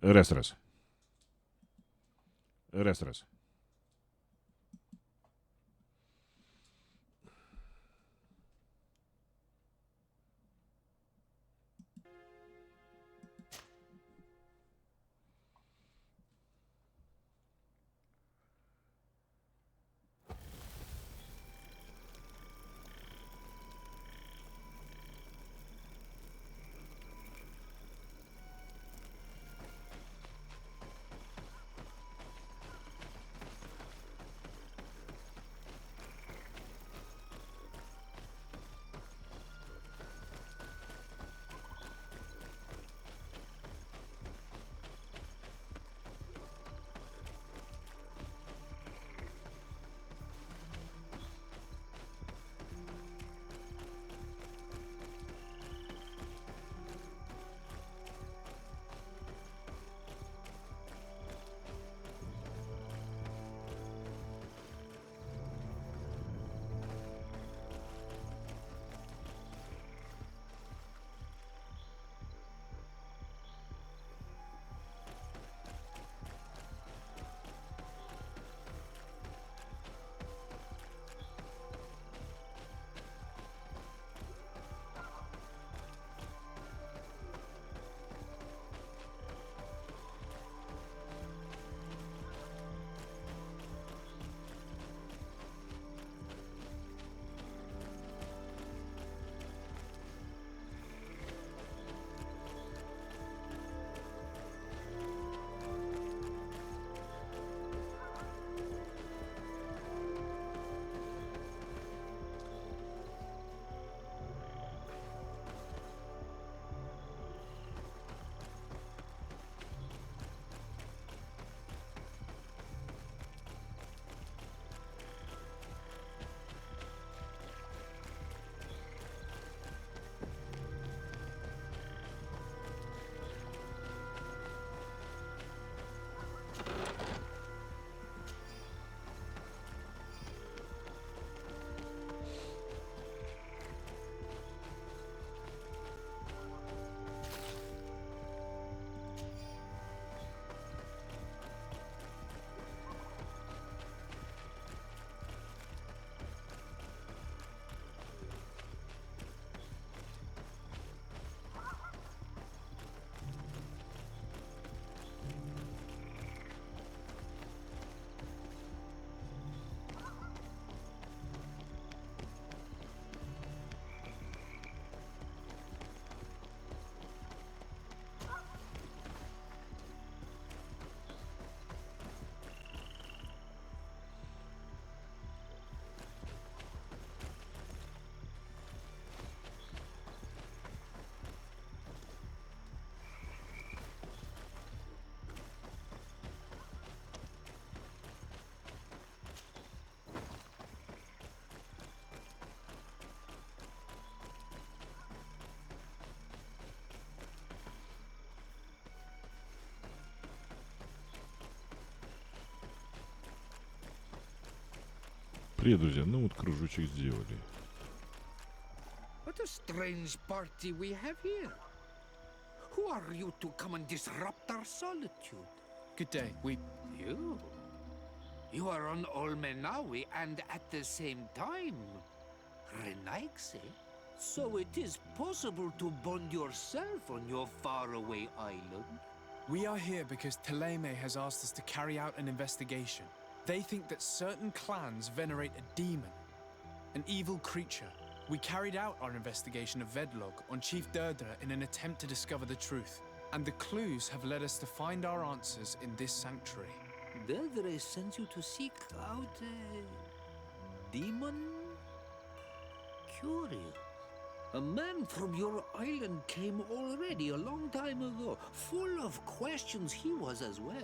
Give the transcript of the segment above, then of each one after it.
Раз-раз. Раз-раз. Привет, друзья. Ну вот кружочек сделали. What a strange party we have here. Who are you to come and disrupt our solitude? Good day. You? You are on Olmenawi and at the same time, Renaigse. So it is possible to bond yourself on your faraway island? We are here because Teleme has asked us to carry out an investigation. They think that certain clans venerate a demon, an evil creature. We carried out our investigation of Vedlog on Chief Derdra in an attempt to discover the truth, and the clues have led us to find our answers in this sanctuary. Derdre sends you to seek out a demon? Curious. A man from your island came already a long time ago. Full of questions he was as well.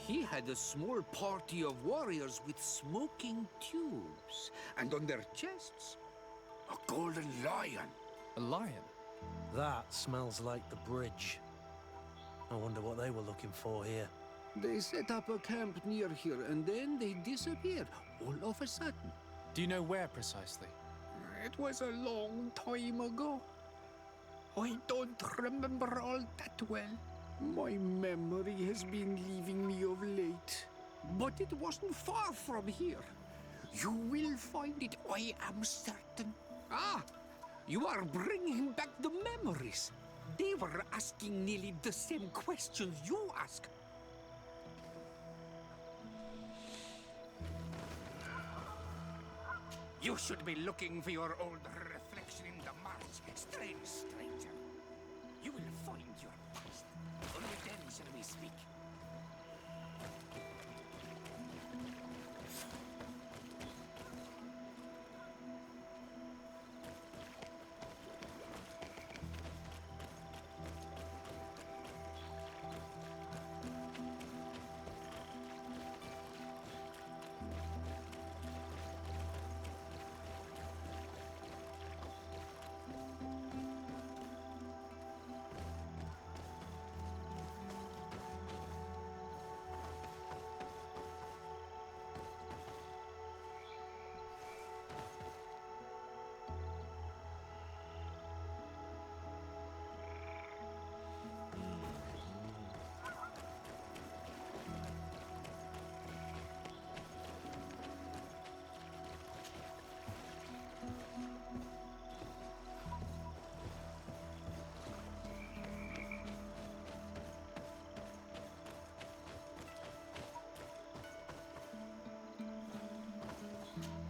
He had a small party of warriors with smoking tubes, and on their chests, a golden lion. A lion? That smells like the bridge. I wonder what they were looking for here. They set up a camp near here, and then they disappeared, all of a sudden. Do you know where precisely? It was a long time ago. I don't remember all that well. My memory has been leaving me of late, but it wasn't far from here. You will find it, I am certain. Ah, you are bringing back the memories. They were asking nearly the same questions you ask. You should be looking for your old reflection in the marsh, strange stranger. You will find your past. Only then shall we speak.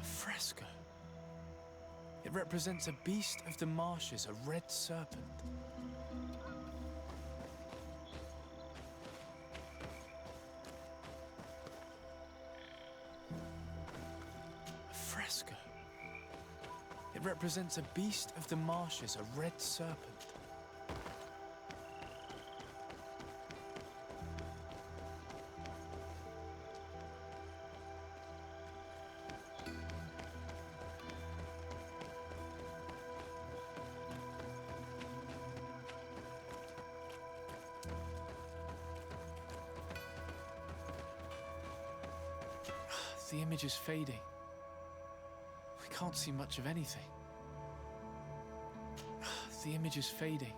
Fresco. It represents a beast of the marshes, a red serpent. A fresco. It represents a beast of the marshes, a red serpent. The image is fading. We can't see much of anything. The image is fading.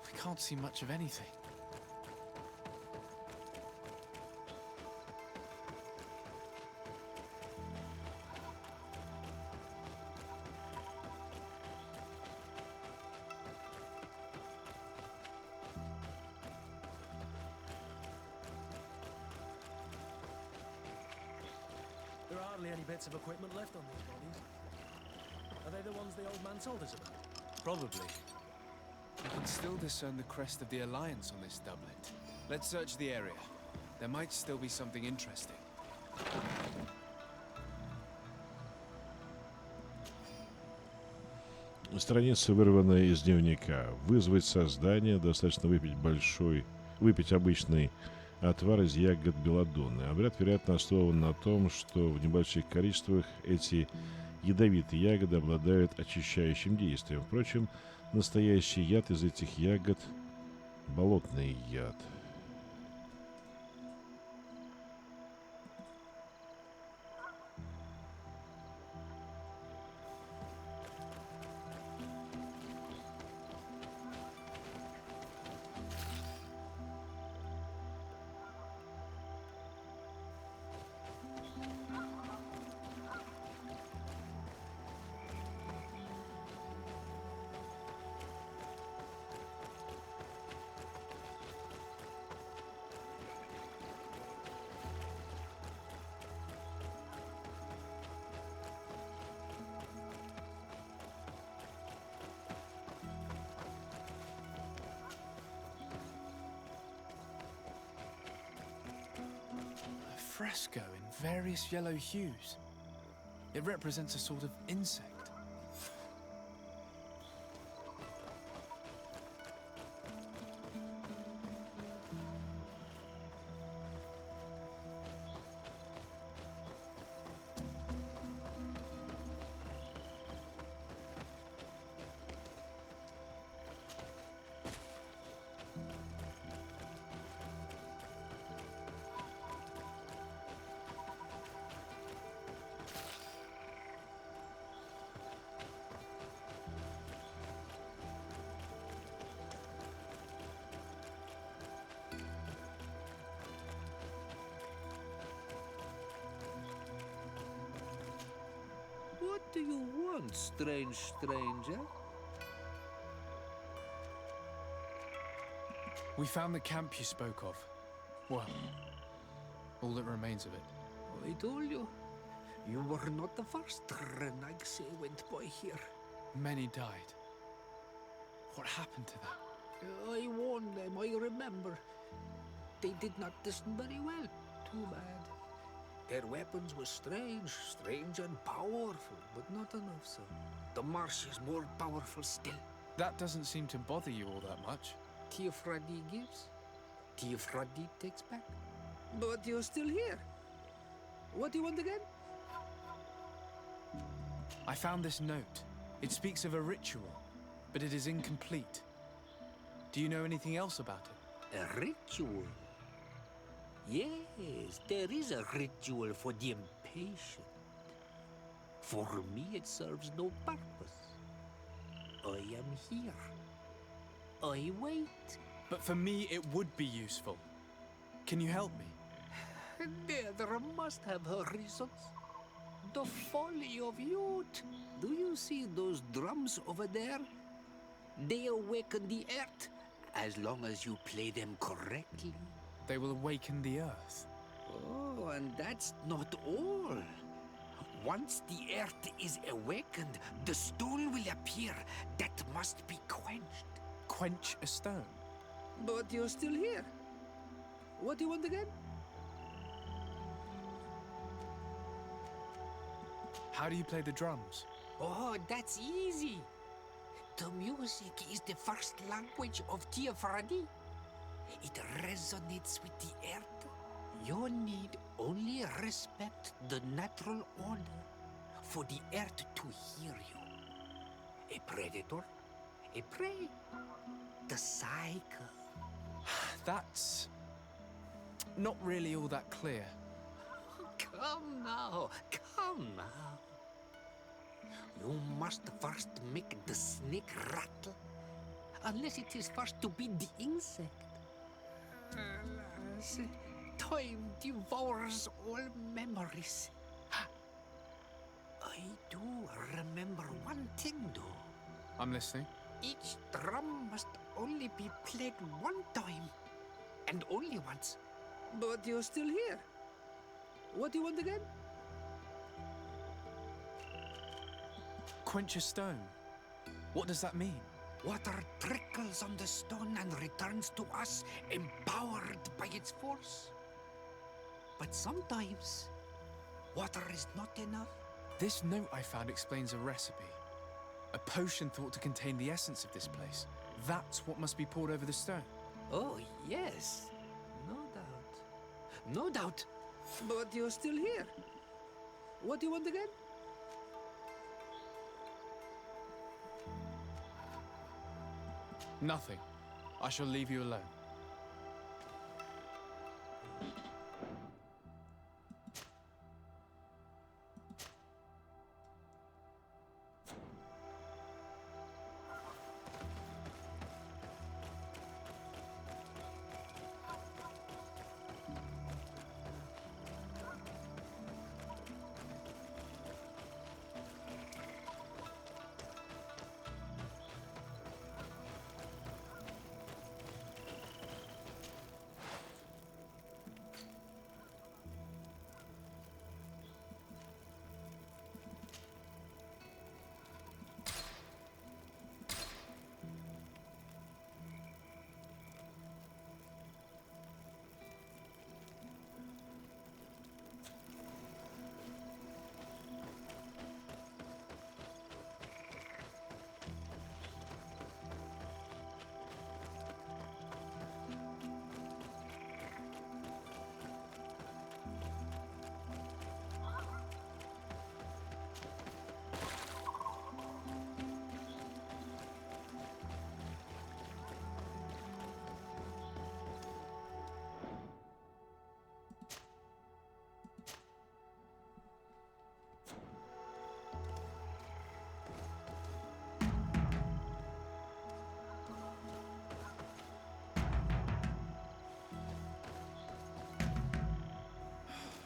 We can't see much of anything. There are hardly any bits of equipment left on these bodies. Are they the ones the old man told us about? Probably. You can still discern the crest of the Alliance on this doublet. Let's search the area. There might still be something interesting. Страница, вырванная из дневника. Вызвать создание, достаточно выпить обычный отвар из ягод белладонны. Обряд, вероятно, основан на том, что в небольших количествах эти ядовитые ягоды обладают очищающим действием. Впрочем, настоящий яд из этих ягод – болотный яд. Fresco in various yellow hues. It represents a sort of insect. What do you want, strange stranger? We found the camp you spoke of. Well, all that remains of it. I told you. You were not the first Renagse went by here. Many died. What happened to them? I warned them, I remember. They did not listen very well. Too bad. Their weapons were strange and powerful, but not enough so. The marsh is more powerful still. That doesn't seem to bother you all that much. Tiafradi gives, Tiafradi takes back. But you're still here. What do you want again? I found this note. It speaks of a ritual, but it is incomplete. Do you know anything else about it? A ritual? Yes, there is a ritual for the impatient. For me, it serves no purpose. I am here. I wait. But for me, it would be useful. Can you help me? There must have her reasons. The folly of youth. Do you see those drums over there? They awaken the earth, as long as you play them correctly. They will awaken the earth. Oh, and that's not all. Once the earth is awakened, the stone will appear that must be quenched. Quench a stone? But you're still here. What do you want again? How do you play the drums? Oh, that's easy. The music is the first language of Tiafradi. It resonates with the earth. You need only respect the natural order for the earth to hear you. A predator, a prey, the cycle. That's not really all that clear. Come now, come now. You must first make the snake rattle, unless it is first to beat the insect. Alas, time devours all memories. I do remember one thing, though. I'm listening. Each drum must only be played one time, and only once. But you're still here. What do you want again? Quench a stone. What does that mean? Water trickles on the stone and returns to us, empowered by its force. But sometimes, water is not enough. This note I found explains a recipe. A potion thought to contain the essence of this place. That's what must be poured over the stone. Oh, yes. No doubt. No doubt. But you're still here. What do you want again? Nothing. I shall leave you alone.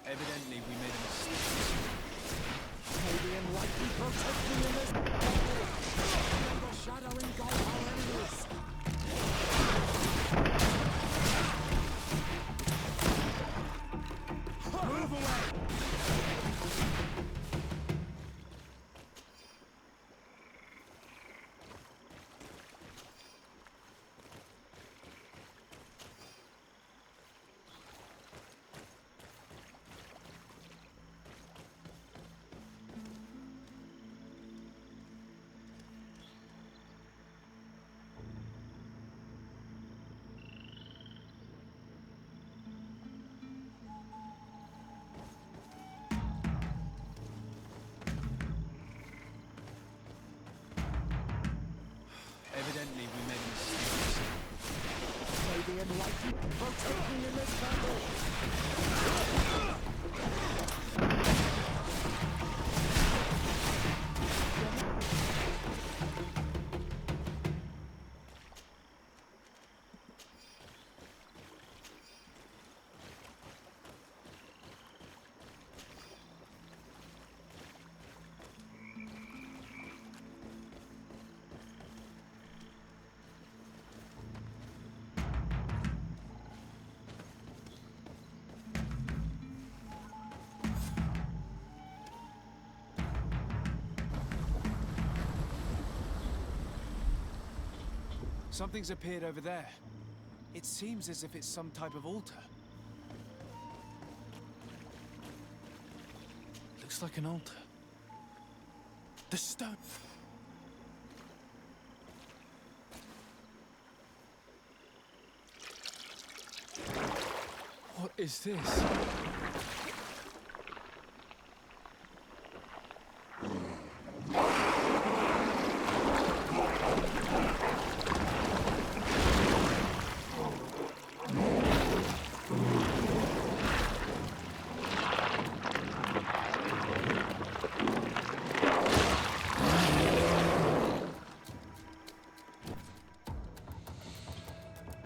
Evidently, we made a mistake. May the unlikely Something's appeared over there. It seems as if it's some type of altar. Looks like an altar. The stone. What is this?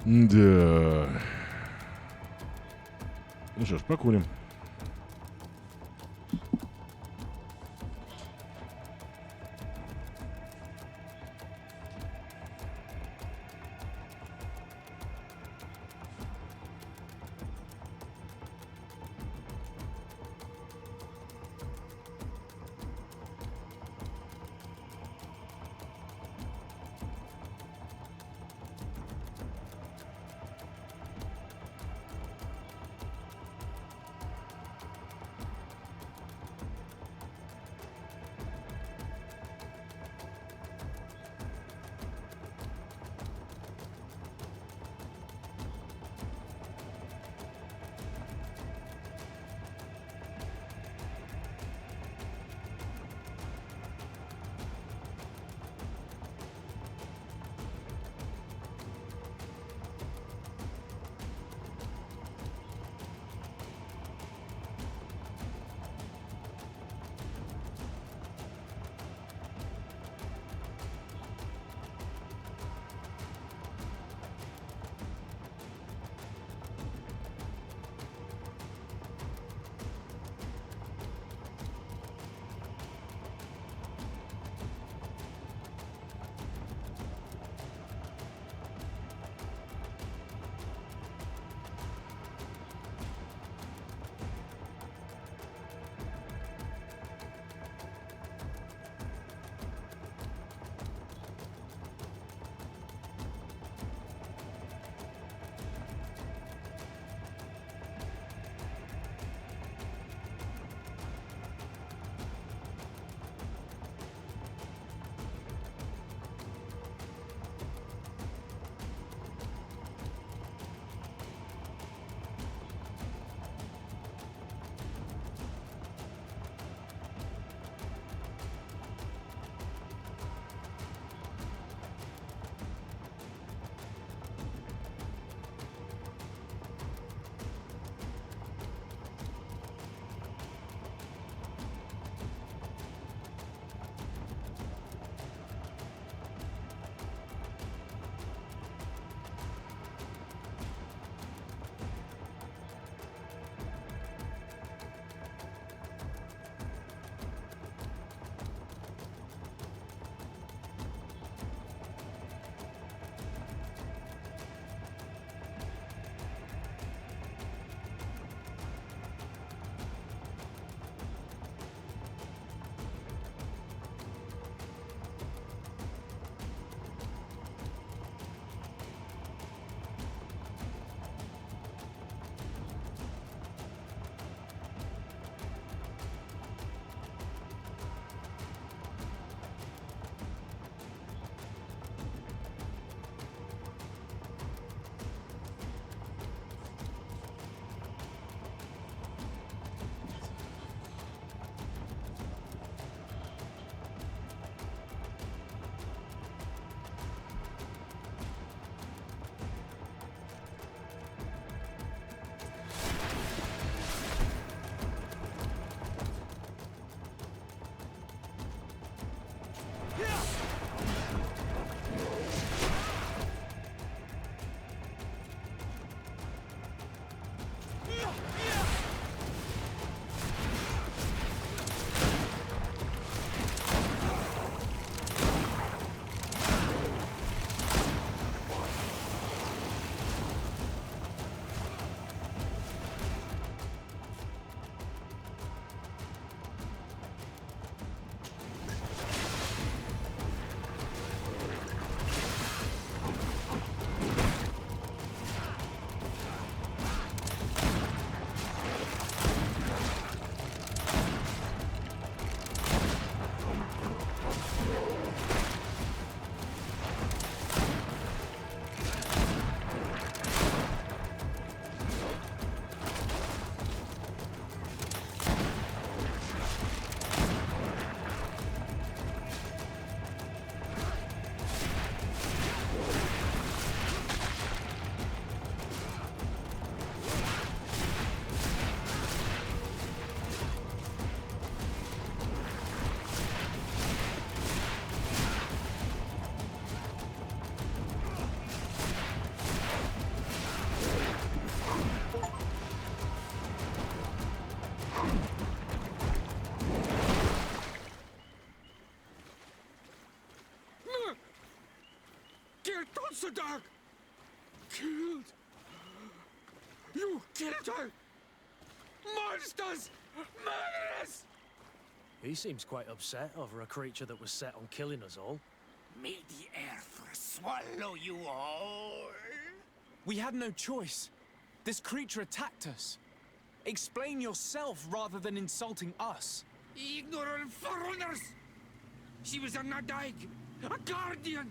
Да. Ну что ж, покурим. so dark! Killed! You killed her! Monsters! Murderers! He seems quite upset over a creature that was set on killing us all. May the earth swallow you all! We had no choice. This creature attacked us. Explain yourself rather than insulting us. Ignorant foreigners! She was a Nadaig, a guardian,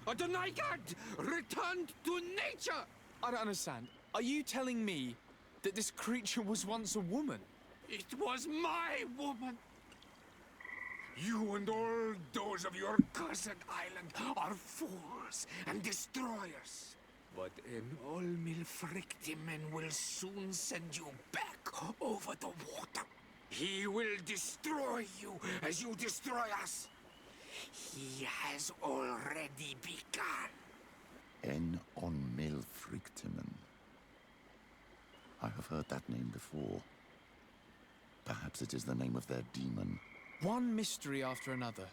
a Donaigad, returned to nature! I don't understand. Are you telling me that this creature was once a woman? It was my woman! You and all those of your cursed island are fools and destroyers. But an Olmilfrictimen will soon send you back over the water. He will destroy you as you destroy us. He has already begun. En on Milfrictimen. I have heard that name before. Perhaps it is the name of their demon. One mystery after another.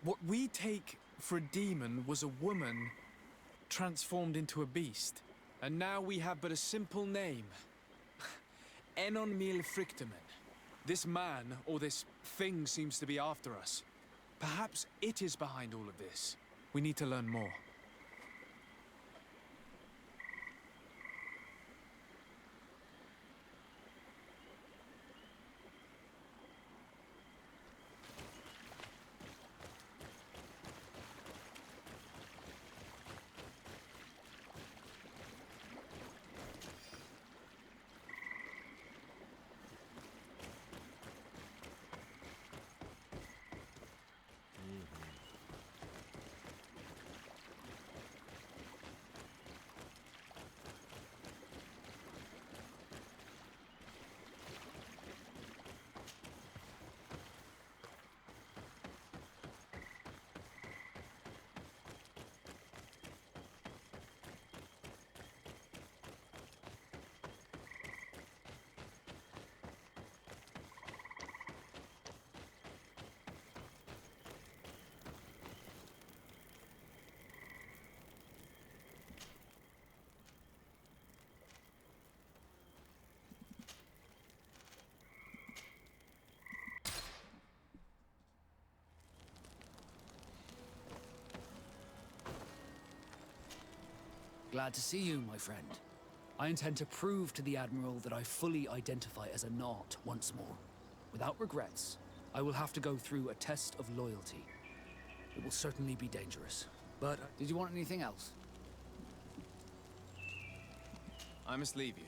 What we take for a demon was a woman transformed into a beast. And now we have but a simple name. Enon Mil Frictimen. This man, or this thing, seems to be after us. Perhaps it is behind all of this. We need to learn more. Glad to see you, my friend. I intend to prove to the Admiral that I fully identify as a Naut once more. Without regrets, I will have to go through a test of loyalty. It will certainly be dangerous. But did you want anything else? I must leave you.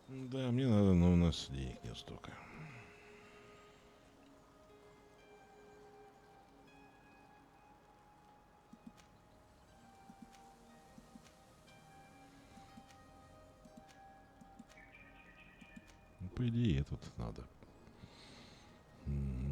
Да, мне надо, но у нас денег нет столько. Ну, по идее, тут надо. Мгм.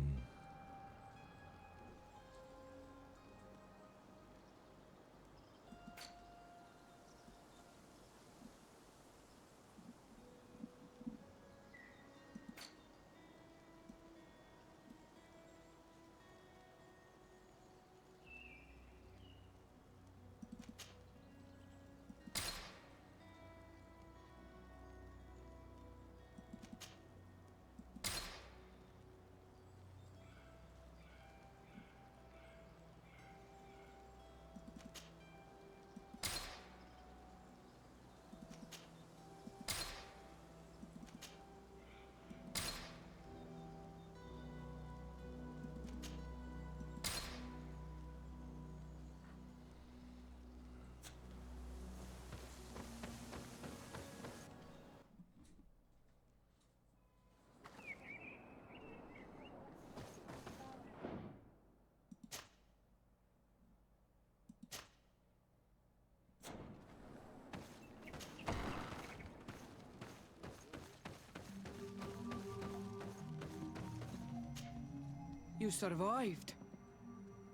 You survived.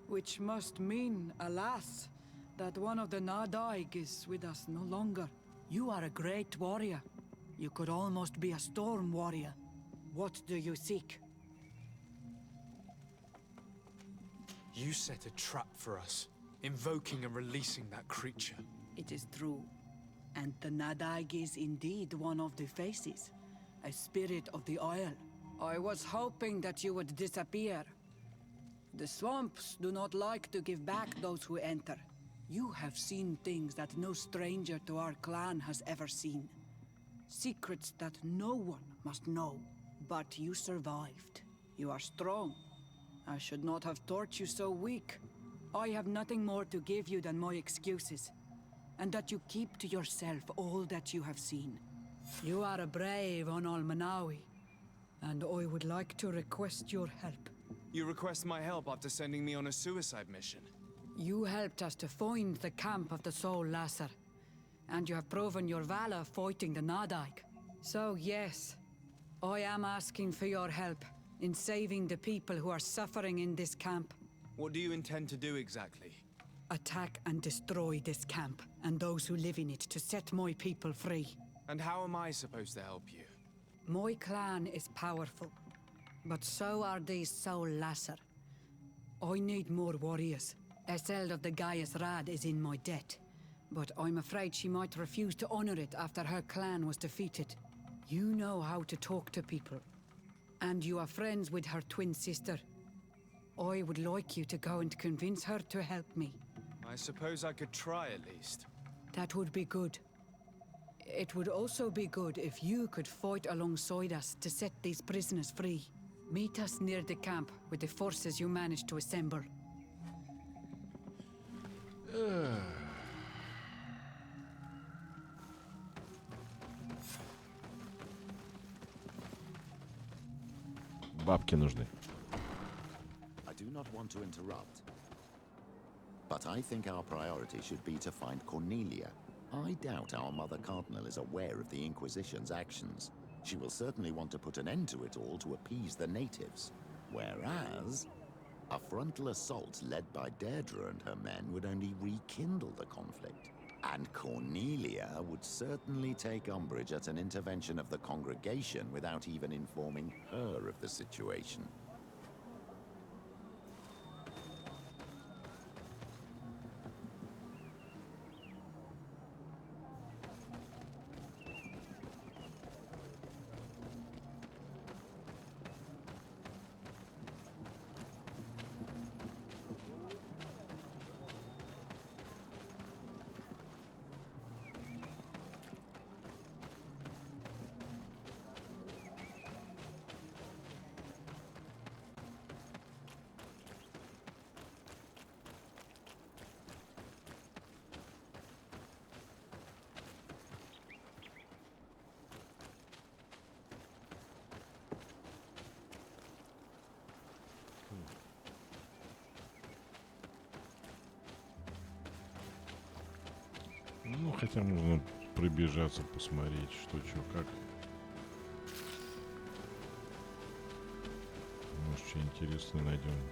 Which must mean, alas, that one of the Nadaig is with us no longer. You are a great warrior. You could almost be a storm warrior. What do you seek? You set a trap for us, invoking and releasing that creature. It is true. And the Nadaig is indeed one of the faces. A spirit of the Isle. I was hoping that you would disappear. The swamps do not like to give back those who enter. You have seen things that no stranger to our clan has ever seen. Secrets that no one must know. But you survived. You are strong. I should not have thought you so weak. I have nothing more to give you than my excuses. And that you keep to yourself all that you have seen. You are a brave on Almanawi. And I would like to request your help. You request my help after sending me on a suicide mission. You helped us to find the camp of the Soul Lasser. And you have proven your valor fighting the Nadaig. So yes, I am asking for your help in saving the people who are suffering in this camp. What do you intend to do exactly? Attack and destroy this camp, and those who live in it, to set my people free. And how am I supposed to help you? My clan is powerful, but so are these Soul Lasser. I need more warriors. Eseld of the Gaius Rad is in my debt, but I'm afraid she might refuse to honor it after her clan was defeated. You know how to talk to people, and you are friends with her twin sister. I would like you to go and convince her to help me. I suppose I could try at least. That would be good. It would also be good if you could fight alongside us to set these prisoners free. Meet us near the camp with the forces you managed to assemble. Бабки нужны. I do not want to interrupt, but I think our priority should be to find Cornelia. I doubt our Mother Cardinal is aware of the Inquisition's actions. She will certainly want to put an end to it all to appease the natives. Whereas, a frontal assault led by Deirdre and her men would only rekindle the conflict. And Cornelia would certainly take umbrage at an intervention of the congregation without even informing her of the situation. Ну, хотя можно пробежаться, посмотреть, что, как. Может, что интересное найдем.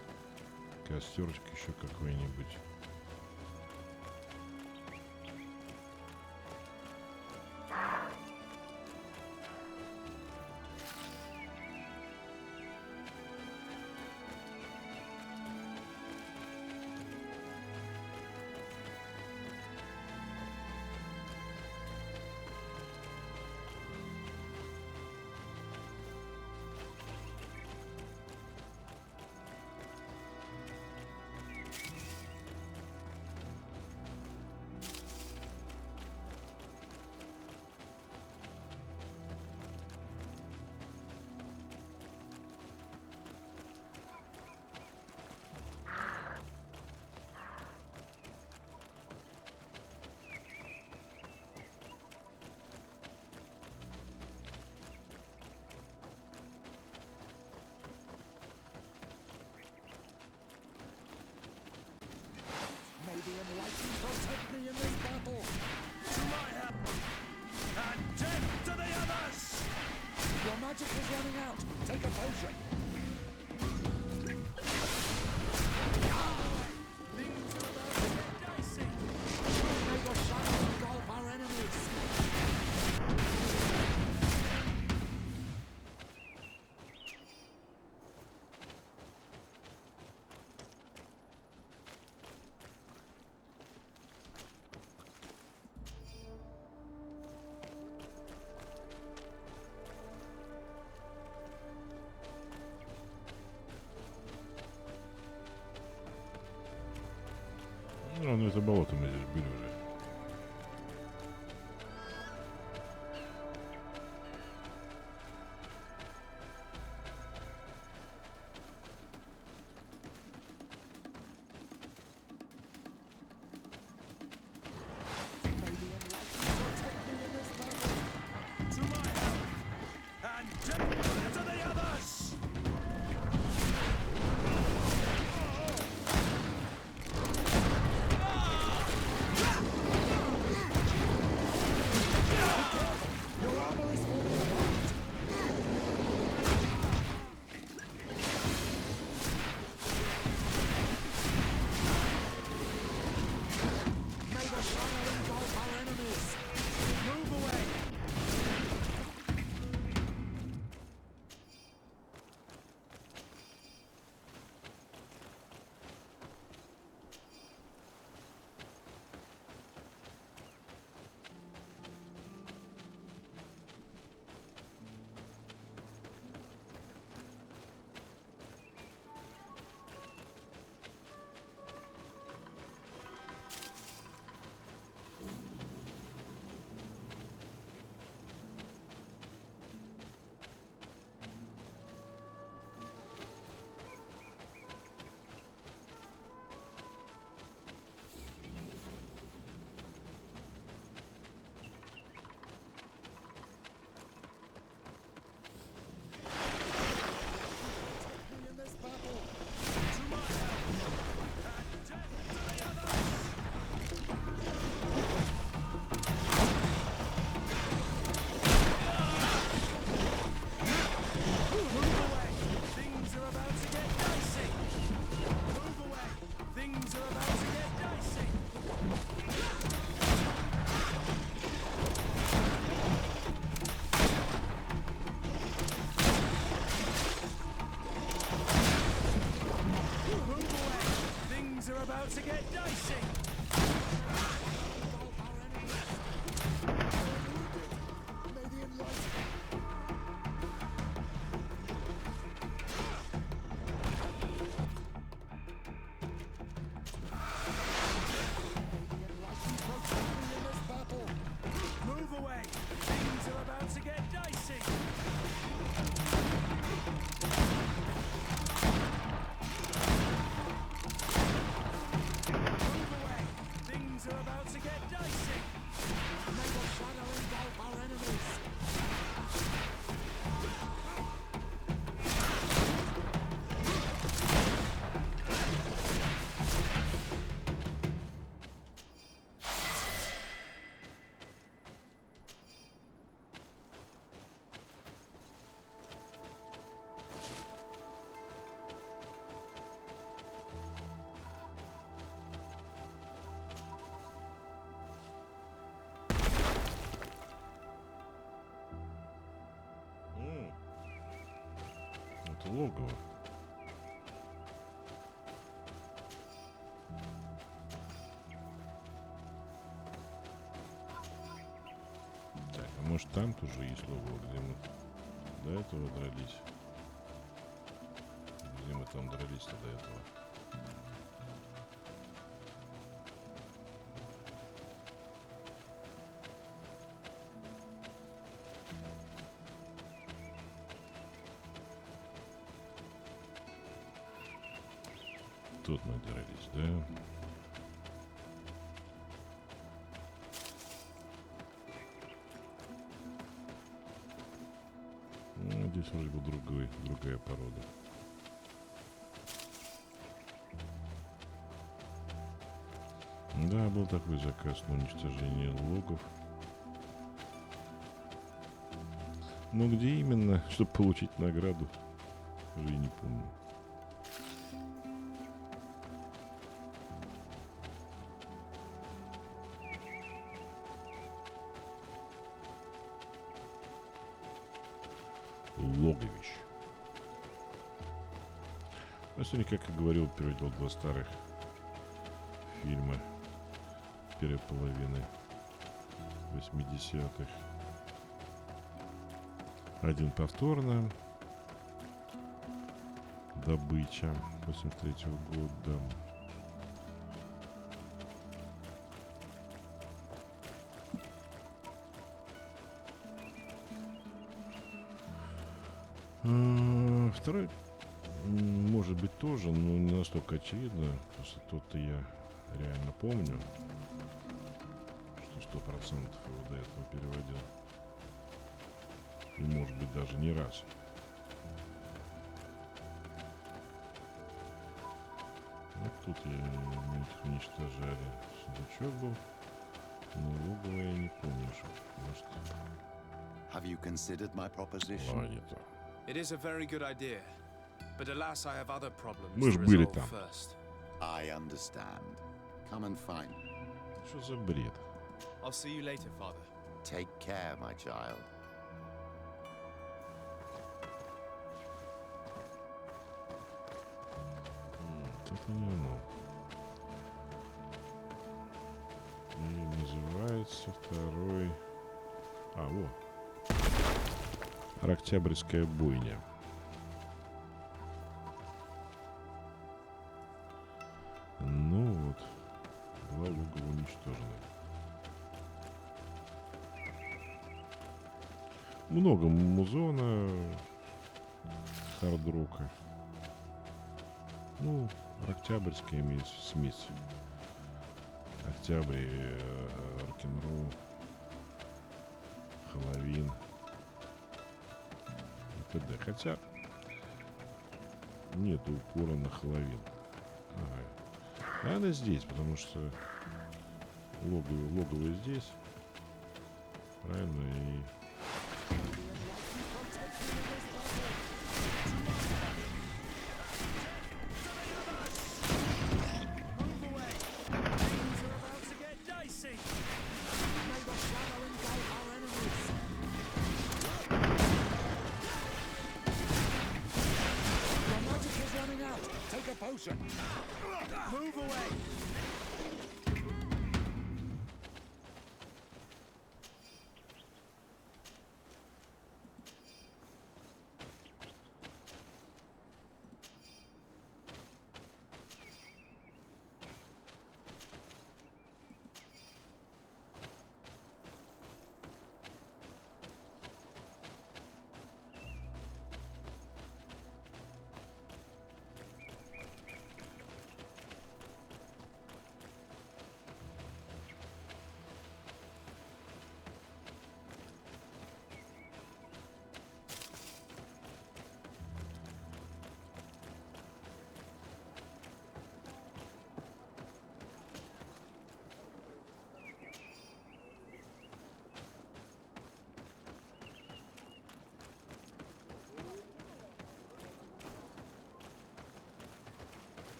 Костерчик еще какой-нибудь. The enlightened protect me in this battle. To my help, and death to the others! Your magic is running out. Take a potion. Ну, это болото мы здесь были уже. To my help! And death to the others! Move away! About to get dicey! Move away! Things are about to get dicey! Things are about to get dicey! May the shadow engulf our enemies! Это логово. Так, а может там тоже есть логово, где мы до этого дрались? Где мы там дрались-то до этого? Тут мы дрались, да? Ну, здесь вроде бы другая порода. Да, был такой заказ на уничтожение логов. Но где именно, чтобы получить награду, уже и не помню. Логовищ. А сегодня, как и говорил, переводил два старых фильма первой половины 80-х. Один повторно. Добыча 83-го года. Второй, может быть, тоже, но не настолько очевидно. Просто тот-то я реально помню, что 100% его до этого переводил. И, может быть, даже не раз. Вот тут уничтожали. Сундучок был. Но логово я не помню, что. Может, Have you considered my proposition? не то. It is a very good idea, but alas, I have other problems Мы to ж были resolve там. first. I understand. Come and find me. Что за бред? I'll see you later, Father. Take care, my child. Это не оно. И называется второй... вот. Октябрьская бойня. Ну вот. Два логова уничтожены. Много музона. Хардрока. Ну, Октябрьская смесь. Октябрь, рок-н-ролл, Хэллоуин и т.д. Хотя нет упора на Хэллоуин. Ага. Она здесь, потому что логово здесь. Правильно, и... Move away!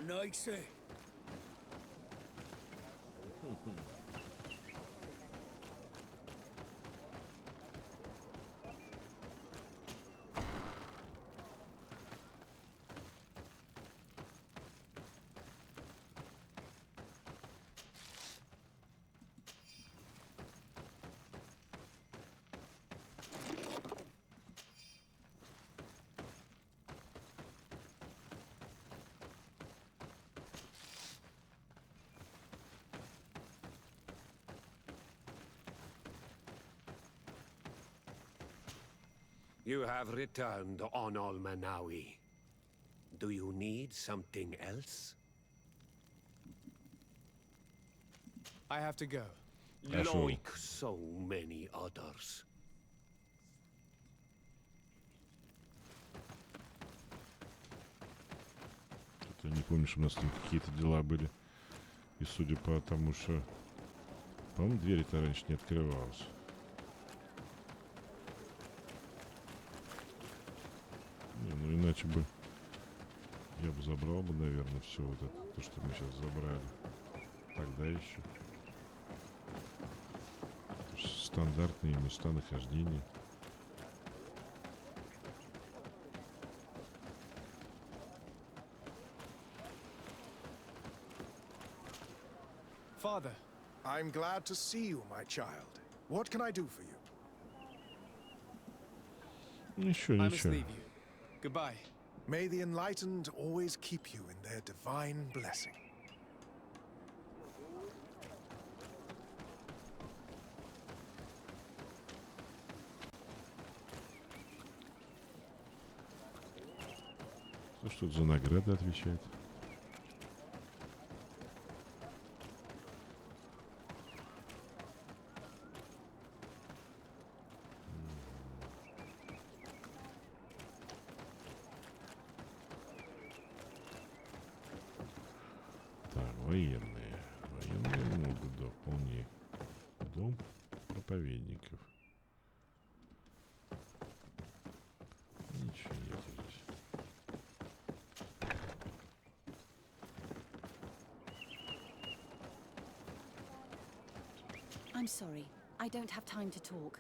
Nice. You have returned on Almanawi. Do you need something else? I have to go. Пошел. Like so many others. Ты не помнишь, у нас там какие-то дела были. И судя по тому, что... По-моему, дверь-то раньше не открывалась. Не, ну иначе бы... Я бы забрал бы, наверное, все вот это, то, что мы сейчас забрали. Тогда еще. Стандартные места нахождения. Father, I'm glad to see you, my child. What can I do for you? Ничего, I must ничего. leave you. Goodbye. May the enlightened always keep you in their divine blessing. Что-то за награды отвечает. Так, военные. Военные могут, да, вполне. Дом проповедников. Ничего нет здесь. I'm sorry. I don't have time to talk.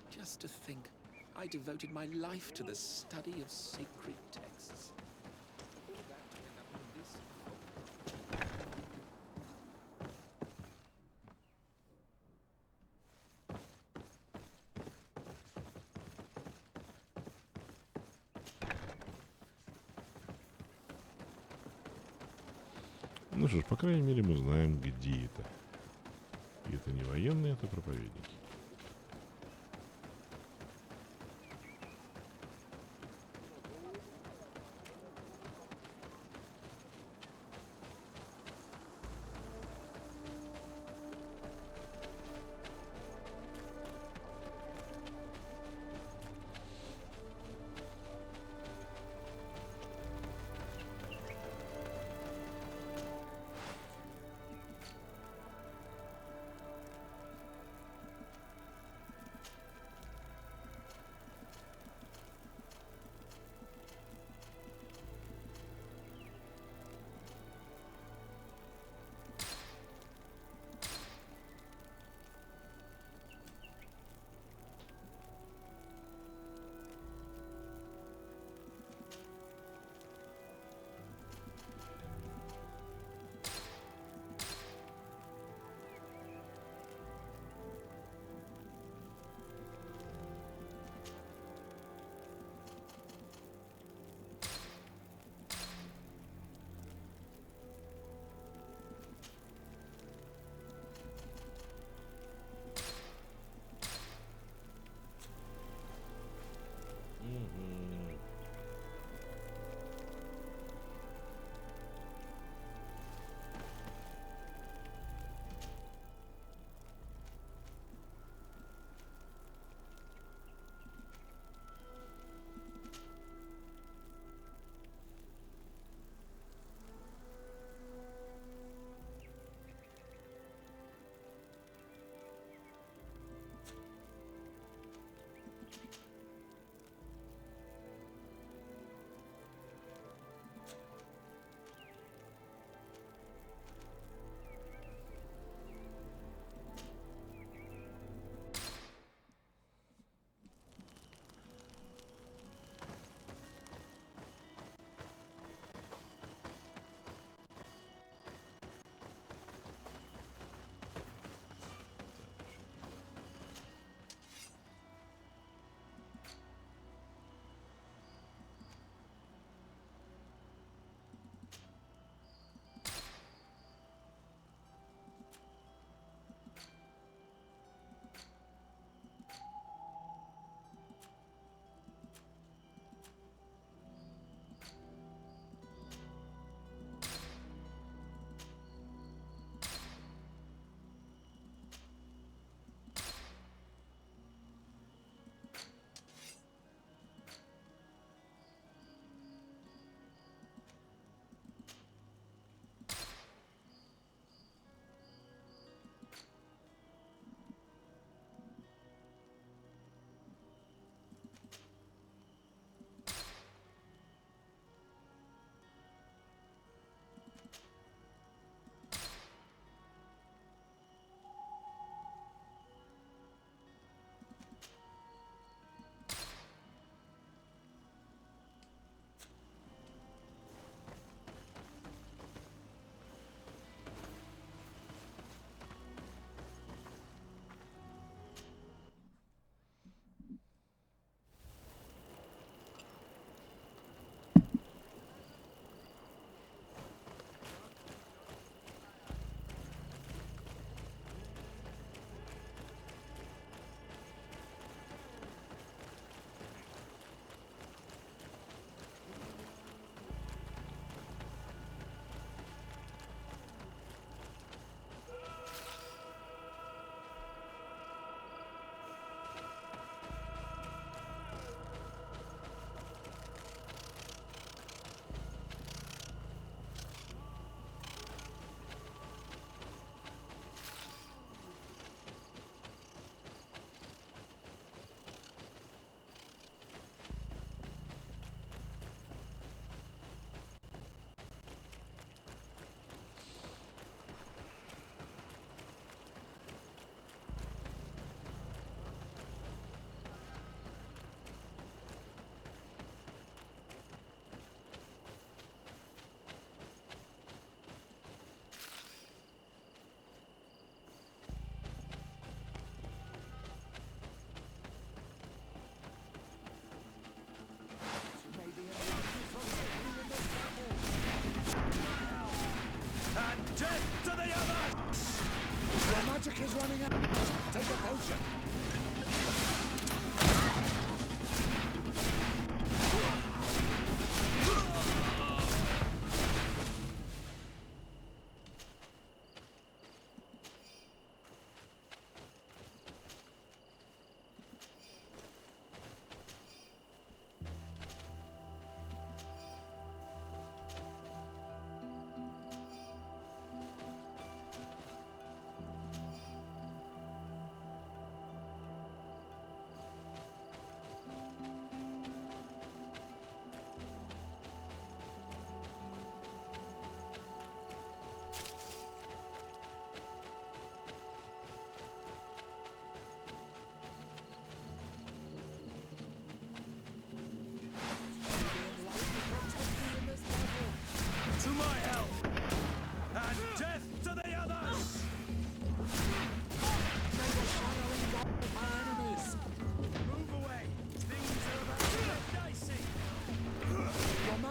Just to think, I devoted my life to the study of sacred texts. All that to end up in this. Ну что ж, по крайней мере, мы знаем, где это. И это не военные, это проповедники.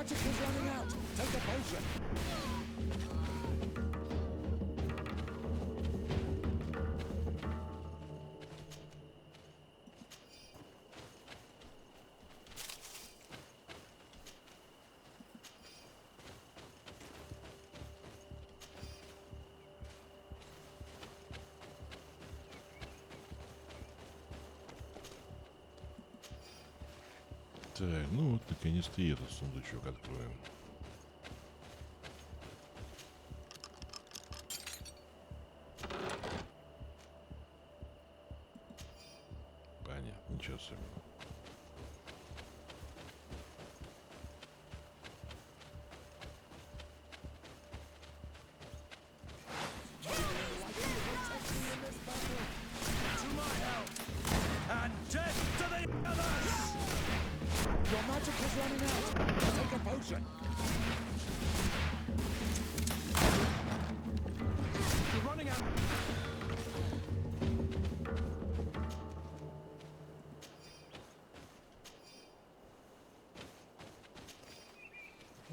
magic is running out. Take a potion. Так, ну вот, наконец-то и этот сундучок откроем. Понятно, ничего особенного. Your magic is running out. Take a potion. You're running out.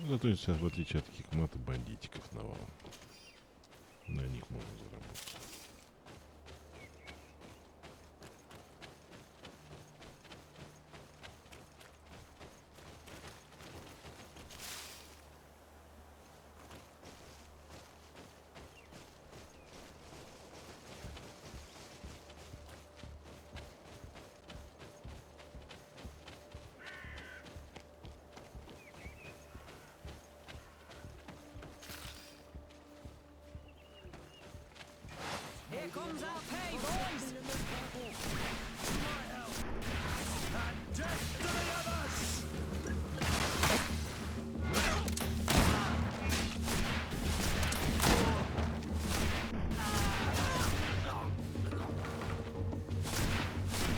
Зато сейчас, в отличие от хикмата, бандитиков навалом. На них можно заработать. Here comes our pay, boys!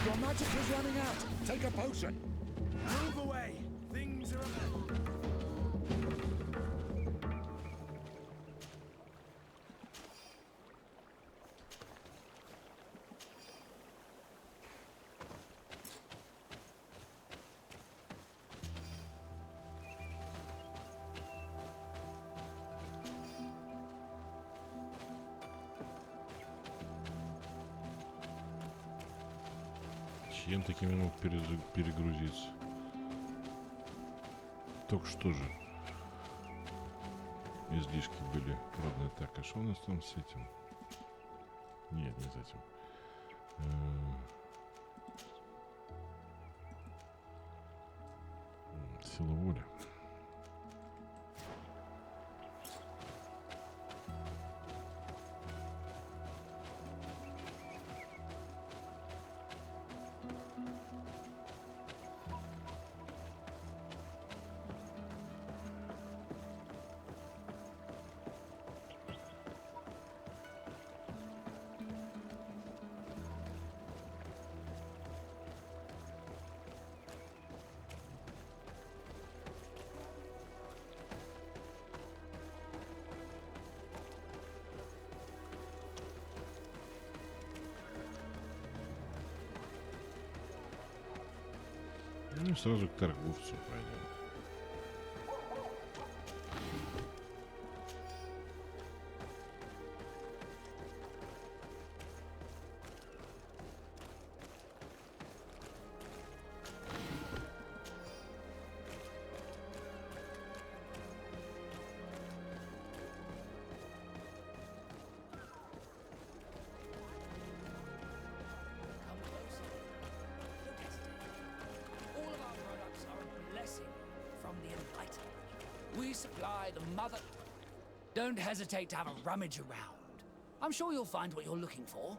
Your magic is running out. Take a potion. Move away. Things are... Чем таким я мог перегрузиться? Только что же излишки были проданы. Так, а что у нас там с этим? Нет, не с этим. Сила воли. Ну, сразу к торговцу пойдем. We supply the mother... Don't hesitate to have a rummage around. I'm sure you'll find what you're looking for.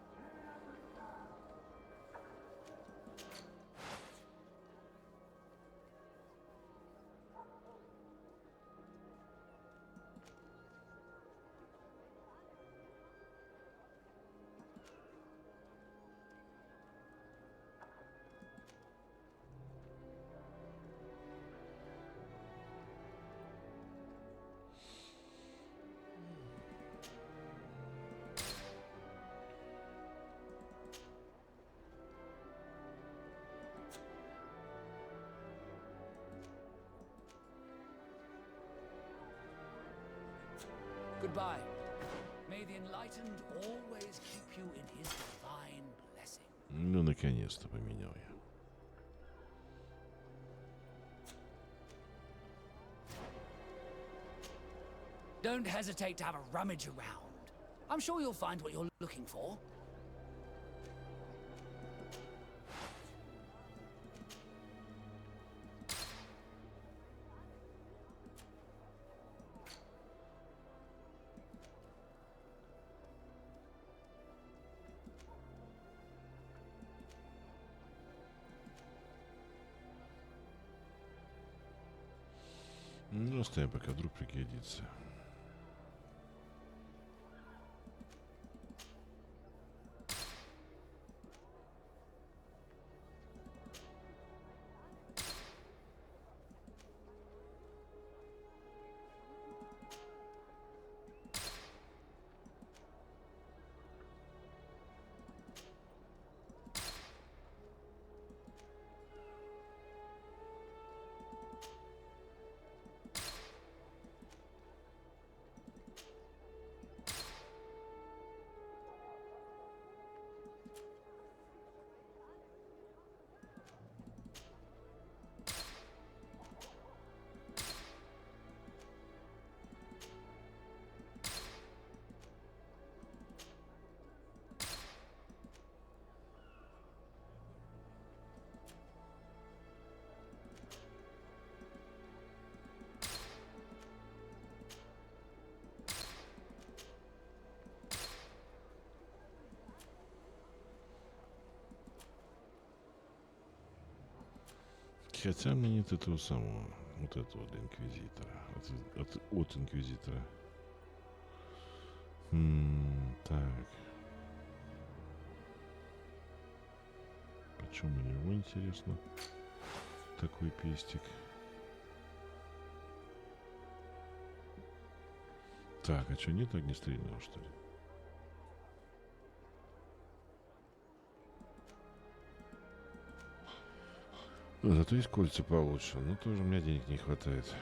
Goodbye. May the enlightened always keep you in his divine blessing. Ну, наконец-то поменял я. Don't hesitate to have a rummage around. I'm sure you'll find what you're looking for. Ну, оставим, пока вдруг пригодится. Хотя мне нет этого самого, вот этого для инквизитора. От инквизитора. Так. Почему у него, интересно, такой пестик? Так, а что, нет огнестрельного, что ли? Ну, зато есть кольца получше, но тоже у меня денег не хватает.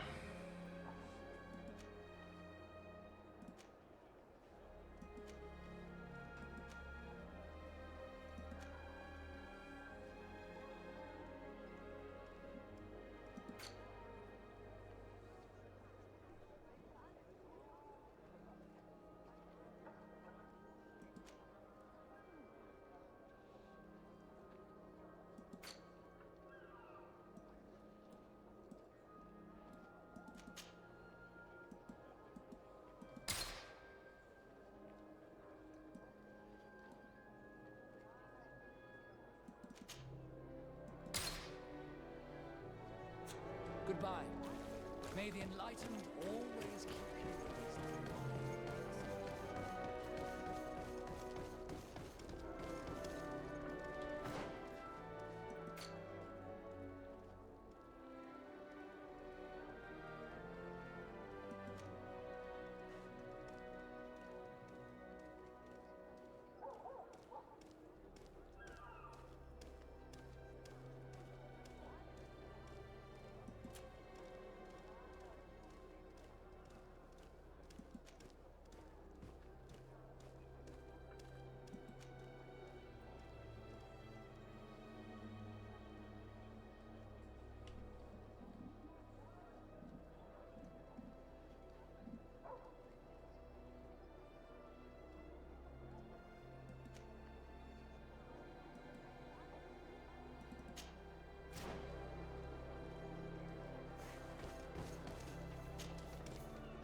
Goodbye. May the enlightened always keep you in his divine blessing.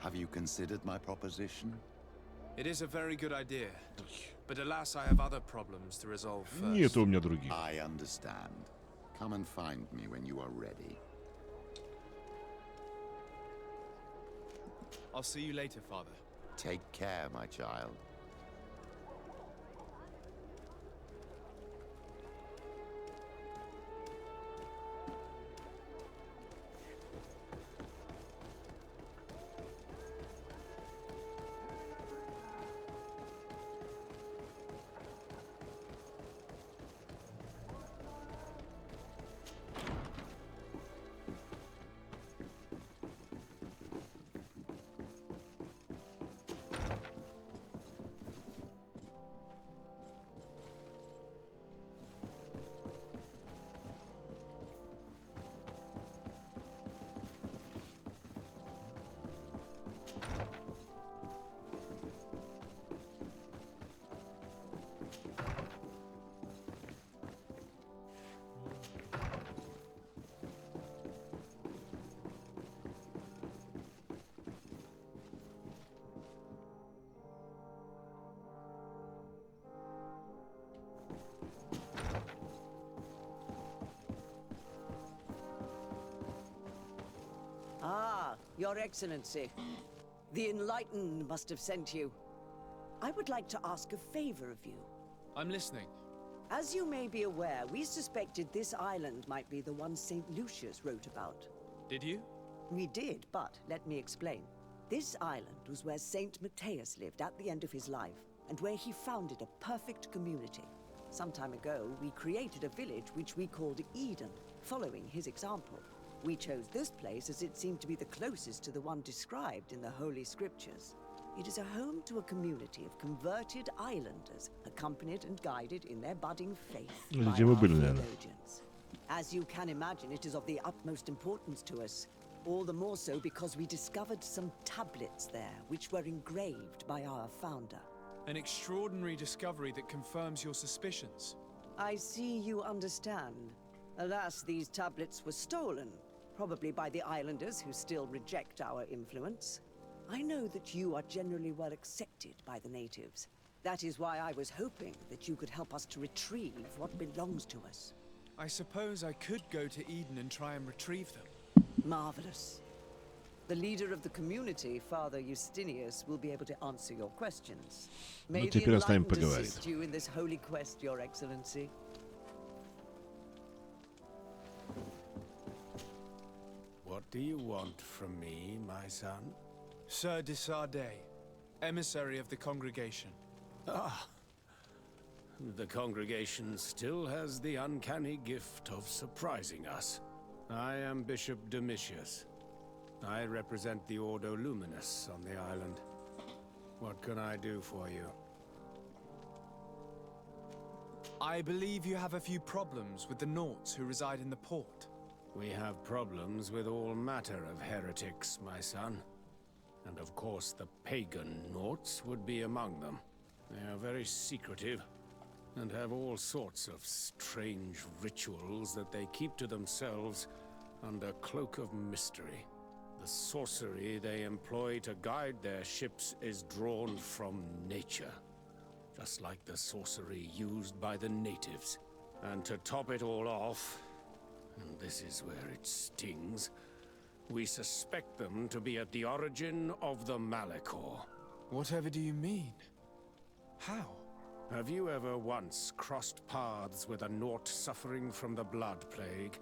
Have you considered my proposition? It is a very good idea. But alas, I have other problems to resolve first. Нет у меня других. I understand. Come and find me when you are ready. I'll see you later, Father. Take care, my child. Your Excellency, the Enlightened must have sent you. I would like to ask a favor of you. I'm listening. As you may be aware, we suspected this island might be the one St. Lucius wrote about. Did you? We did, but let me explain. This island was where St. Matthias lived at the end of his life, and where he founded a perfect community. Some time ago, we created a village which we called Eden, following his example. We chose this place as it seemed to be the closest to the one described in the Holy Scriptures. It is a home to a community of converted islanders, accompanied and guided in their budding faith by Где вы our были, наверное? theologians. As you can imagine, it is of the utmost importance to us. All the more so because we discovered some tablets there, which were engraved by our founder. An extraordinary discovery that confirms your suspicions. I see you understand. Alas, these tablets were stolen, probably by the islanders who still reject our influence. I know that you are generally well accepted by the natives. That is why I was hoping that you could help us to retrieve what belongs to us. I suppose I could go to Eden and try and retrieve them. Marvelous. The leader of the community, Father Justinius, will be able to answer your questions. May the теперь он с нами Enlightened поговорит. assist you in this holy quest, Your Excellency. What do you want from me, my son? Sir de Sardet, emissary of the congregation. Ah. The congregation still has the uncanny gift of surprising us. I am Bishop Domitius. I represent the Ordo Luminous on the island. What can I do for you? I believe you have a few problems with the Nauts who reside in the port. We have problems with all matter of heretics, my son. And of course the pagan Nauts would be among them. They are very secretive, and have all sorts of strange rituals that they keep to themselves under cloak of mystery. The sorcery they employ to guide their ships is drawn from nature, just like the sorcery used by the natives. And to top it all off, and this is where it stings, we suspect them to be at the origin of the Malachor. Whatever do you mean? How? Have you ever once crossed paths with a Naut suffering from the Blood Plague?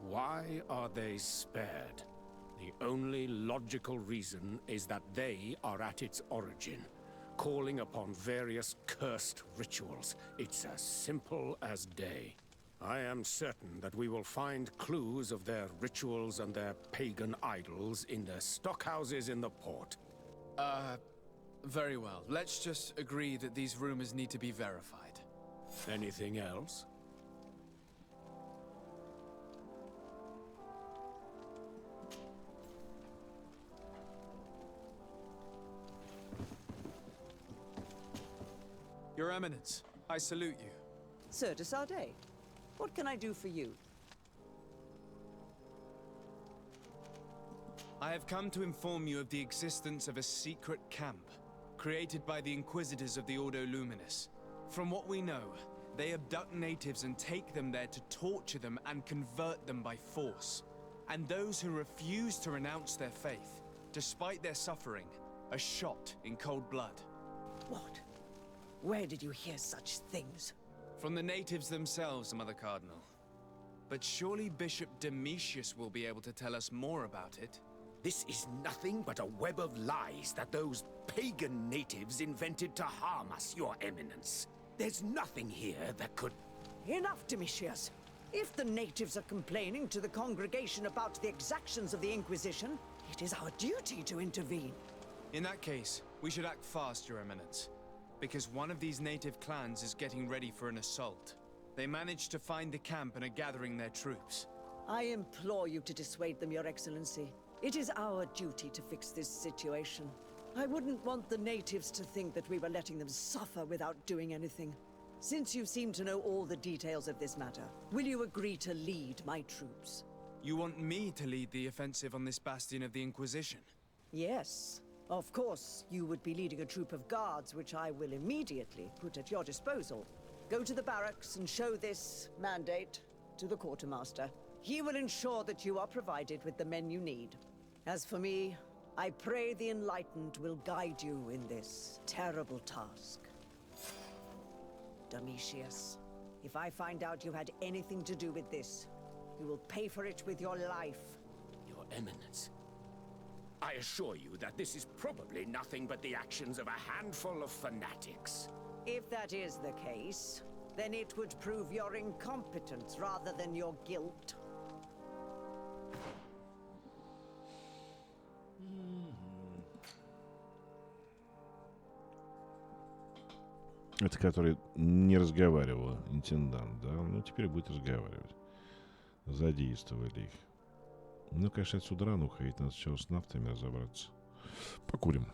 Why are they spared? The only logical reason is that they are at its origin, calling upon various cursed rituals. It's as simple as day. I am certain that we will find clues of their rituals and their pagan idols in the stockhouses in the port. Very well. Let's just agree that these rumors need to be verified. Anything else? Your Eminence, I salute you. Sir de Sardet, what can I do for you? I have come to inform you of the existence of a secret camp, created by the Inquisitors of the Ordo Luminous. From what we know, they abduct natives and take them there to torture them and convert them by force. And those who refuse to renounce their faith, despite their suffering, are shot in cold blood. What? Where did you hear such things? From the natives themselves, Mother Cardinal. But surely Bishop Domitius will be able to tell us more about it. This is nothing but a web of lies that those pagan natives invented to harm us, Your Eminence. There's nothing here that could... Enough, Domitius. If the natives are complaining to the congregation about the exactions of the Inquisition, it is our duty to intervene. In that case, we should act fast, Your Eminence. Because one of these native clans is getting ready for an assault. They managed to find the camp and are gathering their troops. I implore you to dissuade them, Your Excellency. It is our duty to fix this situation. I wouldn't want the natives to think that we were letting them suffer without doing anything. Since you seem to know all the details of this matter, will you agree to lead my troops? You want me to lead the offensive on this bastion of the Inquisition? Yes. Of course, you would be leading a troop of guards, which I will immediately put at your disposal. Go to the barracks and show this mandate to the quartermaster. He will ensure that you are provided with the men you need. As for me, I pray the Enlightened will guide you in this terrible task. Domitius, if I find out you had anything to do with this, you will pay for it with your life. Your Eminence, I assure you that this is probably nothing but the actions of a handful of fanatics. If that is the case, then it would prove your incompetence rather than your guilt. Это который не разговаривал, интендант, да? Ну, теперь будет разговаривать. Задействовали их. Ну, конечно, отсюда рано уходить. Надо сначала с нафтами разобраться. Покурим.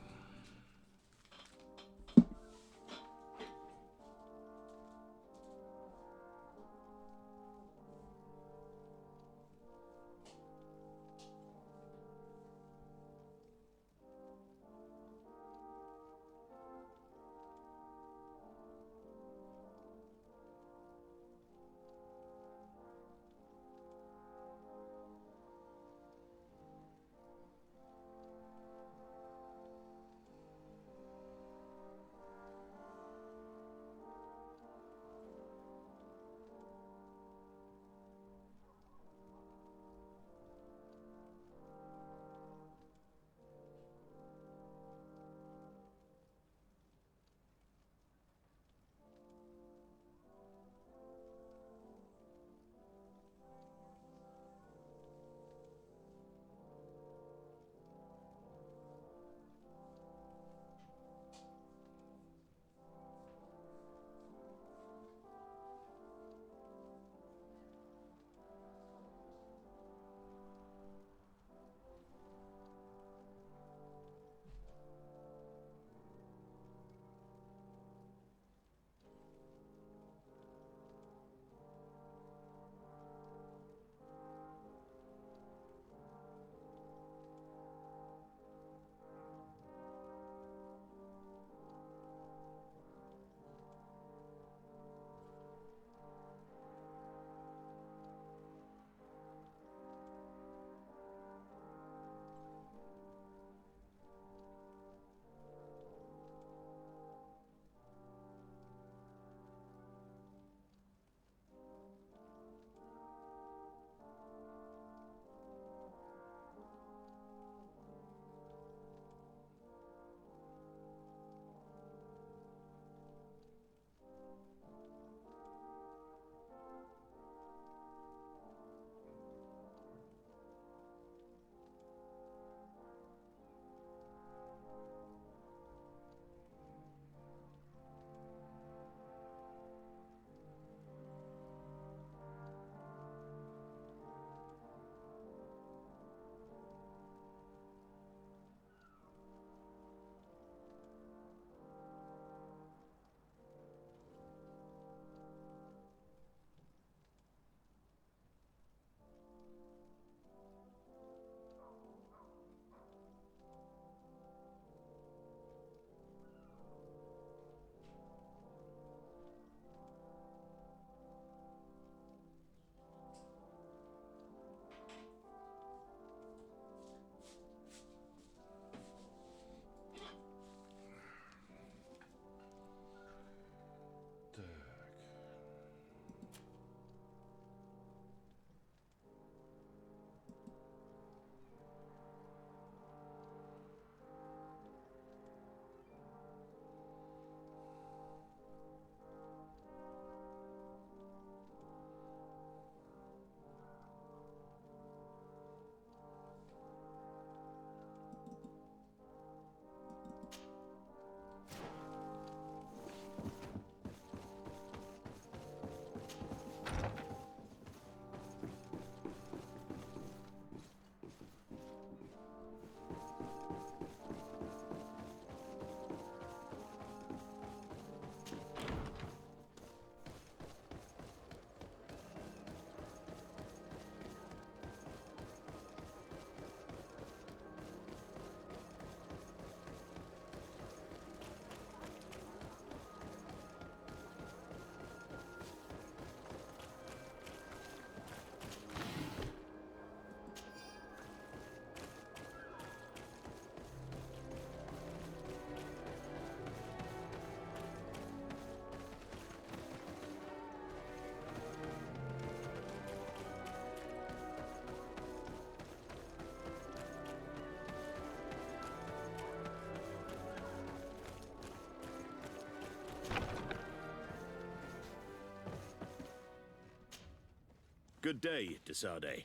Good day, Desade.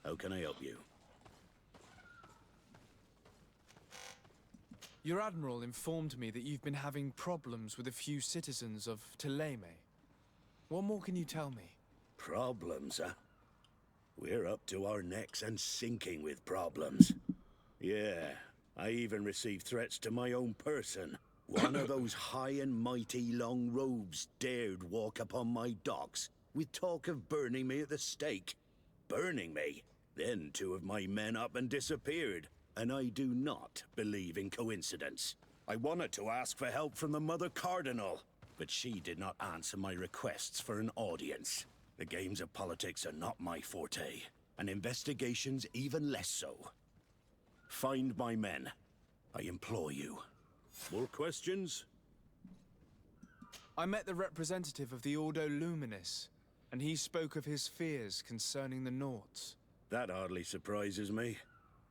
How can I help you? Your admiral informed me that you've been having problems with a few citizens of Thélème. What more can you tell me? Problems, huh? We're up to our necks and sinking with problems. Yeah, I even received threats to my own person. One of those high and mighty long robes dared walk upon my docks with talk of burning me at the stake. Burning me? Then two of my men up and disappeared, and I do not believe in coincidence. I wanted to ask for help from the Mother Cardinal, but she did not answer my requests for an audience. The games of politics are not my forte, and investigations even less so. Find my men. I implore you. More questions? I met the representative of the Ordo Luminis, and he spoke of his fears concerning the Nauts. That hardly surprises me.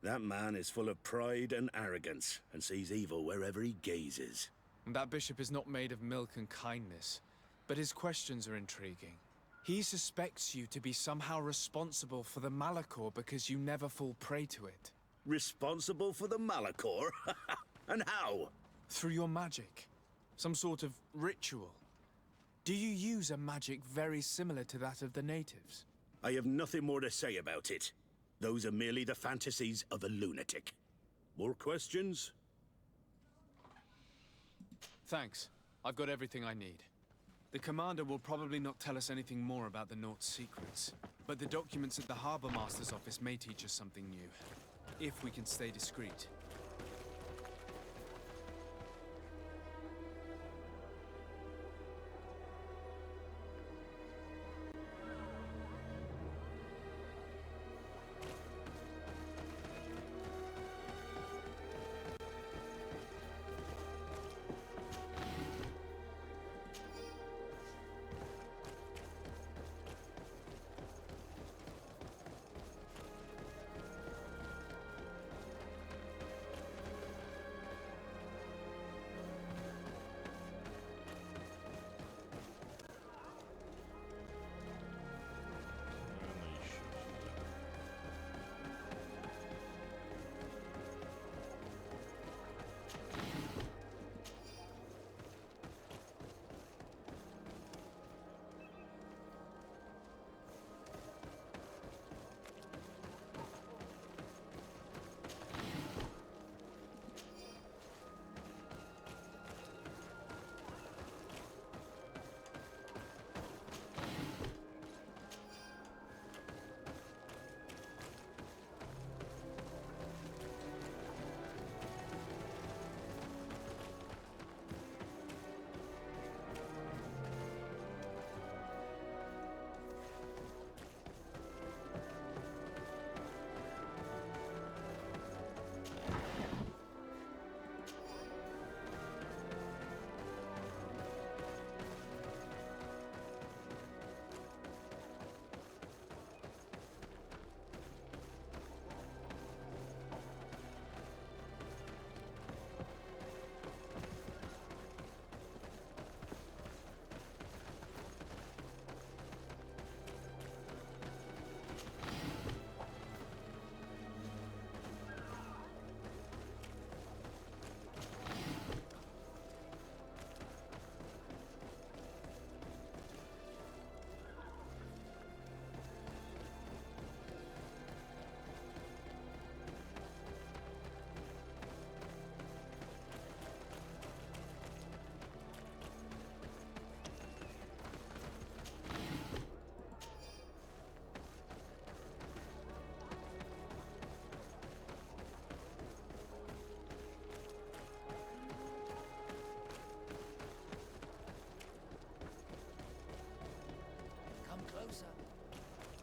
That man is full of pride and arrogance, and sees evil wherever he gazes. And that bishop is not made of milk and kindness, but his questions are intriguing. He suspects you to be somehow responsible for the Malachor because you never fall prey to it. Responsible for the Malachor? And how? Through your magic. Some sort of ritual. Do you use a magic very similar to that of the natives? I have nothing more to say about it. Those are merely the fantasies of a lunatic. More questions? Thanks. I've got everything I need. The commander will probably not tell us anything more about the Nort's secrets, but the documents at the Harbor Master's office may teach us something new, if we can stay discreet.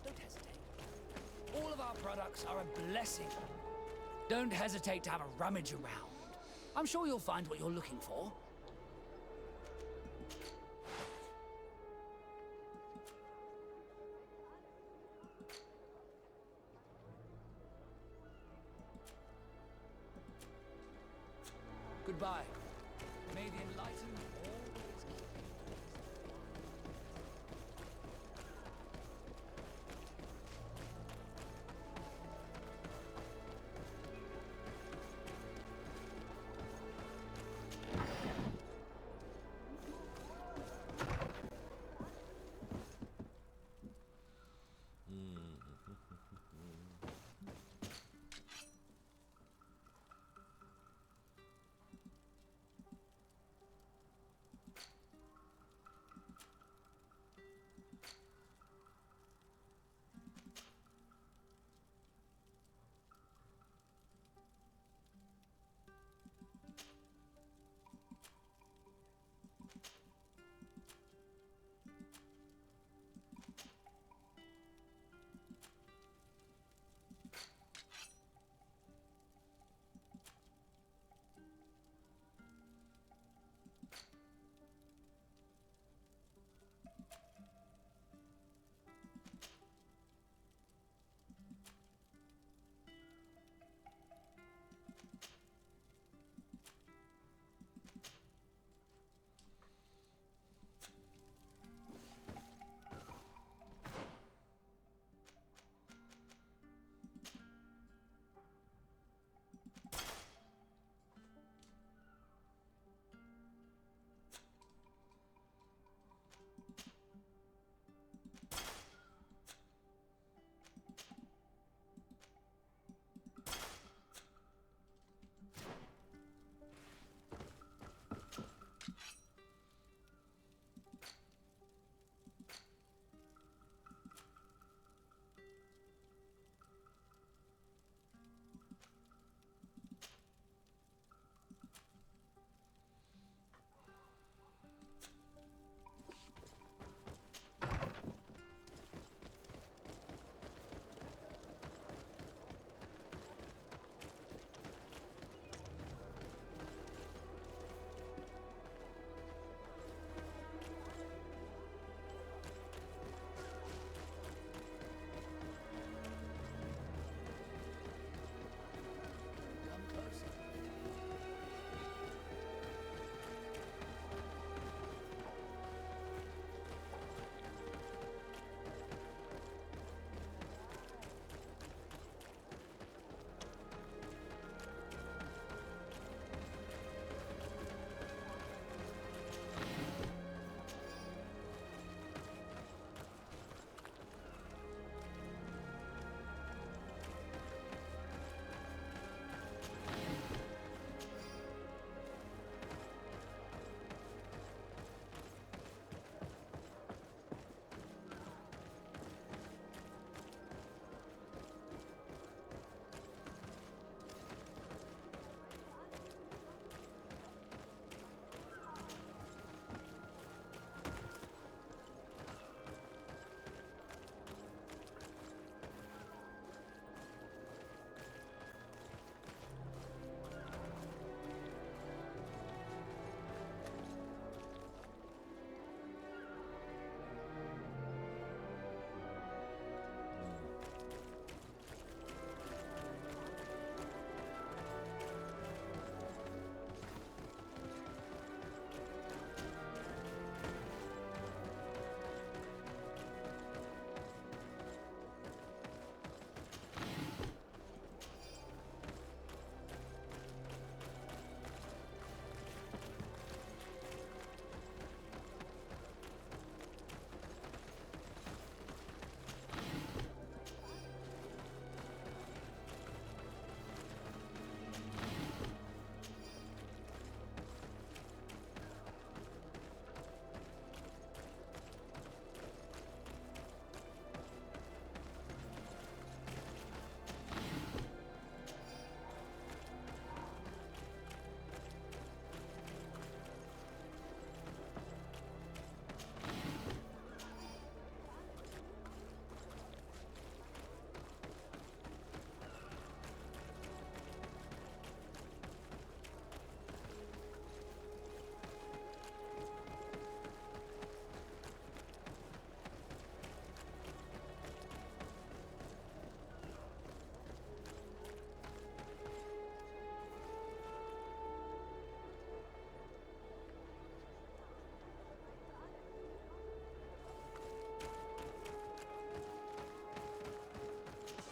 Don't hesitate. All of our products are a blessing. Don't hesitate to have a rummage around. I'm sure you'll find what you're looking for. Goodbye. May the enlightened always keep you.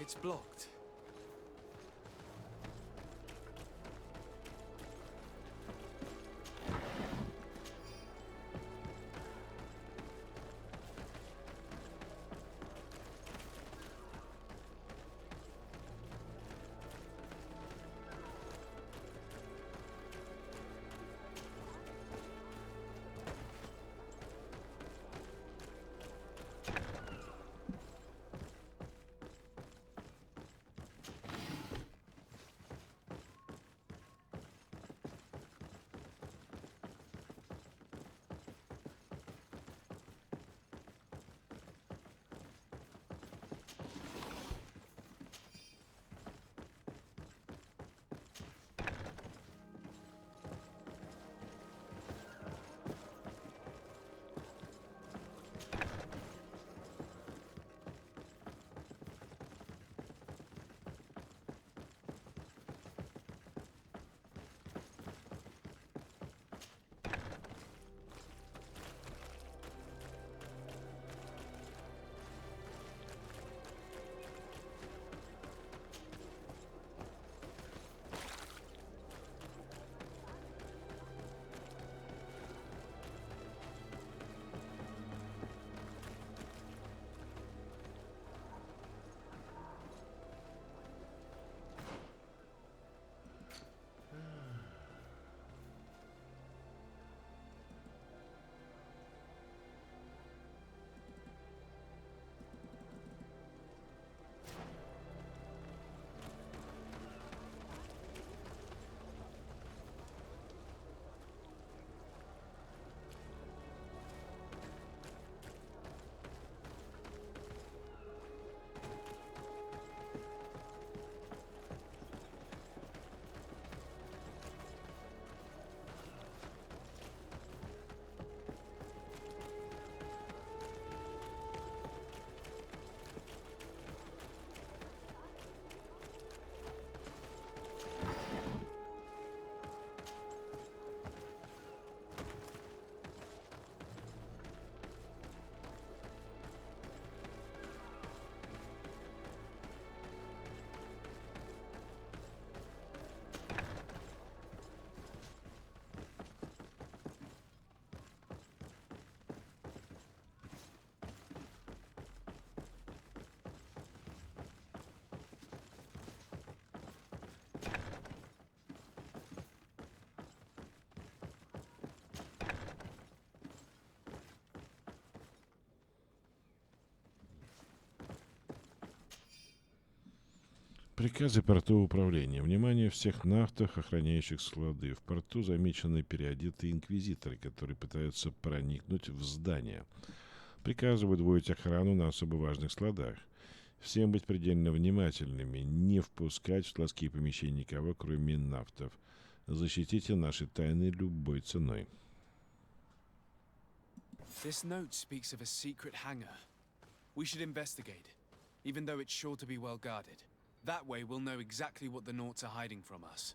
It's blocked. Приказы портового управления. Внимание всех нафтов, охраняющих склады. В порту замечены переодетые инквизиторы, которые пытаются проникнуть в здание. Приказываю удвоить охрану на особо важных складах. Всем быть предельно внимательными, не впускать в складские помещения никого, кроме нафтов. Защитите наши тайны любой ценой. This note speaks of a secret hangar. We should investigate, even though it's sure to be well guarded. That way we'll know exactly what the Naughts are hiding from us.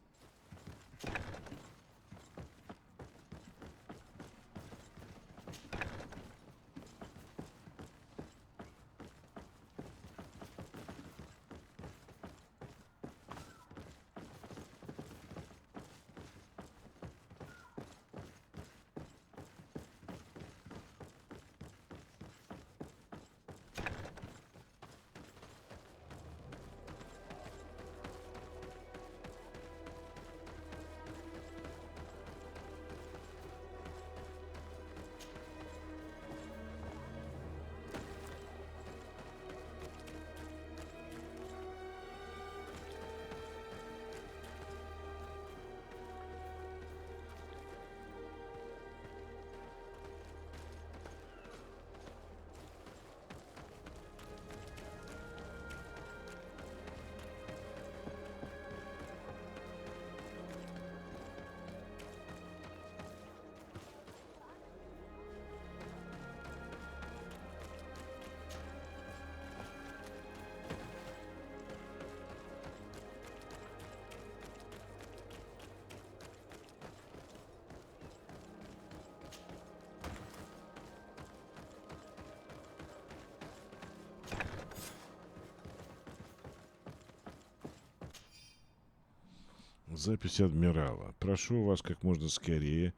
Запись адмирала. Прошу вас как можно скорее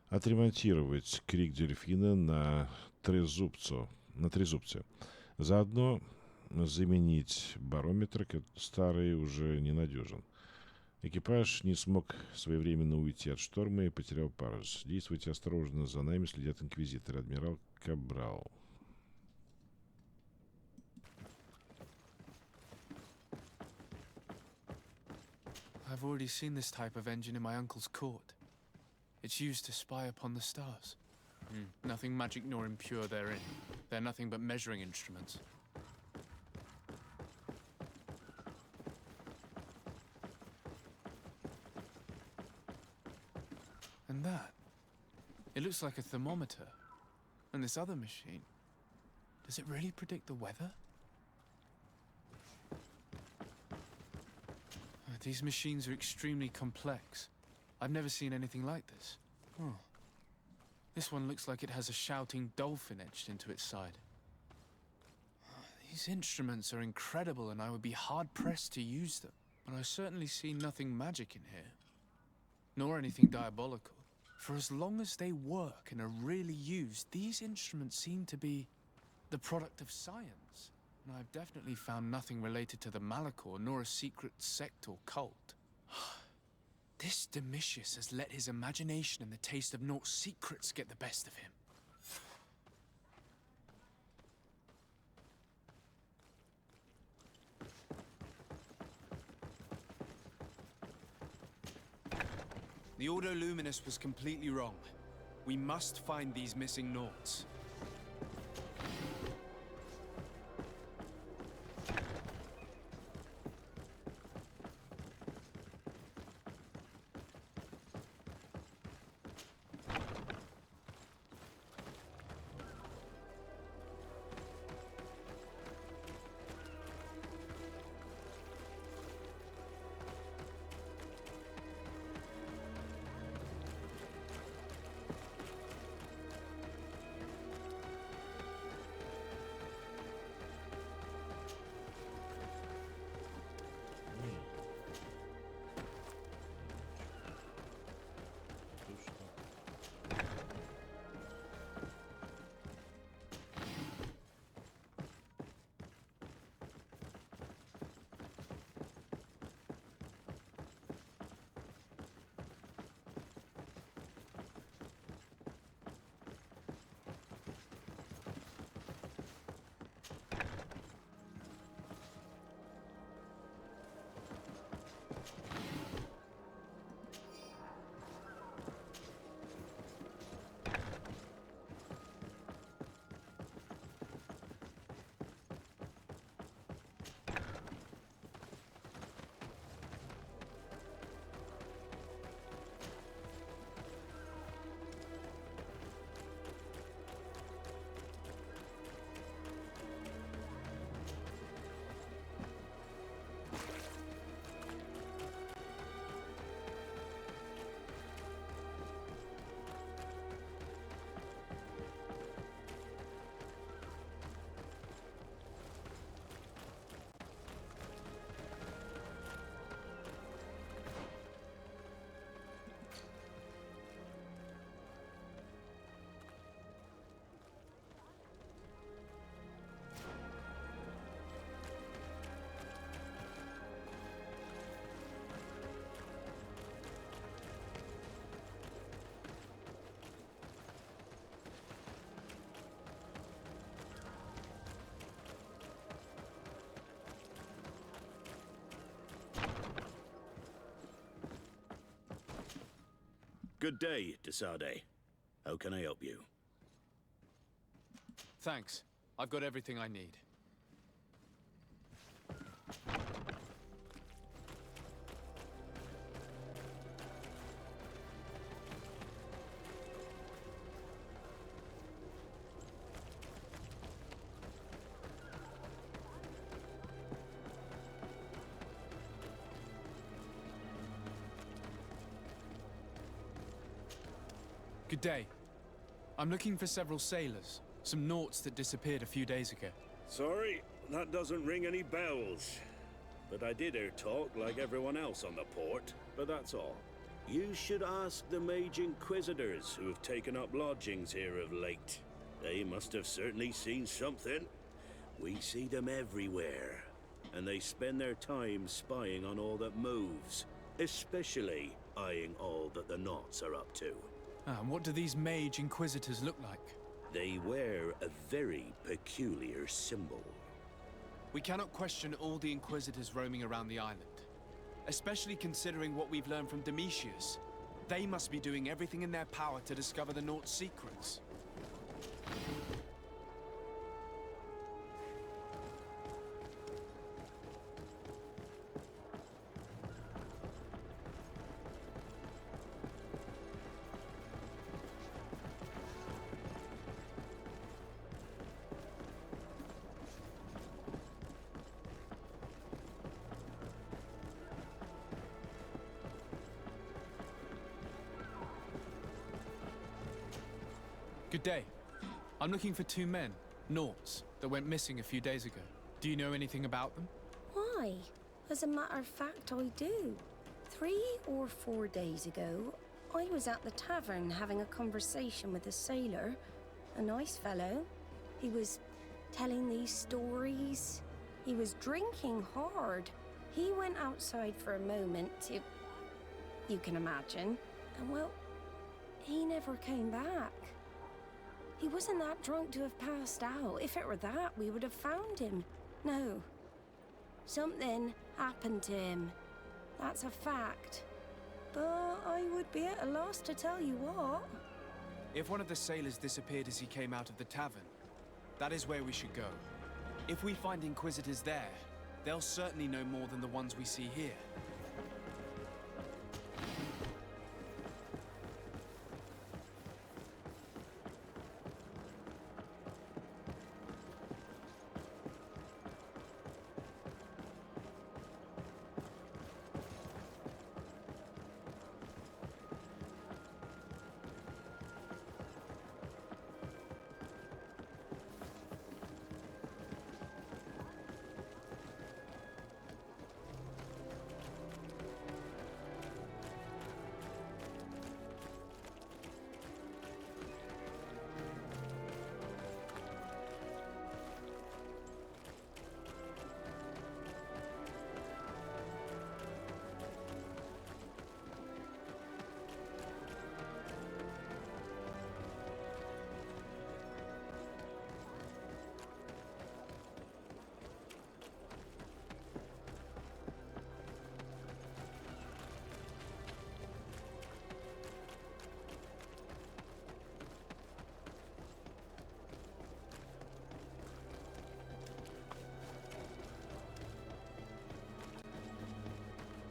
отремонтировать крик дельфина на трезубце. Заодно заменить барометр, старый уже ненадежен. Экипаж не смог своевременно уйти от шторма и потерял парус. Действуйте осторожно, за нами следят инквизиторы. Адмирал Кабрал. I've already seen this type of engine in my uncle's court. It's used to spy upon the stars. Nothing magic nor impure therein. They're nothing but measuring instruments. And that? It looks like a thermometer. And this other machine, does it really predict the weather? These machines are extremely complex. I've never seen anything like this. Oh. This one looks like it has a shouting dolphin etched into its side. These instruments are incredible, and I would be hard-pressed to use them. But I certainly see nothing magic in here. Nor anything diabolical. For as long as they work and are really used, these instruments seem to be the product of science. And I've definitely found nothing related to the Malachor, nor a secret sect or cult. This Domitius has let his imagination and the taste of Naught's secrets get the best of him. The Ordo Luminous was completely wrong. We must find these missing Naughts. Good day, Desade. How can I help you? Thanks. I've got everything I need. Good day. I'm looking for several sailors. Some Naughts that disappeared a few days ago. Sorry, that doesn't ring any bells. but I did hear talk like everyone else on the port, but that's all. You should ask the mage inquisitors who have taken up lodgings here of late. They must have certainly seen something. We see them everywhere, and they spend their time spying on all that moves, especially eyeing all that the Knots are up to. And what do these mage inquisitors look like? They wear a very peculiar symbol. We cannot question all the inquisitors roaming around the island, especially considering what we've learned from Domitius. They must be doing everything in their power to discover the Nort's secrets. Good day. I'm looking for 2 men, Nauts, that went missing a few days ago. Do you know anything about them? Why? As a matter of fact, I do. 3 or 4 days ago, I was at the tavern having a conversation with a sailor. A nice fellow. He was telling these stories. He was drinking hard. He went outside for a moment to... you can imagine. And well, he never came back. He wasn't that drunk to have passed out. If it were that, we would have found him. No. Something happened to him. That's a fact. But I would be at a loss to tell you what. If one of the sailors disappeared as he came out of the tavern, that is where we should go. If we find inquisitors there, they'll certainly know more than the ones we see here.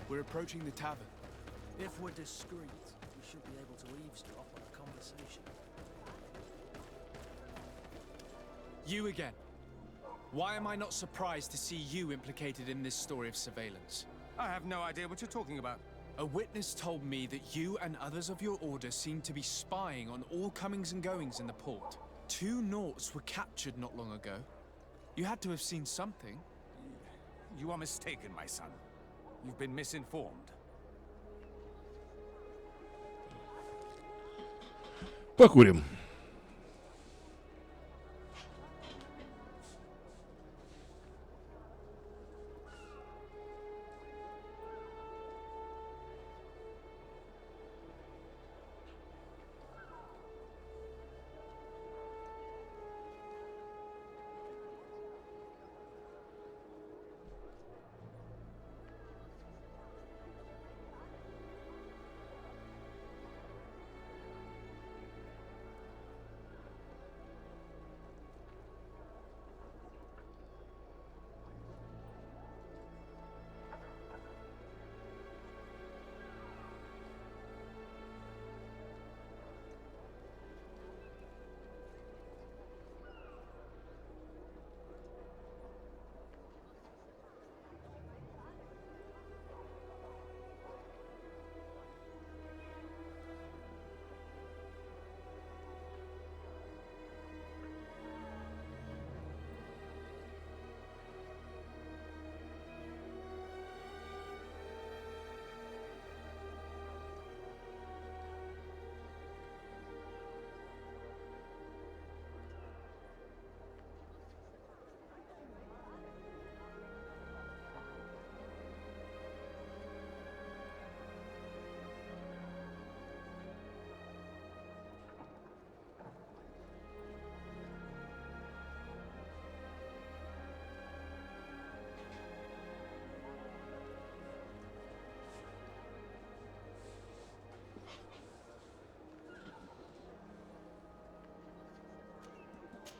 We're approaching the tavern. If we're discreet, we should be able to eavesdrop on a conversation. You again. Why am I not surprised to see you implicated in this story of surveillance? I have no idea what you're talking about. A witness told me that you and others of your order seem to be spying on all comings and goings in the port. 2 Nauts were captured not long ago. You had to have seen something. You are mistaken, my son. You've been misinformed. Покурим.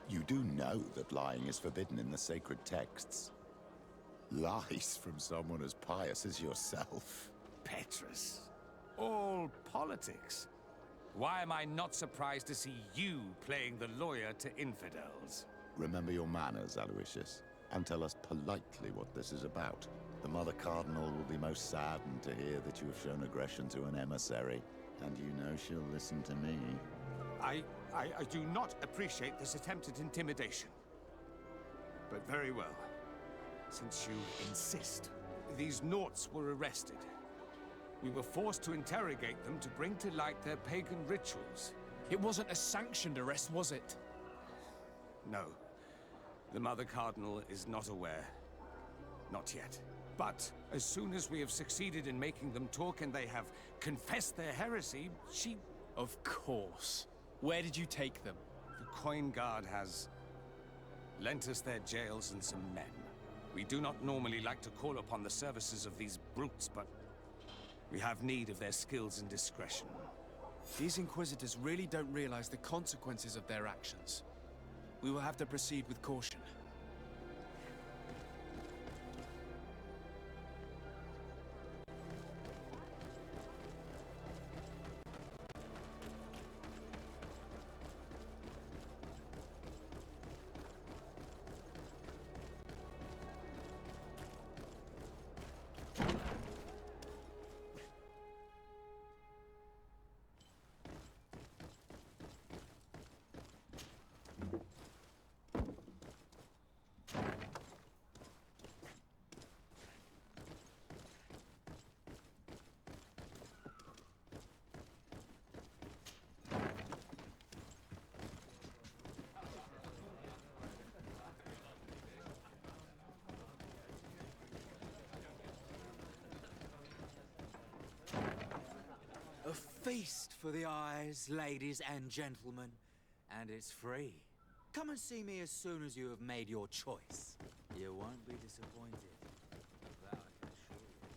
You do know that lying is forbidden in the sacred texts. Lies from someone as pious as yourself. Petrus, all politics. Why am I not surprised to see you playing the lawyer to infidels? Remember your manners, Aloysius, and tell us politely what this is about. The Mother Cardinal will be most saddened to hear that you have shown aggression to an emissary, and you know she'll listen to me. I do not appreciate this attempt at intimidation. But very well. Since you insist, these Naughts were arrested. We were forced to interrogate them to bring to light their pagan rituals. It wasn't a sanctioned arrest, was it? No. The Mother Cardinal is not aware. Not yet. But as soon as we have succeeded in making them talk and they have confessed their heresy, she... Of course. Where did you take them? The Coin Guard has lent us their jails and some men. We do not normally like to call upon the services of these brutes, but we have need of their skills and discretion. These Inquisitors really don't realize the consequences of their actions. We will have to proceed with caution. A feast for the eyes, ladies and gentlemen, and it's free. Come and see me as soon as you have made your choice. You won't be disappointed. That I can assure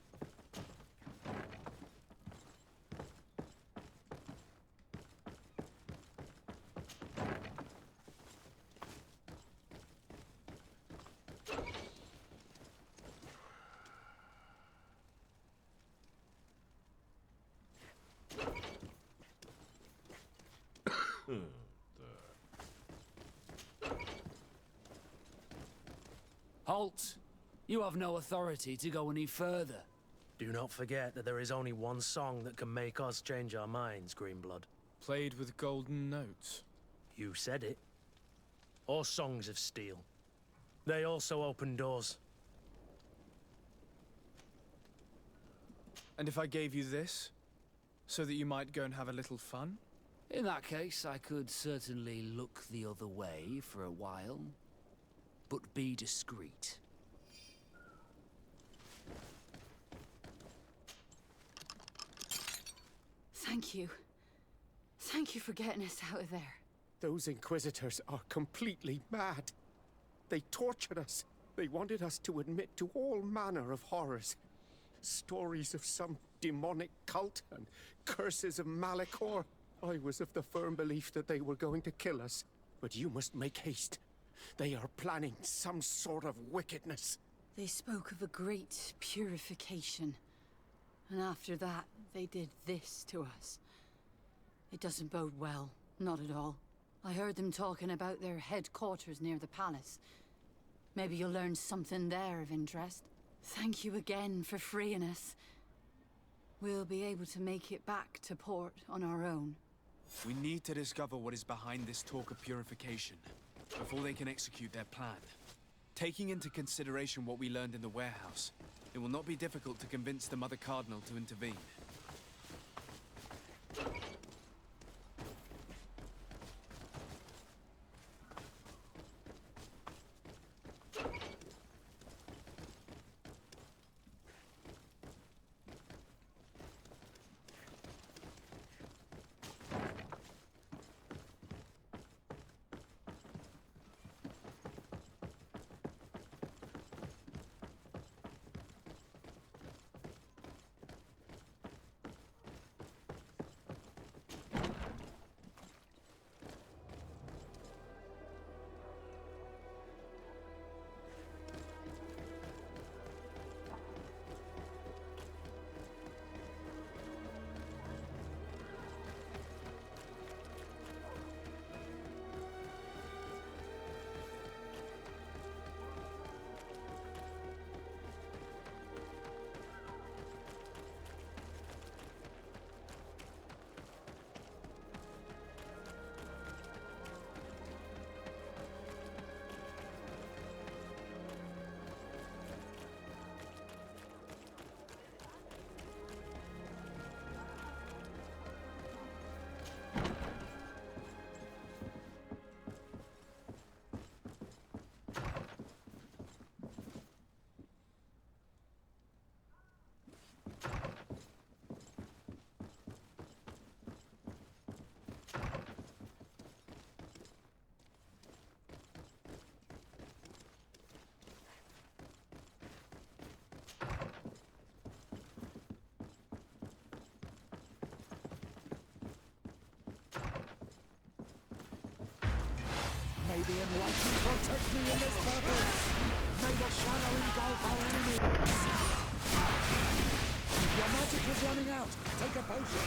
Halt! You have no authority to go any further. Do not forget that there is only one song that can make us change our minds, Greenblood. Played with golden notes. You said it. Or songs of steel. They also open doors. And if I gave you this, so that you might go and have a little fun? In that case, I could certainly look the other way for a while. But be discreet. Thank you. Thank you for getting us out of there. Those Inquisitors are completely mad. They tortured us. They wanted us to admit to all manner of horrors. Stories of some demonic cult and curses of Malachor. I was of the firm belief that they were going to kill us. But you must make haste. They are planning some sort of wickedness. They spoke of a great purification. And after that, they did this to us. It doesn't bode well. Not at all. I heard them talking about their headquarters near the palace. Maybe you'll learn something there of interest. Thank you again for freeing us. We'll be able to make it back to port on our own. We need to discover what is behind this talk of purification, before they can execute their plan. Taking into consideration what we learned in the warehouse, it will not be difficult to convince the Mother Cardinal to intervene. baby, and watch you protect me in this battle. May the shadow engulf our enemies. Your magic is running out. Take a potion.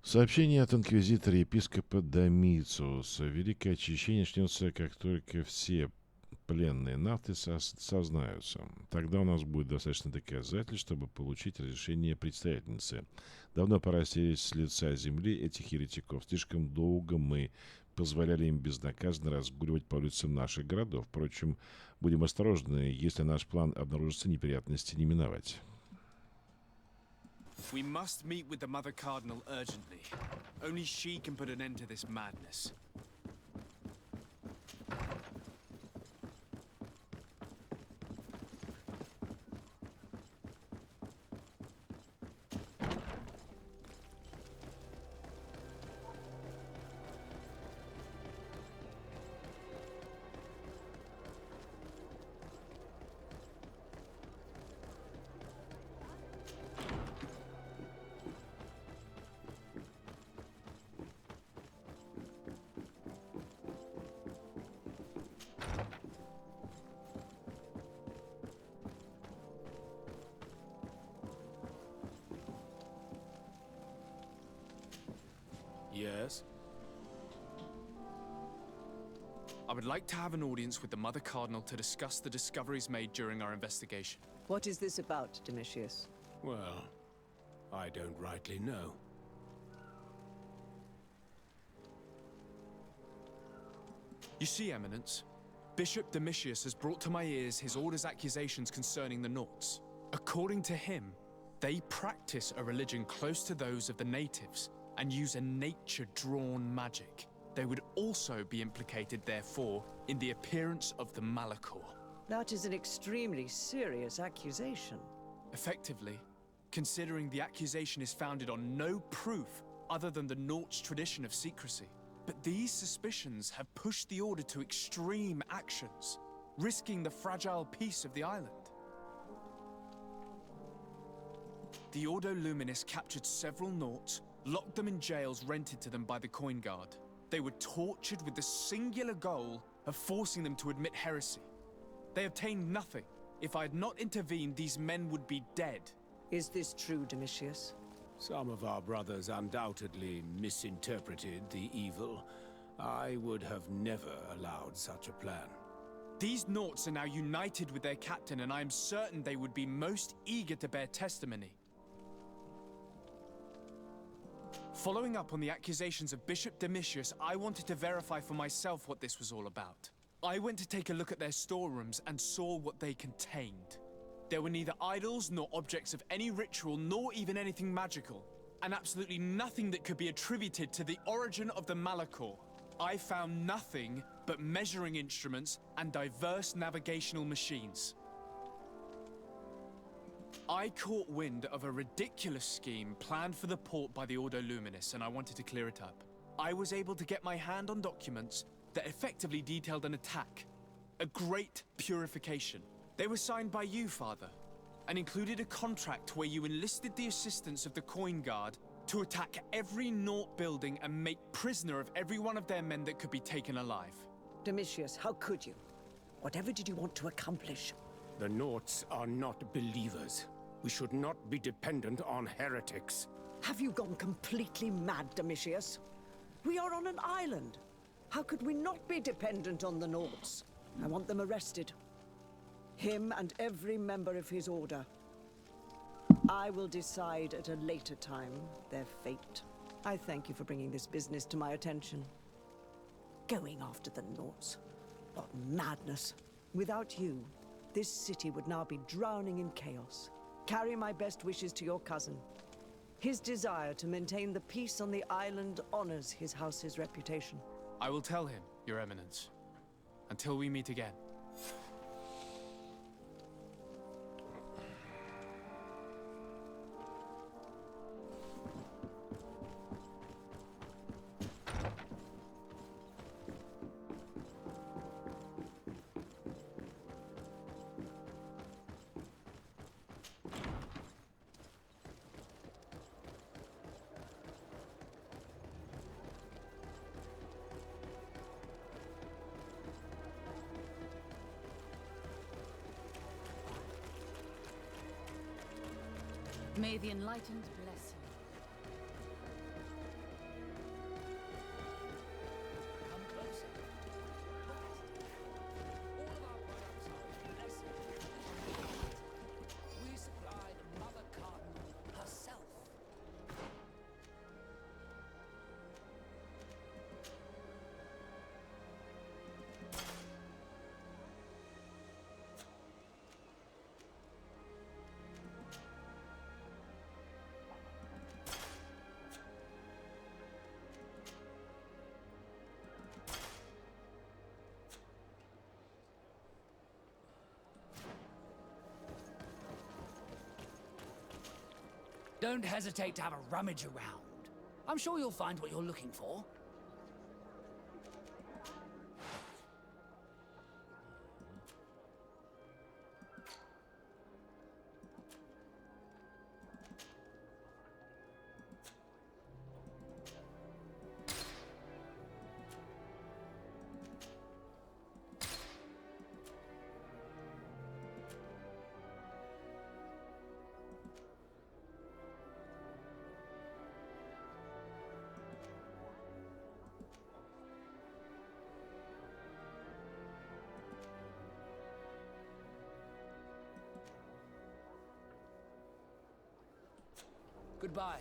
Сообщение от инквизитора-епископа Домициуса. Великое очищение начнется, как только все пленные нафты сознаются. Тогда у нас будет достаточно доказательств, чтобы получить разрешение предстоятельницы. Давно пора стереть с лица земли этих еретиков. Слишком долго мы позволяли им безнаказанно разгуливать по улицам наших городов. Впрочем, будем осторожны, если наш план обнаружится, неприятности не миновать. We must meet with the Mother Cardinal urgently. Only she can put an end to this madness. Yes? I would like to have an audience with the Mother Cardinal to discuss the discoveries made during our investigation. What is this about, Domitius? Well, I don't rightly know. You see, Eminence, Bishop Domitius has brought to my ears his order's accusations concerning the Nauts. According to him, they practice a religion close to those of the natives and use a nature-drawn magic. They would also be implicated, therefore, in the appearance of the Malachor. That is an extremely serious accusation. Effectively, considering the accusation is founded on no proof other than the Nauts' tradition of secrecy. But these suspicions have pushed the Order to extreme actions, risking the fragile peace of the island. The Ordo Luminis captured several Nauts, locked them in jails rented to them by the Coin Guard. They were tortured with the singular goal of forcing them to admit heresy. They obtained nothing. If I had not intervened, these men would be dead. Is this true, Domitius? Some of our brothers undoubtedly misinterpreted the evil. I would have never allowed such a plan. These Nauts are now united with their captain, and I am certain they would be most eager to bear testimony. Following up on the accusations of Bishop Domitius, I wanted to verify for myself what this was all about. I went to take a look at their storerooms and saw what they contained. There were neither idols nor objects of any ritual, nor even anything magical, and absolutely nothing that could be attributed to the origin of the Malachor. I found nothing but measuring instruments and diverse navigational machines. I caught wind of a ridiculous scheme planned for the port by the Ordo Luminis, and I wanted to clear it up. I was able to get my hand on documents that effectively detailed an attack, a great purification. They were signed by you, Father, and included a contract where you enlisted the assistance of the Coin Guard to attack every Naut building and make prisoner of every one of their men that could be taken alive. Domitius, how could you? Whatever did you want to accomplish? The Nauts are not believers. We should not be dependent on heretics. Have you gone completely mad, Domitius? We are on an island. How could we not be dependent on the Nauts? I want them arrested. Him and every member of his order. I will decide at a later time their fate. I thank you for bringing this business to my attention. Going after the Nords. What madness. Without you, this city would now be drowning in chaos. Carry my best wishes to your cousin. His desire to maintain the peace on the island honors his house's reputation. I will tell him, Your Eminence. Until we meet again. May the Enlightened bless you. Come closer. All of our products are blessed. We supply the Mother Cardinal herself. Don't hesitate to have a rummage around. I'm sure you'll find what you're looking for. Goodbye.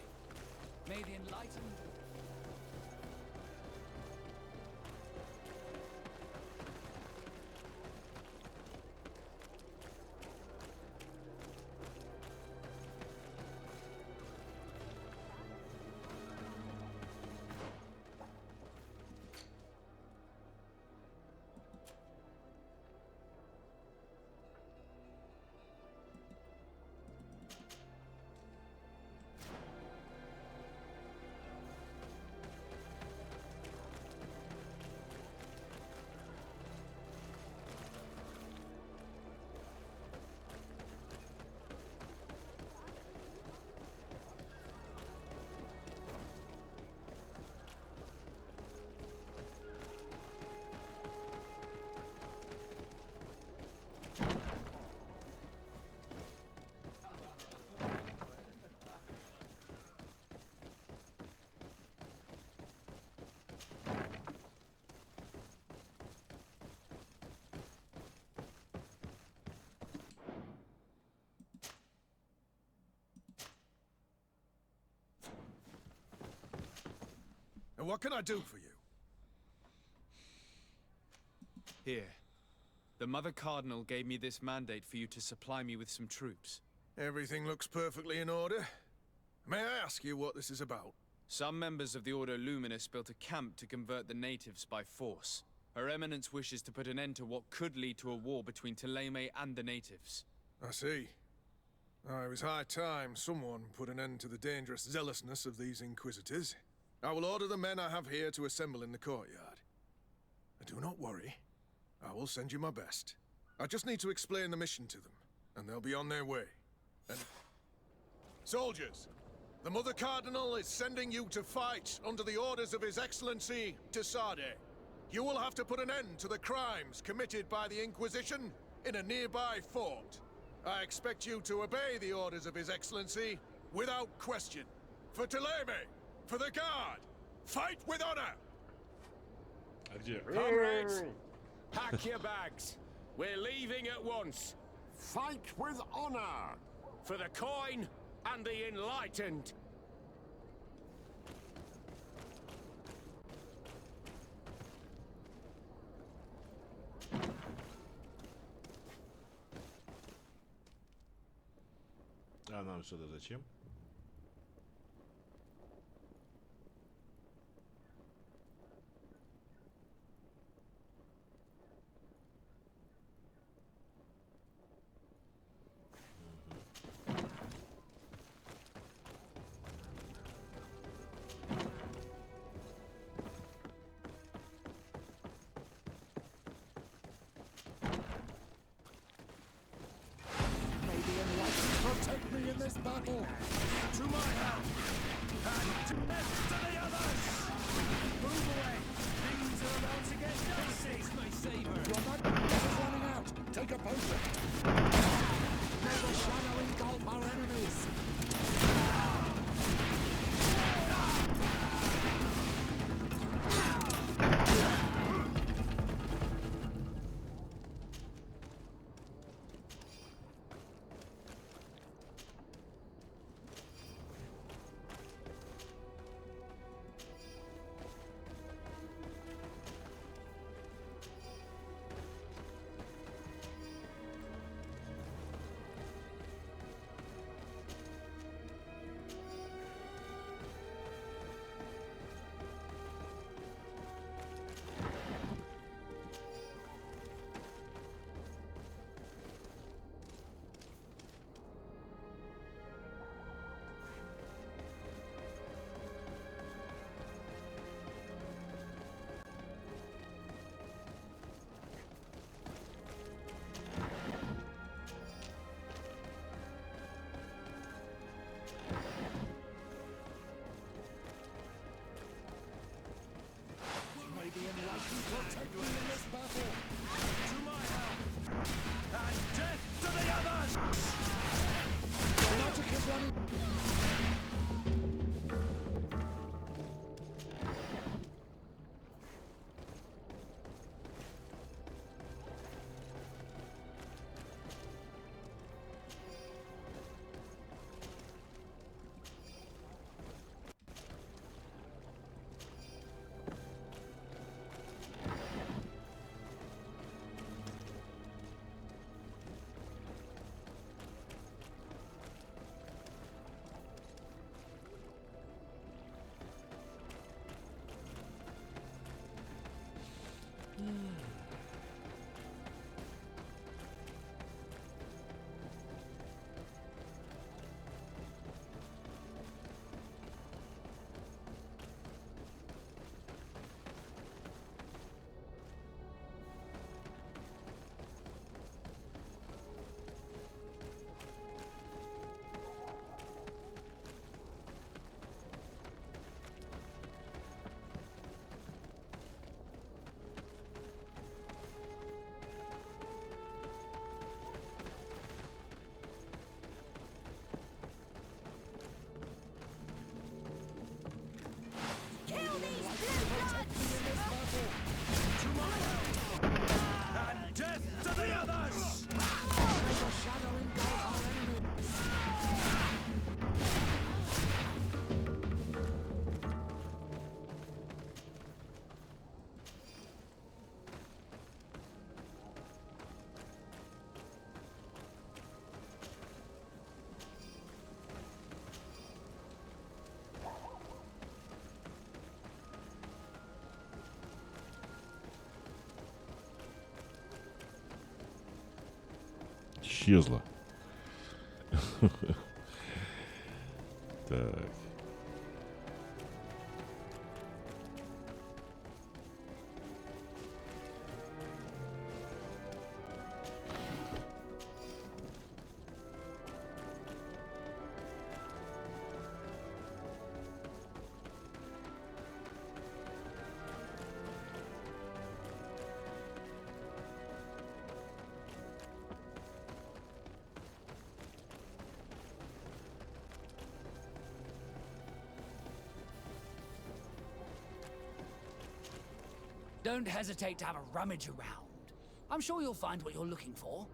May the Enlightened... And what can I do for you? Here. The Mother Cardinal gave me this mandate for you to supply me with some troops. Everything looks perfectly in order. May I ask you what this is about? Some members of the Ordo Luminous built a camp to convert the natives by force. Her Eminence wishes to put an end to what could lead to a war between Thélème and the natives. I see. It was high time someone put an end to the dangerous zealousness of these Inquisitors. I will order the men I have here to assemble in the courtyard. Do not worry. I will send you my best. I just need to explain the mission to them, and they'll be on their way. And... Soldiers! The Mother Cardinal is sending you to fight under the orders of His Excellency, Tesade. You will have to put an end to the crimes committed by the Inquisition in a nearby fort. I expect you to obey the orders of His Excellency without question. For Thélème! For the Guard! Fight with honor! Comrades, pack your bags. We're leaving at once. Fight with honor! For the coin and the enlightened. нам сюда зачем? Protect me in this battle! To my help! And death to the others! Move away! Things are about to get dicey! This may save her! Your magnet is running out! Take a potion! May the shadow engulf our enemies! Protect me in this battle! To my help! And death to the others! The logic is running... Исчезла. Так. Don't hesitate to have a rummage around. I'm sure you'll find what you're looking for.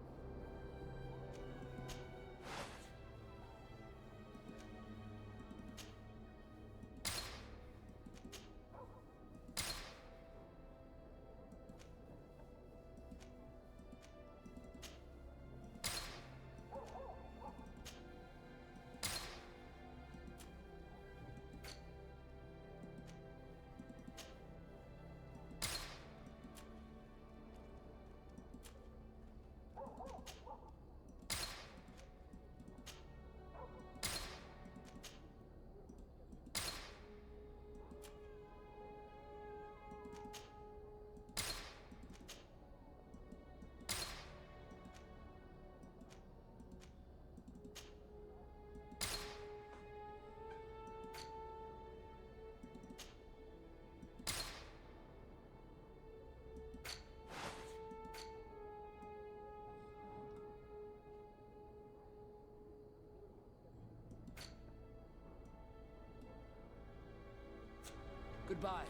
Goodbye.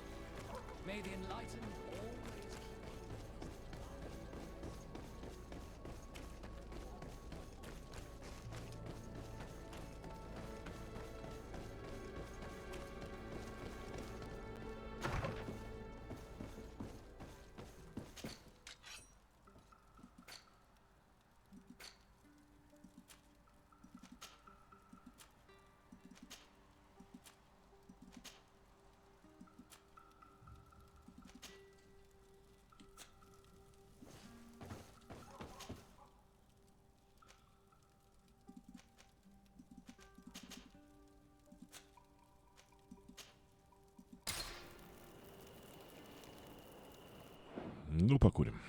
May the enlightened always... Ну, покурим.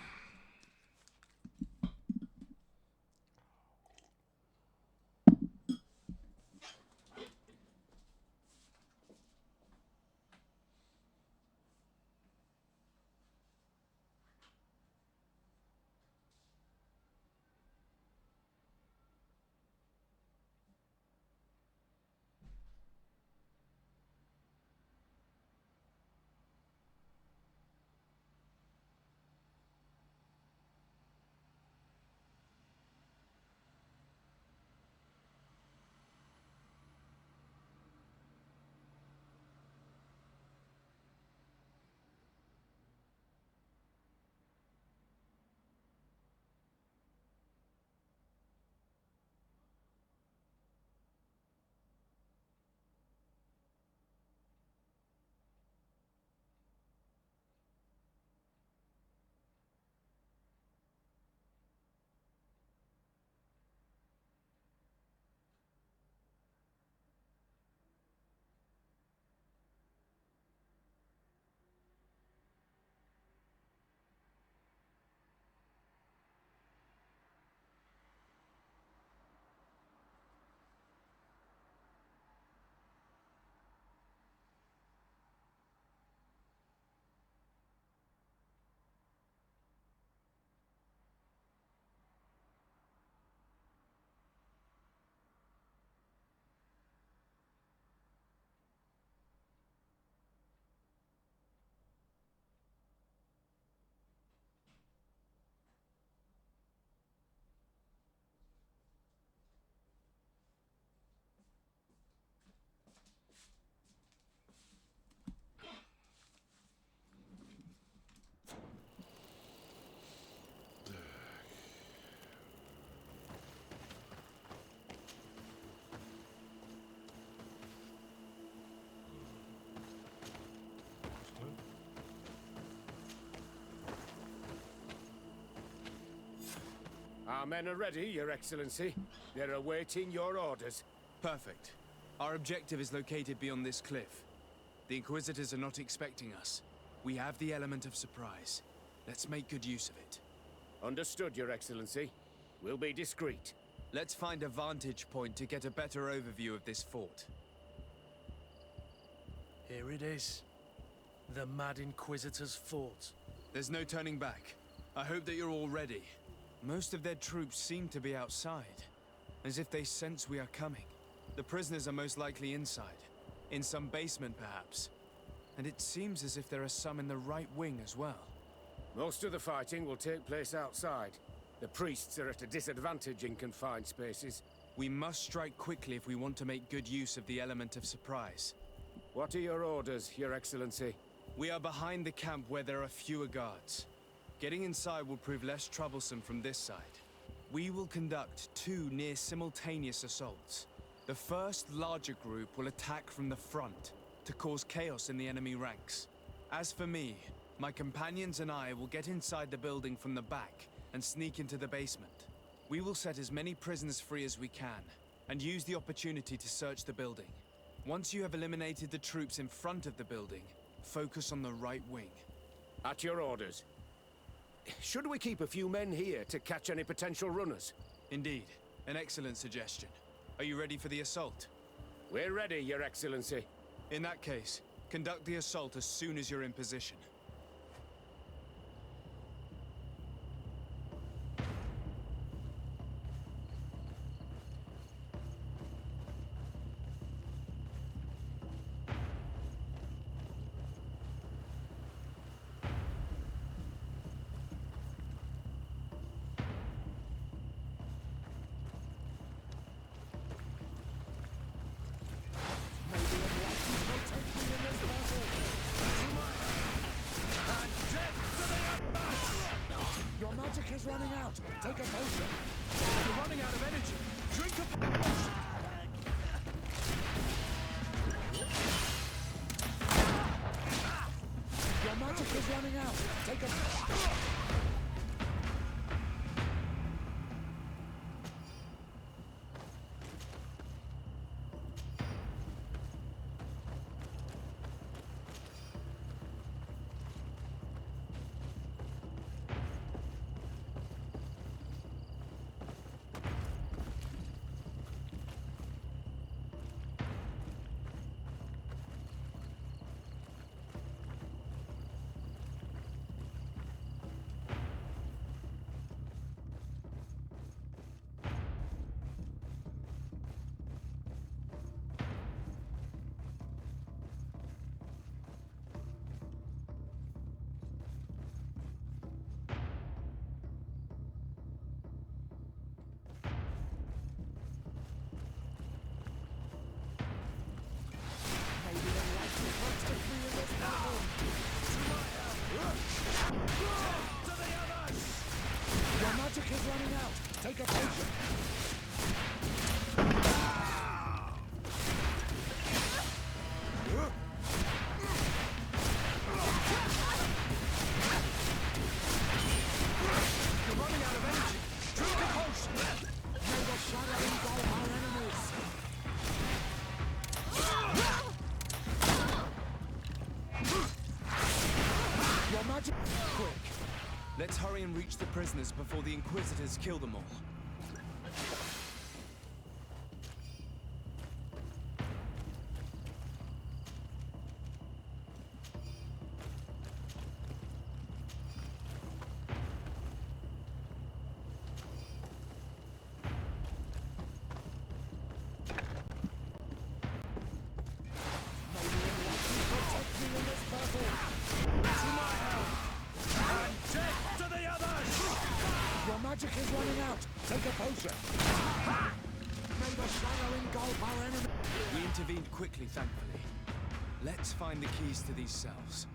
Our men are ready, Your Excellency. They're awaiting your orders. Perfect. Our objective is located beyond this cliff. The Inquisitors are not expecting us. We have the element of surprise. Let's make good use of it. Understood, Your Excellency. We'll be discreet. Let's find a vantage point to get a better overview of this fort. Here it is. The Mad Inquisitor's fort. There's no turning back. I hope that you're all ready. Most of their troops seem to be outside, as if they sense we are coming. The prisoners are most likely inside, in some basement perhaps. And it seems as if there are some in the right wing as well. Most of the fighting will take place outside. The priests are at a disadvantage in confined spaces. We must strike quickly if we want to make good use of the element of surprise. What are your orders, Your Excellency? We are behind the camp where there are fewer guards. Getting inside will prove less troublesome from this side. We will conduct 2 near-simultaneous assaults. The first larger group will attack from the front to cause chaos in the enemy ranks. As for me, my companions and I will get inside the building from the back and sneak into the basement. We will set as many prisoners free as we can and use the opportunity to search the building. Once you have eliminated the troops in front of the building, focus on the right wing. At your orders. Should we keep a few men here to catch any potential runners? Indeed. An excellent suggestion. Are you ready for the assault? We're ready, Your Excellency. In that case, conduct the assault as soon as you're in position. out! Take a potion! You're running out of energy. Drink a potion. Your magic is running out! Take a... Your magic is running out! Take a potion! You're running out of energy. Drink a potion. May the shadow engulf our enemies! Your magic... Quick. Let's hurry and reach the prisoners before the Inquisitors kill them all. Protect me in this battle! To my help! And death to the others! Your magic is running out! Take a potion! May the shadow engulf our enemy! We intervened quickly, thankfully. Let's find the keys to these cells.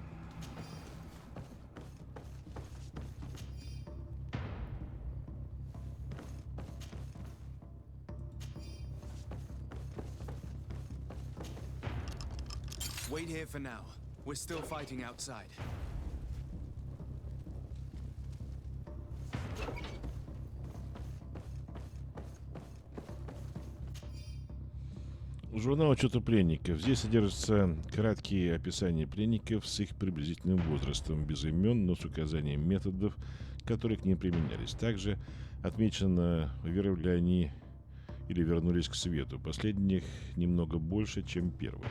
Wait here for now. We're still fighting outside. Журнал учета пленников. Здесь содержатся краткие описания пленников с их приблизительным возрастом, без имен, но с указанием методов, которые к ним применялись. Также отмечено, уверовали ли они или вернулись к свету. Последних немного больше, чем первых.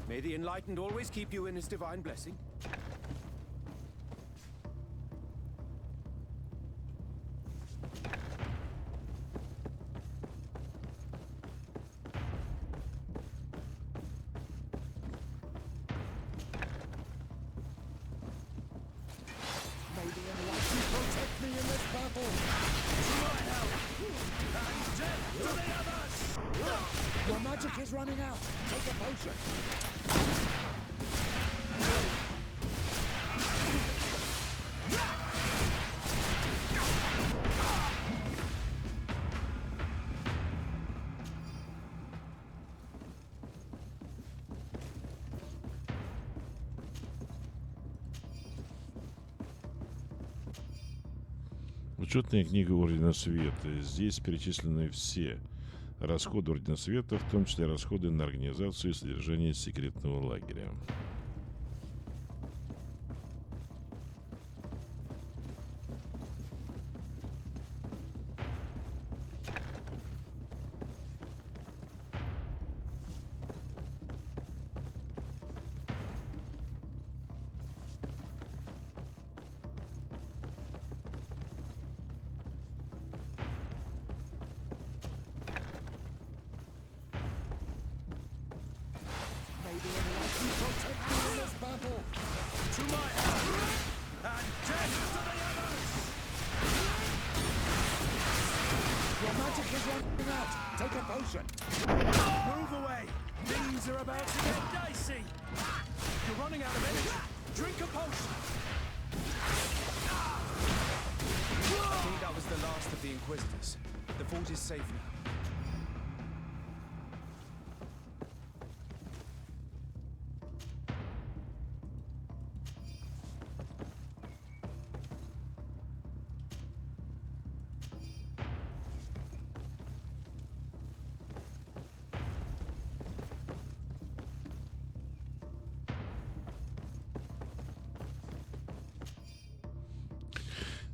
May the Enlightened always keep you in his divine blessing. May the Enlightened protect me in this battle! To my help! And death to the others! Your magic is running out! Take a potion! Учетная книга Ордена Света. Здесь перечислены все расходы Ордена Света, в том числе расходы на организацию и содержание секретного лагеря. May the Enlightened protect my help! And death to the others! Your magic is running out. Take a potion. Move away! Things are about to get dicey! You're running out of energy. Drink a potion. I think that was the last of the Inquisitors. The fort is safe now.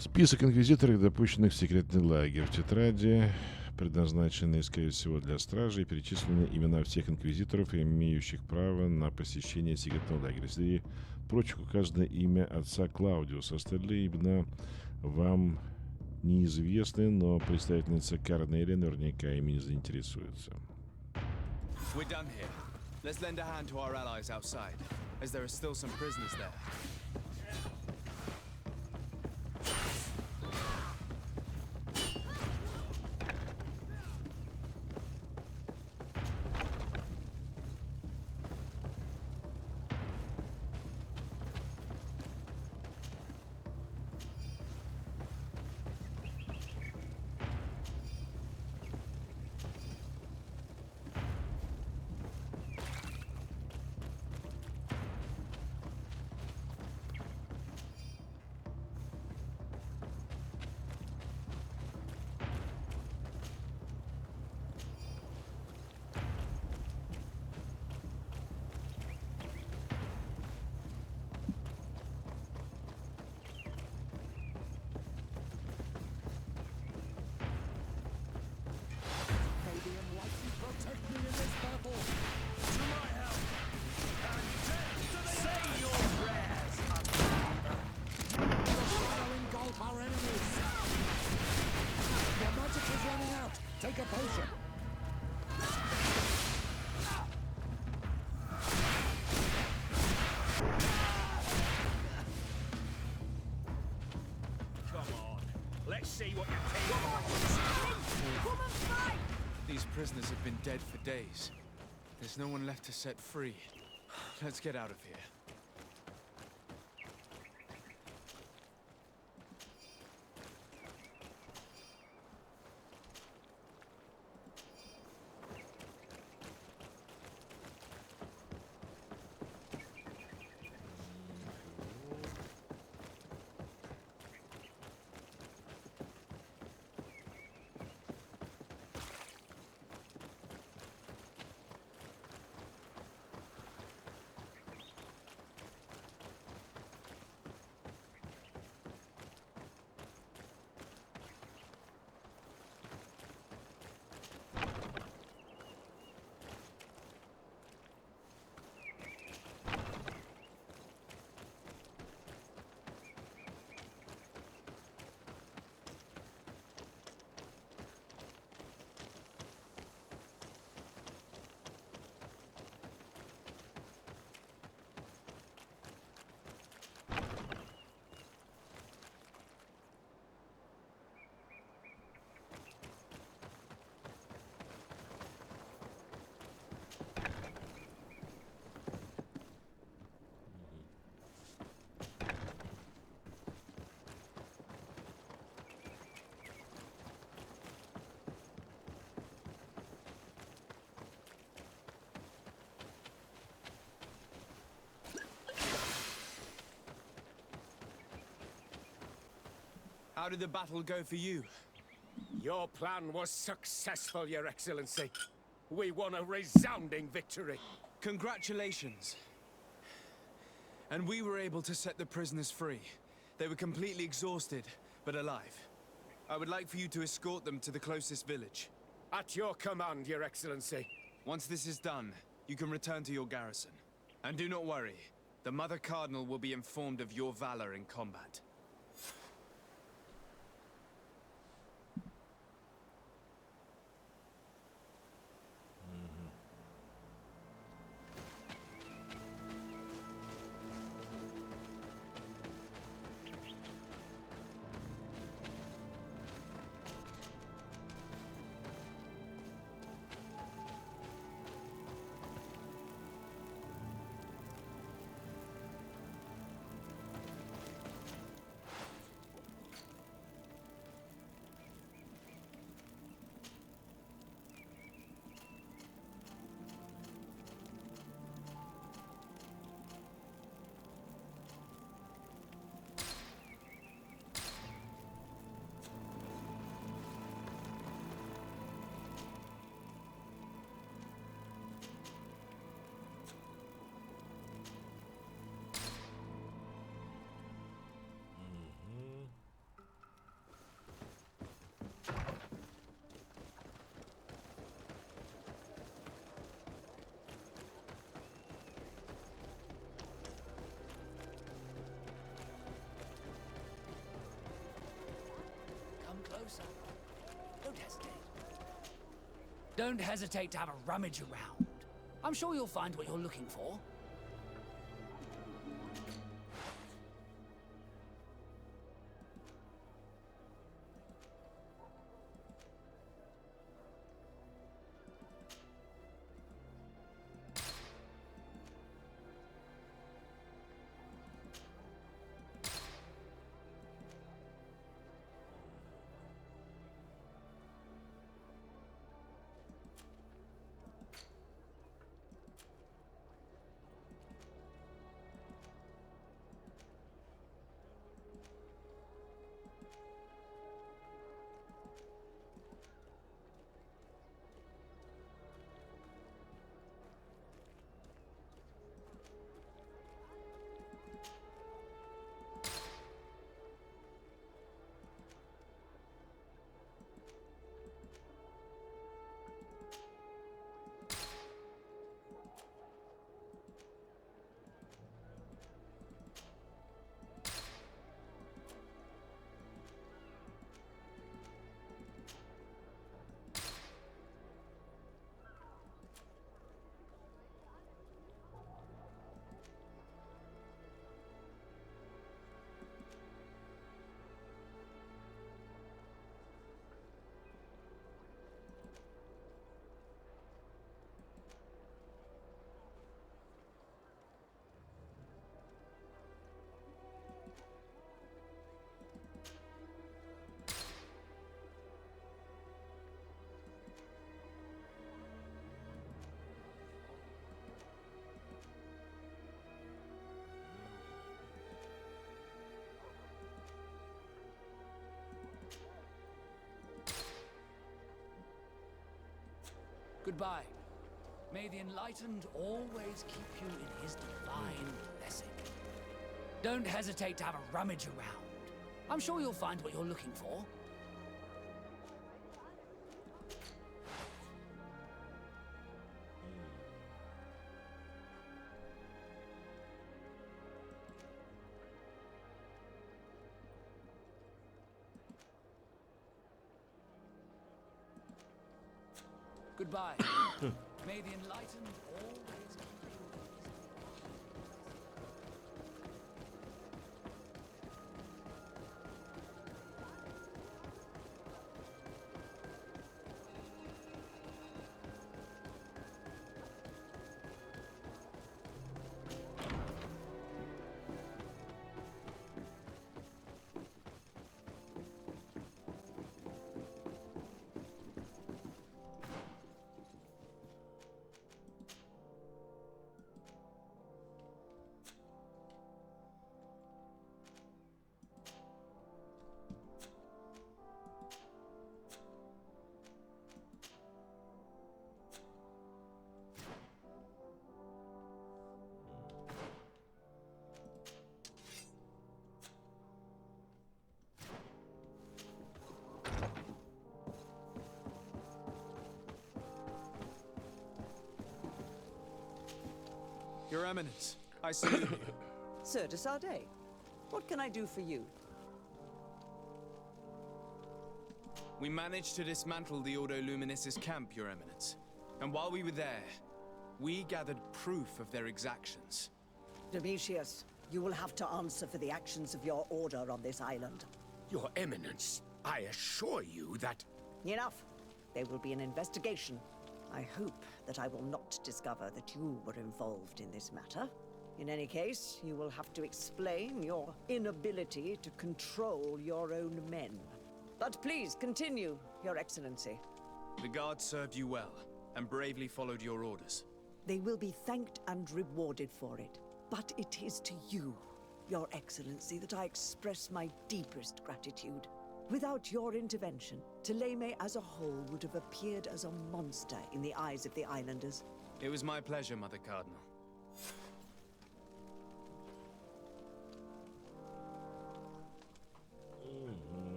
Список инквизиторов, допущенных в секретный лагерь. В тетради, предназначенной, скорее всего, для стражи, перечислены имена всех инквизиторов, имеющих право на посещение секретного лагеря. Среди прочих указано имя отца Клаудиуса. Остальные имена вам неизвестны, но представительница Корнелия наверняка ими не заинтересуется. We're done here. Let's lend a hand to our allies outside, as there are still some prisoners there. Protect me in this battle! To my help! And death to the say your prayers, The shadow engulf our enemies. Your magic is running out. Take a potion. Come on, let's see what you're capable of. Woman, fight! These prisoners have been dead for days. There's no one left to set free. Let's get out of here. How did the battle go for you? Your plan was successful, Your Excellency. We won a resounding victory. Congratulations. And we were able to set the prisoners free. They were completely exhausted, but alive. I would like for you to escort them to the closest village. At your command, Your Excellency. Once this is done, you can return to your garrison. And do not worry, the Mother Cardinal will be informed of your valor in combat. closer. Don't hesitate. Don't hesitate to have a rummage around. I'm sure you'll find what you're looking for. Goodbye. May the enlightened always keep you in his divine blessing. Don't hesitate to have a rummage around. I'm sure you'll find what you're looking for. Goodbye. May the enlightened always keep you in his Your Eminence, I salute you. Sir de Sardet, what can I do for you? We managed to dismantle the Ordo Luminis's camp, Your Eminence. And while we were there, we gathered proof of their exactions. Domitius, you will have to answer for the actions of your order on this island. Your Eminence, I assure you that... Enough. There will be an investigation. I hope that I will not discover that you were involved in this matter. In any case, you will have to explain your inability to control your own men. But please continue, Your Excellency. The guards served you well, and bravely followed your orders. They will be thanked and rewarded for it. But it is to you, Your Excellency, that I express my deepest gratitude. Without your intervention, Thélème as a whole would have appeared as a monster in the eyes of the islanders. It was my pleasure, Mother Cardinal.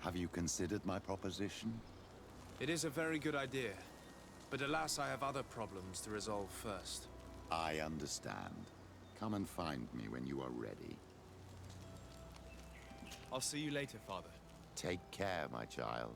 Have you considered my proposition? It is a very good idea, but alas, I have other problems to resolve first. I understand. Come and find me when you are ready. I'll see you later, Father. Take care, my child.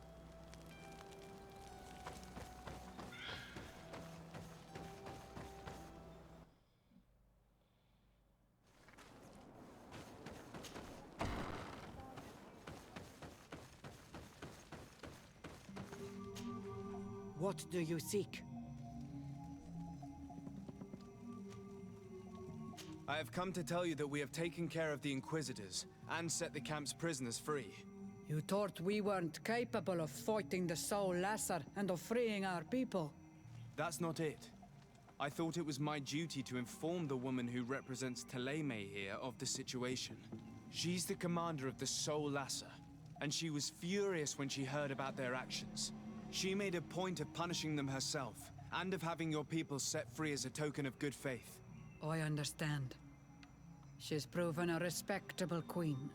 What do you seek? I have come to tell you that we have taken care of the Inquisitors and set the camp's prisoners free. You thought we weren't capable of fighting the Soul Lasser and of freeing our people? That's not it. I thought it was my duty to inform the woman who represents Thélème here of the situation. She's the commander of the Soul Lasser, and she was furious when she heard about their actions. She made a point of punishing them herself, and of having your people set free as a token of good faith. I understand. She's proven a respectable queen.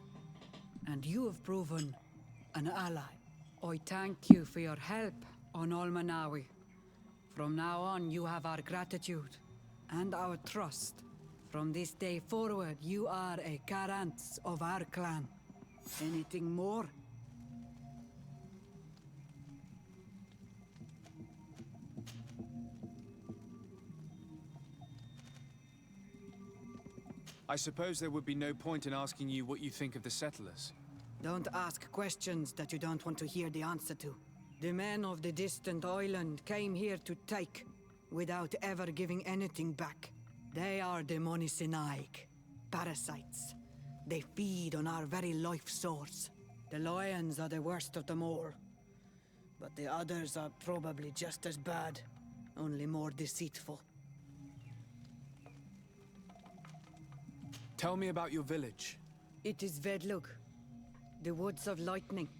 And you have proven an ally. I thank you for your help on Almanawi. From now on, you have our gratitude and our trust. From this day forward, you are a Garant of our clan. Anything more? I suppose there would be no point in asking you what you think of the settlers. Don't ask questions that you don't want to hear the answer to. The men of the distant island came here to take, without ever giving anything back. They are demonic, parasites. They feed on our very life source. The lions are the worst of them all. But the others are probably just as bad, only more deceitful. Tell me about your village. It is Vedlug, the Woods of Lightning.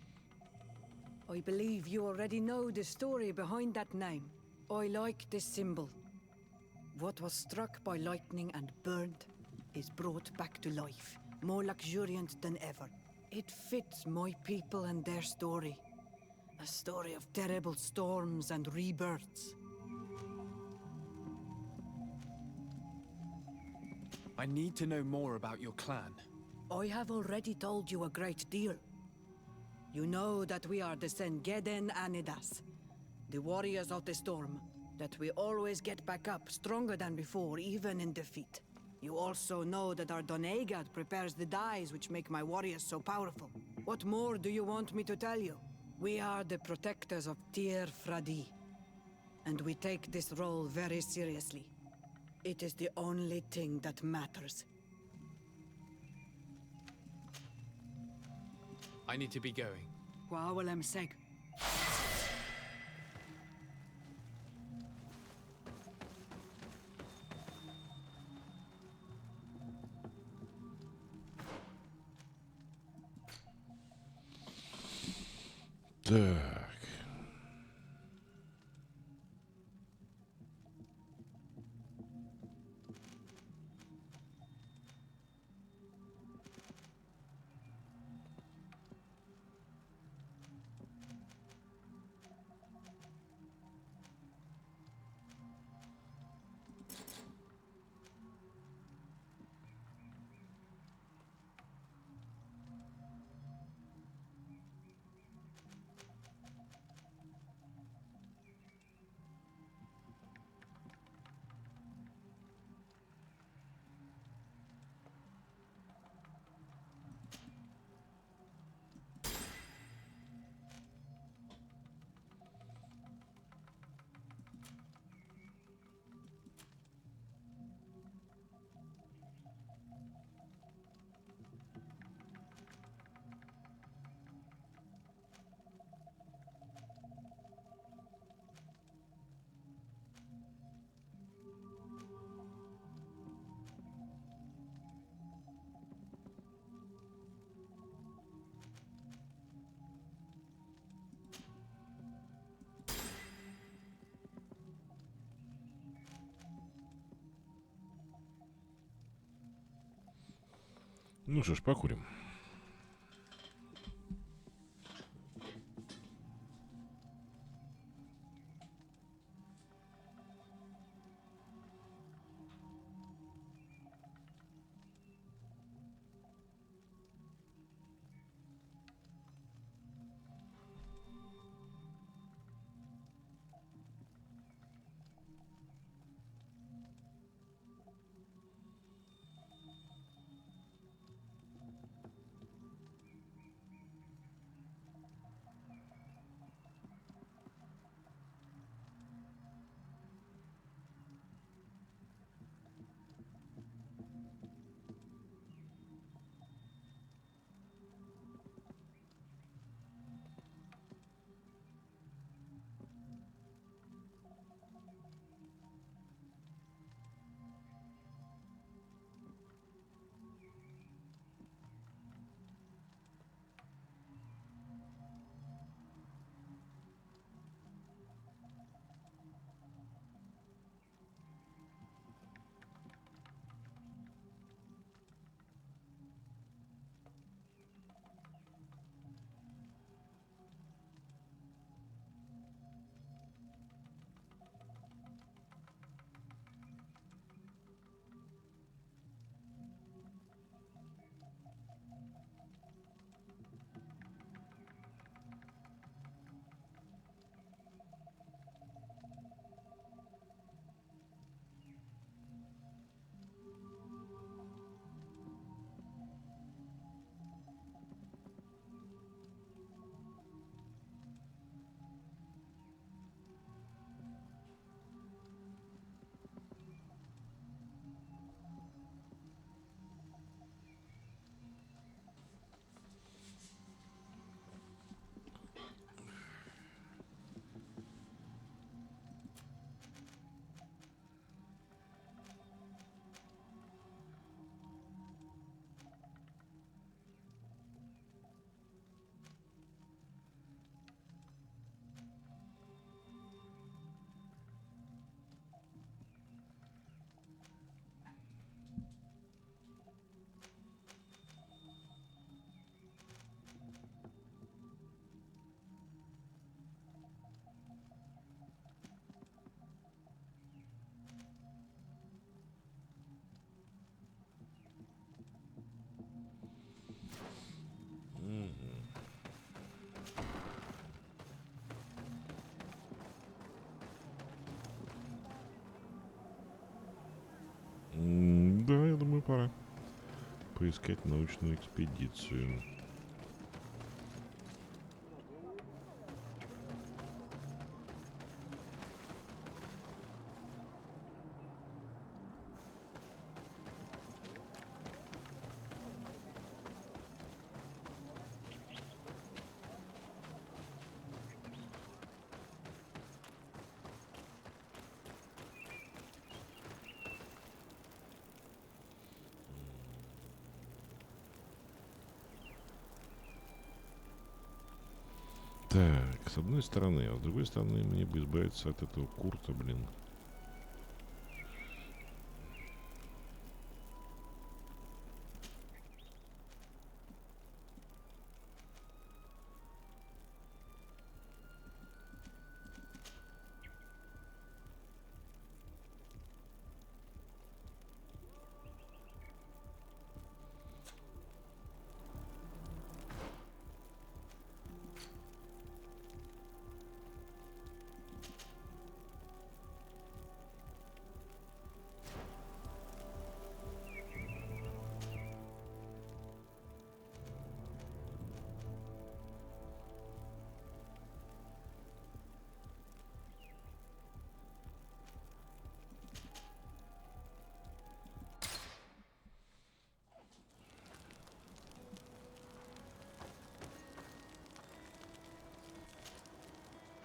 I believe you already know the story behind that name. I like this symbol. What was struck by lightning and burned is brought back to life, more luxuriant than ever. It fits my people and their story. A story of terrible storms and rebirths. I need to know more about your clan. I have already told you a great deal. You know that we are the Sengeden Anidas, the warriors of the storm, that we always get back up stronger than before, even in defeat. You also know that our Donegad prepares the dyes which make my warriors so powerful. What more do you want me to tell you? We are the protectors of Tir Fradi, and we take this role very seriously. It is the only thing that matters. I need to be going. Wa'awalem seg. Так. Ну что ж, покурим. пора поискать научную экспедицию. Так, с одной стороны, а с другой стороны, мне бы избавиться от этого Курта, блин.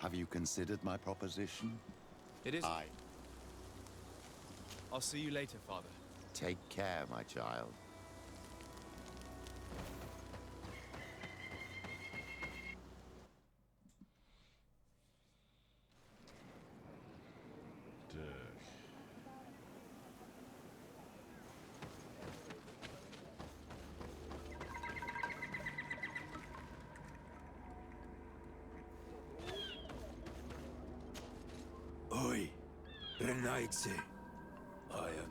Have you considered my proposition? It is. I. I'll see you later, Father. Take care, my child. Oi, Renaice. I am.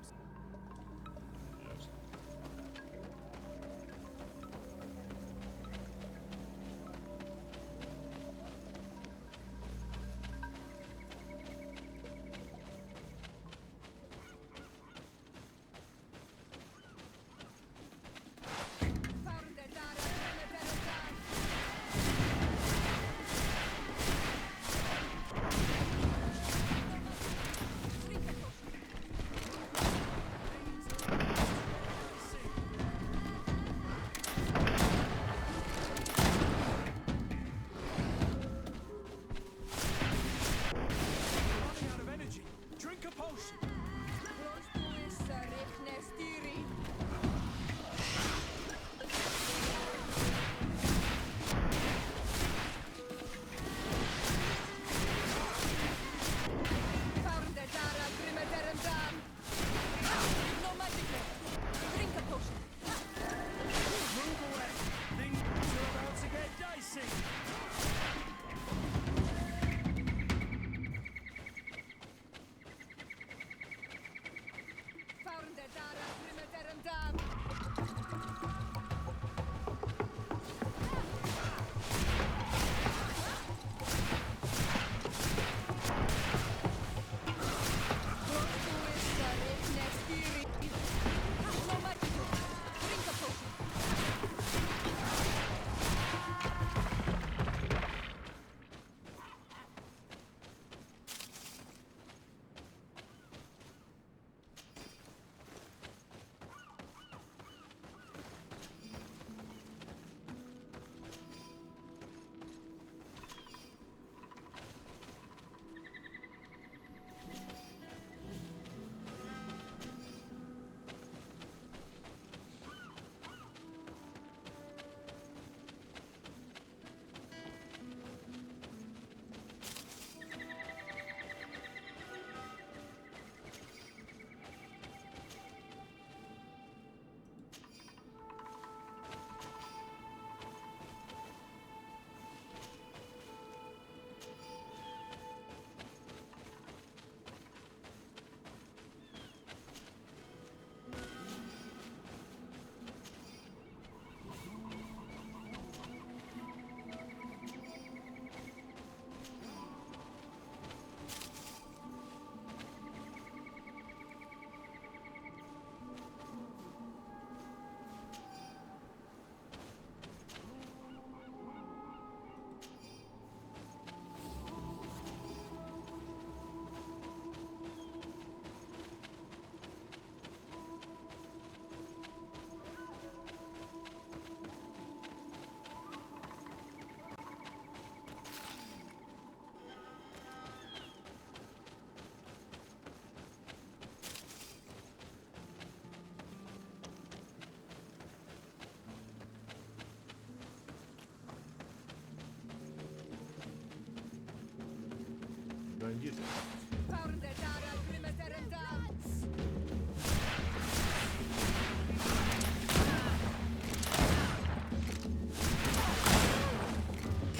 бандиты.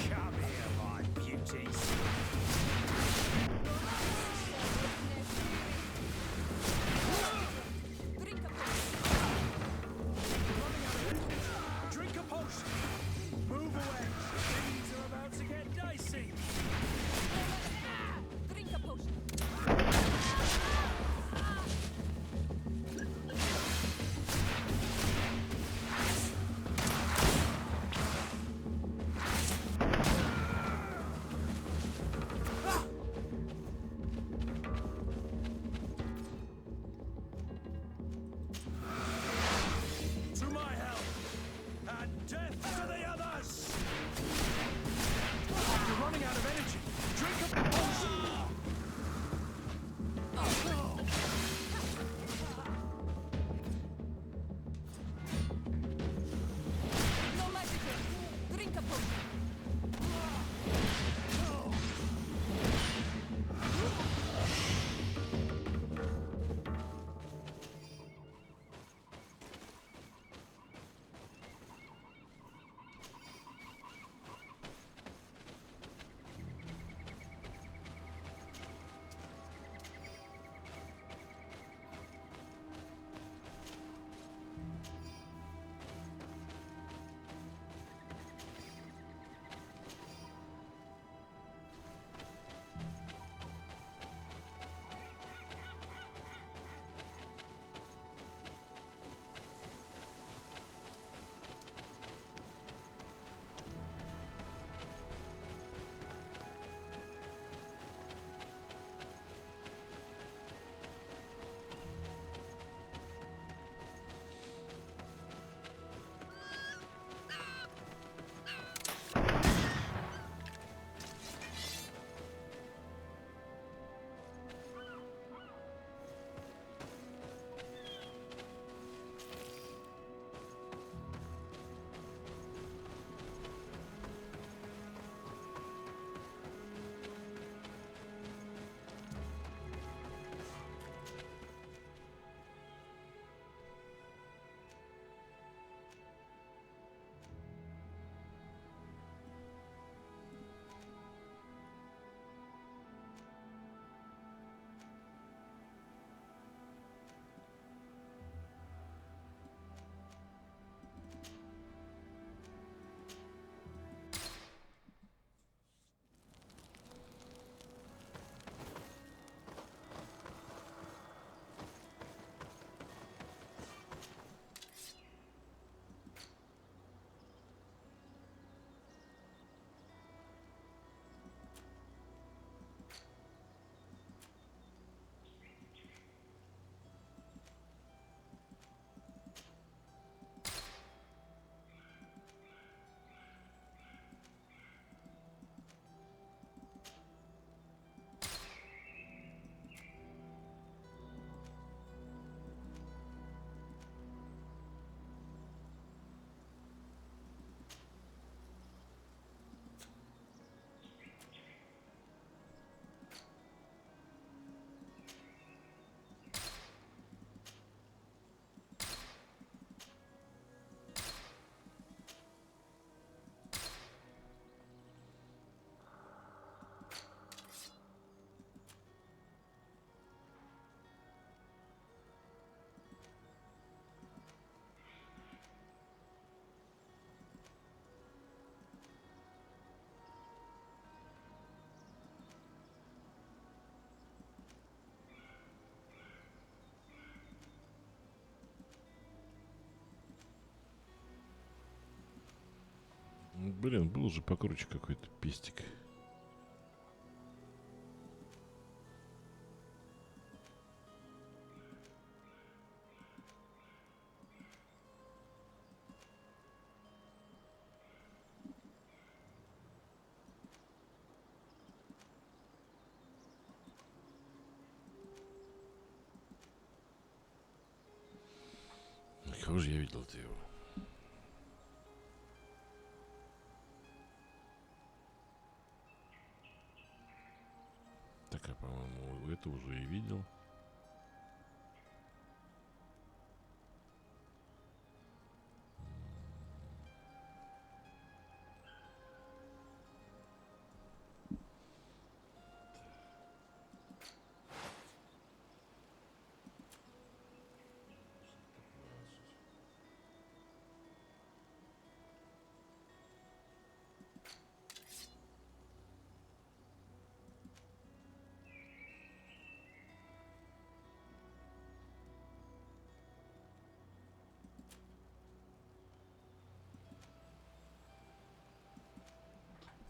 Come here, my beauties. Drink a potion. Move away. Things are about to get dicey. Drink a potion. To my help. And death to the others. You're running out of energy. Drink a potion. No magic here. Drink a potion. Блин, был же покруче какой-то пестик. Кого же я видел-то его? Так, по-моему, это уже и видел.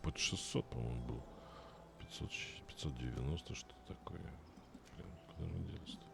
Под 600, по-моему, был. 500, 590, что такое. Блин, куда же он делся-то?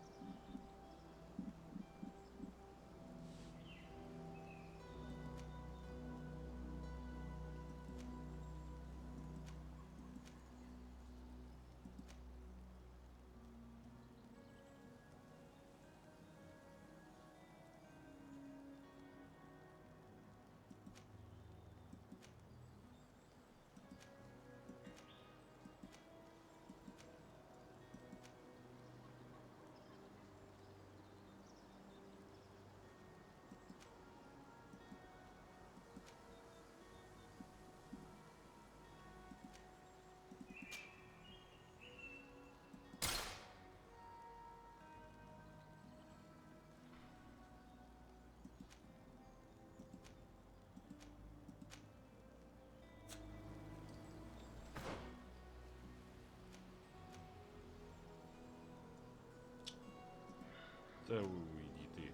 Да уйди ты.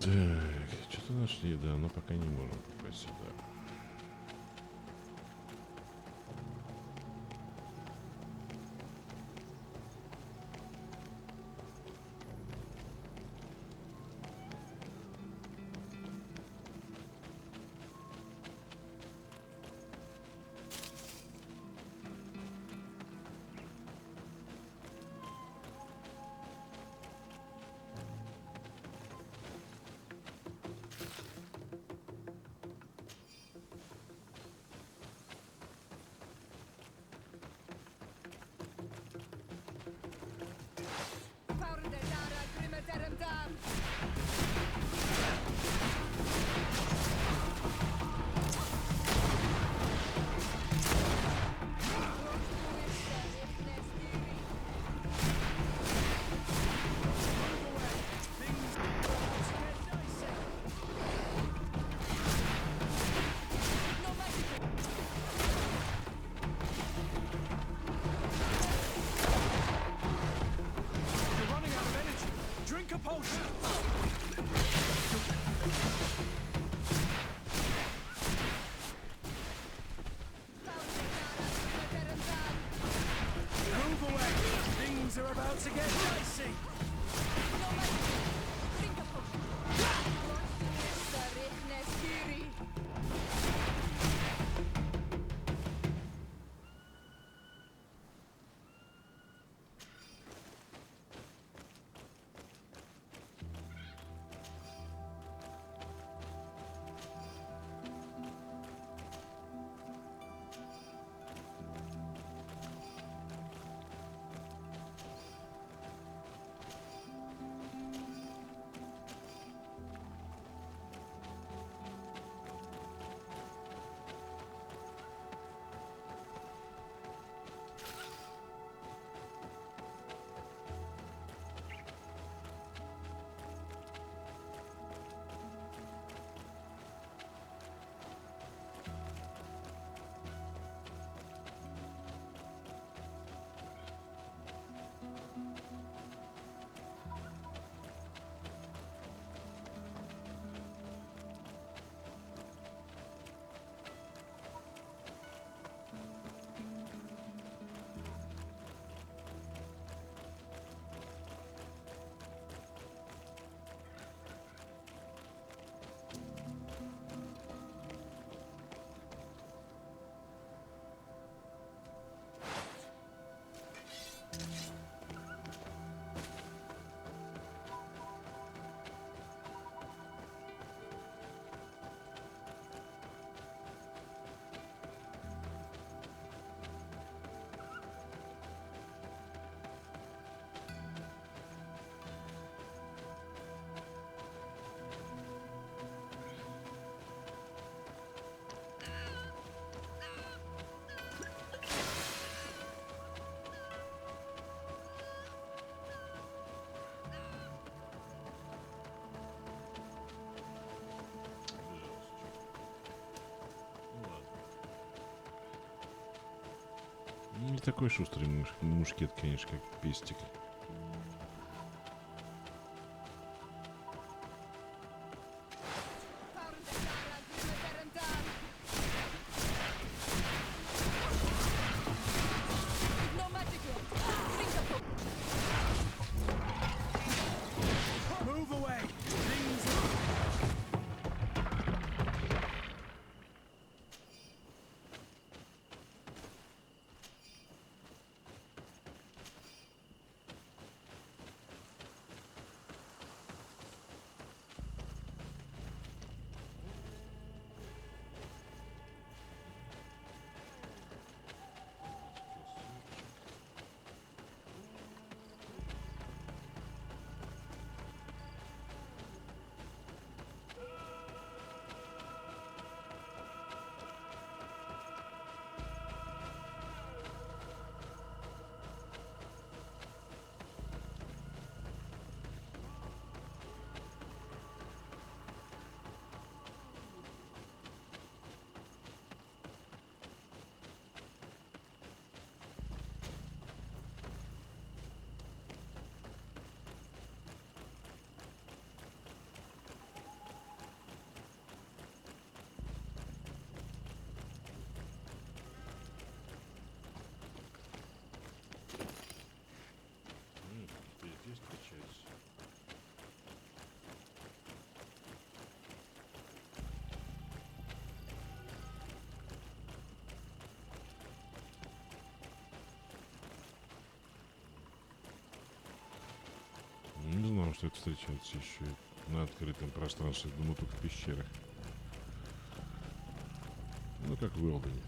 Так, что-то нашли, да, но пока не можем попасть сюда. Не такой шустрый мушкет, конечно, как пестик. может это встречается еще на открытом пространстве, думаю, только в пещерах. Ну, как в Уэлдоне.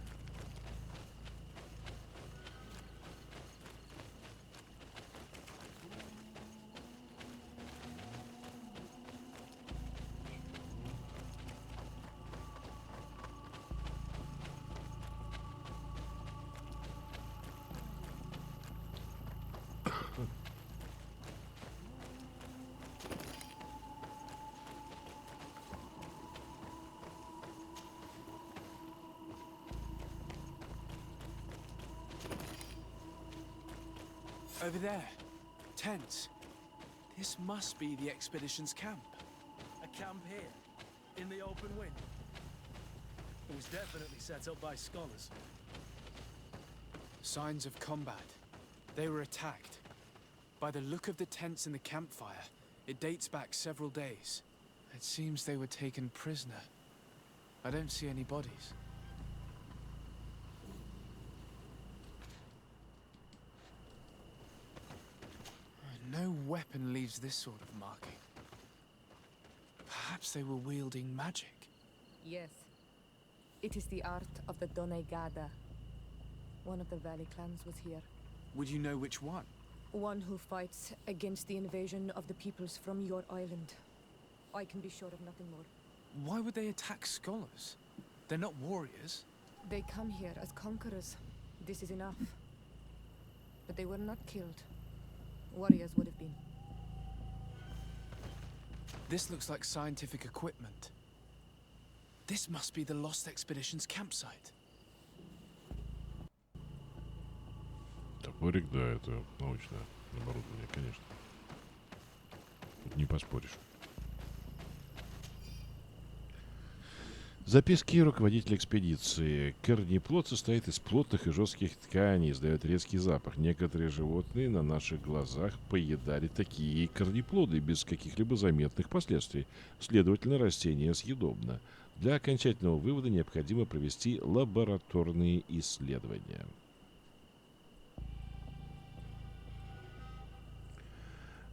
Over there. Tents. This must be the expedition's camp. A camp here, in the open wind. It was definitely set up by scholars. Signs of combat. They were attacked. By the look of the tents and the campfire, it dates back several days. It seems they were taken prisoner. I don't see any bodies. No weapon leaves this sort of marking. Perhaps they were wielding magic. Yes. It is the art of the Donegada. One of the valley clans was here. Would you know which one? One who fights against the invasion of the peoples from your island. I can be sure of nothing more. Why would they attack scholars? They're not warriors. They come here as conquerors. This is enough. But they were not killed. Warriors would have been. This looks like scientific equipment. This must be the Lost Expedition's campsite. Топорик, да, это научное оборудование, конечно. Тут не поспоришь. Записки руководителя экспедиции. Корнеплод состоит из плотных и жестких тканей, издает резкий запах. Некоторые животные на наших глазах поедали такие корнеплоды без каких-либо заметных последствий. Следовательно, растение съедобно. Для окончательного вывода необходимо провести лабораторные исследования.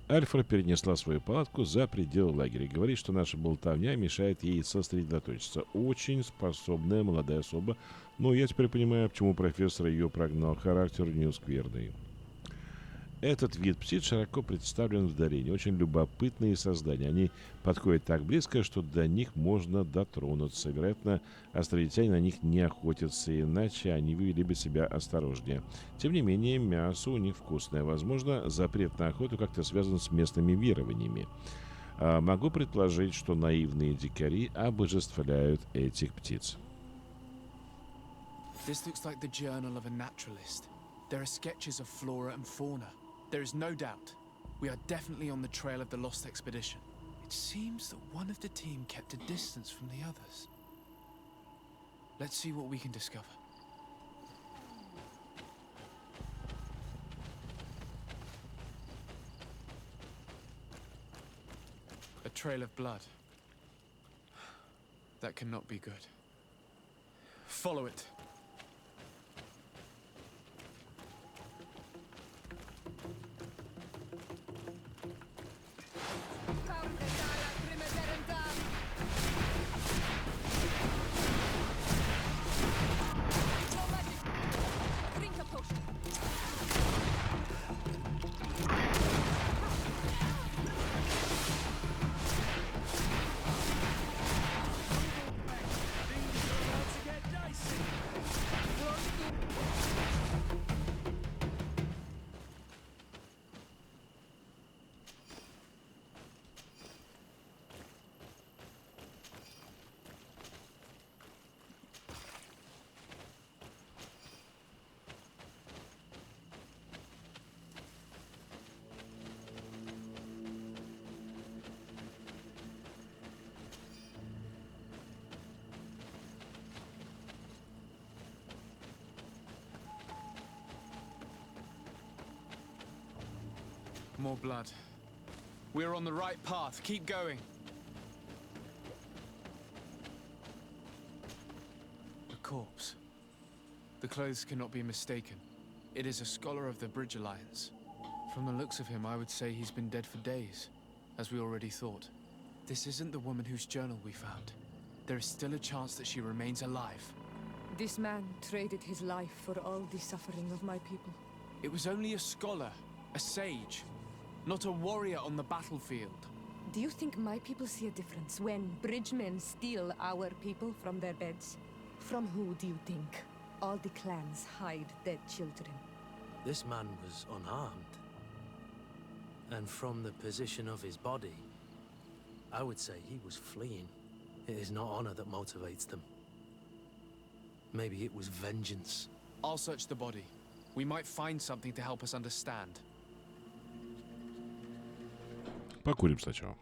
Альфра перенесла свою палатку за пределы лагеря. Говорит, что наша болтовня мешает ей сосредоточиться. Очень способная молодая особа. Но я теперь понимаю, почему профессор ее прогнал. Характер у нее скверный. Этот вид птиц широко представлен в долине. Очень любопытные создания. Они подходят так близко, что до них можно дотронуться. Вероятно, островитяне на них не охотятся, иначе они вели бы себя осторожнее. Тем не менее, мясо у них вкусное. Возможно, запрет на охоту как-то связан с местными верованиями. Могу предположить, что наивные дикари обожествляют этих птиц. This looks like the journal of a naturalist. There are sketches of flora and fauna. There is no doubt. We are definitely on the trail of the Lost Expedition. It seems that one of the team kept a distance from the others. Let's see what we can discover. A trail of blood. That cannot be good. Follow it. More blood. We're on the right path. Keep going. A corpse. The clothes cannot be mistaken. It is a scholar of the Bridge Alliance. From the looks of him, I would say he's been dead for days. as we already thought. This isn't the woman whose journal we found. There is still a chance that she remains alive. This man traded his life for all the suffering of my people. It was only a scholar, a sage, not a warrior on the battlefield. Do you think my people see a difference when bridgemen steal our people from their beds? From who do you think all the clans hide dead children? This man was unharmed. And from the position of his body, I would say he was fleeing. It is not honor that motivates them. Maybe it was vengeance. I'll search the body. We might find something to help us understand. Покурим сначала.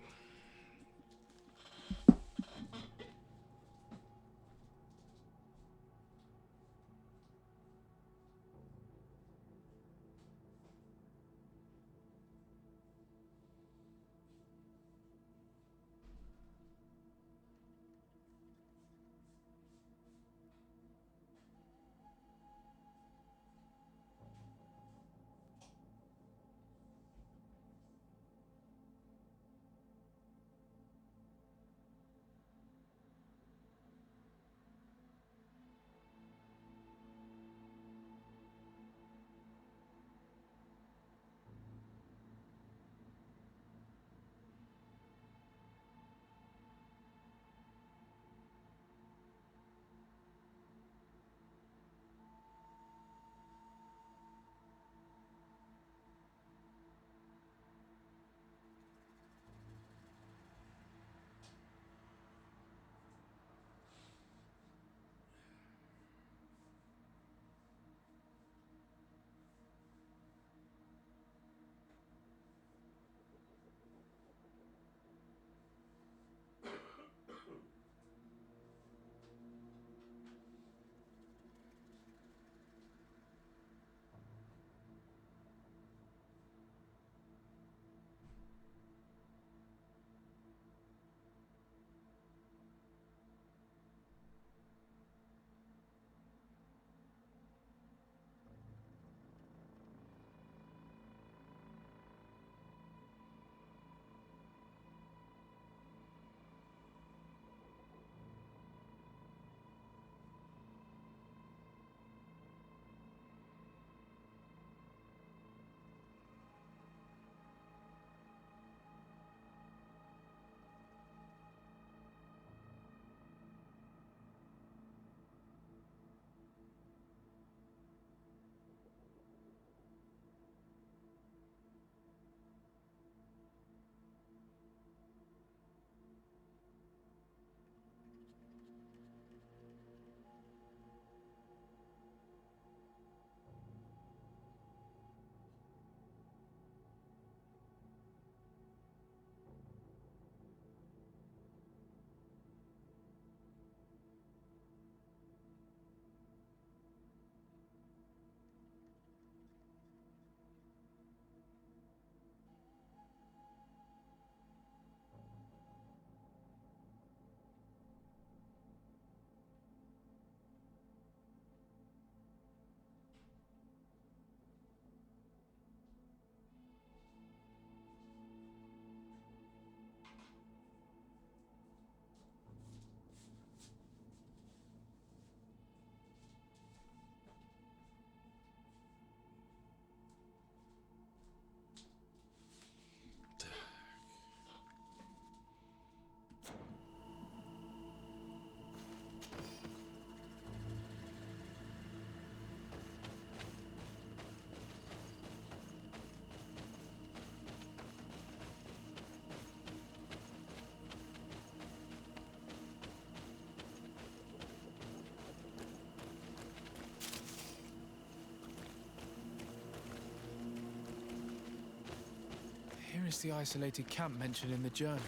Here is the isolated camp mentioned in the journal.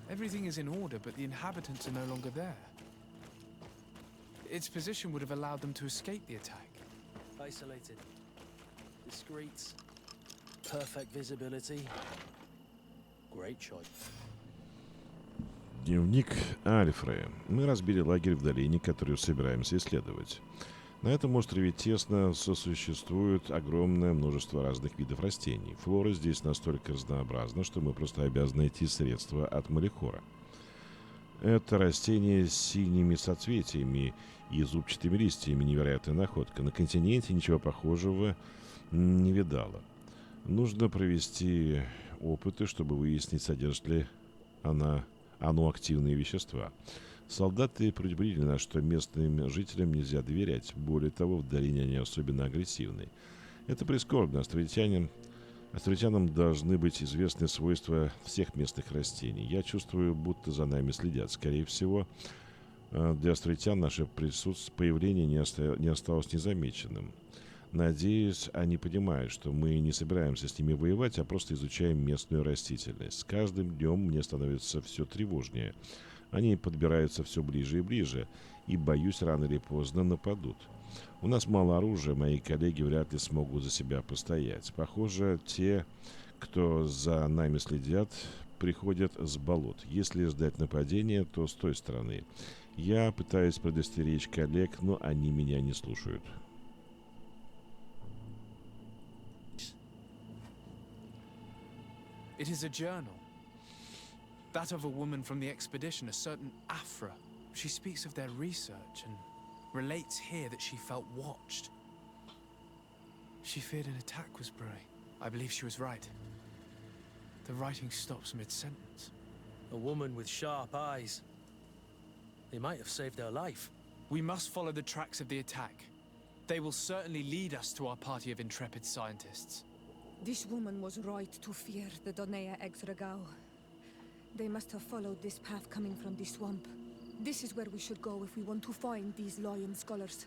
Everything is in order, but the inhabitants are no longer there. Its position would have allowed them to escape the attack. Isolated. Discreet. Perfect visibility. Great choice. Дневник Альфрея. Мы разбили лагерь в долине, которую собираемся исследовать. На этом острове тесно сосуществует огромное множество разных видов растений. Флора здесь настолько разнообразна, что мы просто обязаны найти средства от Малихора. Это растение с синими соцветиями и зубчатыми листьями, невероятная находка. На континенте ничего похожего не видала. Нужно провести опыты, чтобы выяснить, содержит ли оно активные вещества. Солдаты предупредили нас, что местным жителям нельзя доверять. Более того, в долине они особенно агрессивны. Это прискорбно. Островитянам должны быть известны свойства всех местных растений. Я чувствую, будто за нами следят. Скорее всего, для островитян наше появление не осталось незамеченным. Надеюсь, они понимают, что мы не собираемся с ними воевать, а просто изучаем местную растительность. С каждым днем мне становится все тревожнее. Они подбираются все ближе и ближе, и, боюсь, рано или поздно нападут. У нас мало оружия, мои коллеги вряд ли смогут за себя постоять. Похоже, те, кто за нами следят, приходят с болот. Если ждать нападения, то с той стороны. Я пытаюсь предостеречь коллег, но они меня не слушают. It is a journal. That of a woman from the expedition, a certain Afra. She speaks of their research and relates here that she felt watched. She feared an attack was brewing. I believe she was right. The writing stops mid-sentence. A woman with sharp eyes. They might have saved her life. We must follow the tracks of the attack. They will certainly lead us to our party of intrepid scientists. This woman was right to fear the Donea Exregao. They must have followed this path coming from the swamp. This is where we should go if we want to find these lion scholars.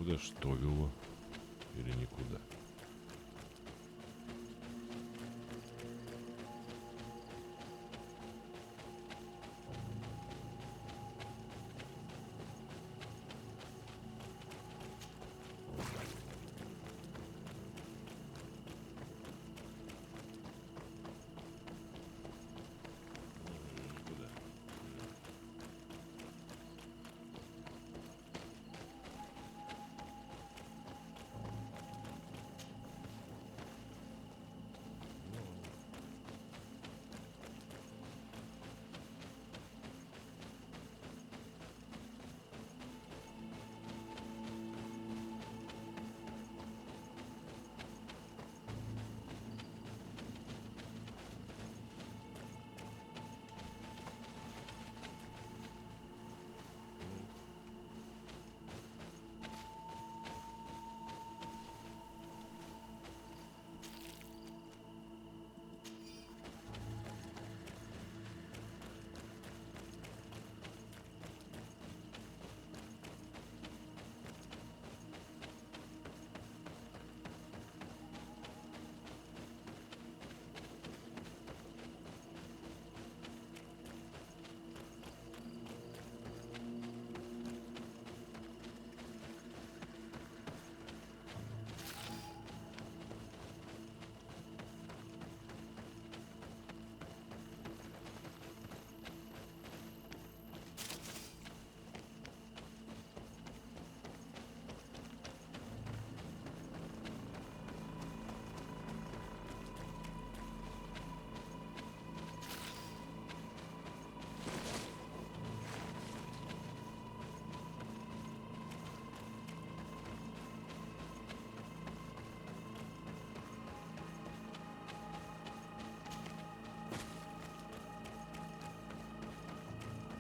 Куда что вело? Или никуда?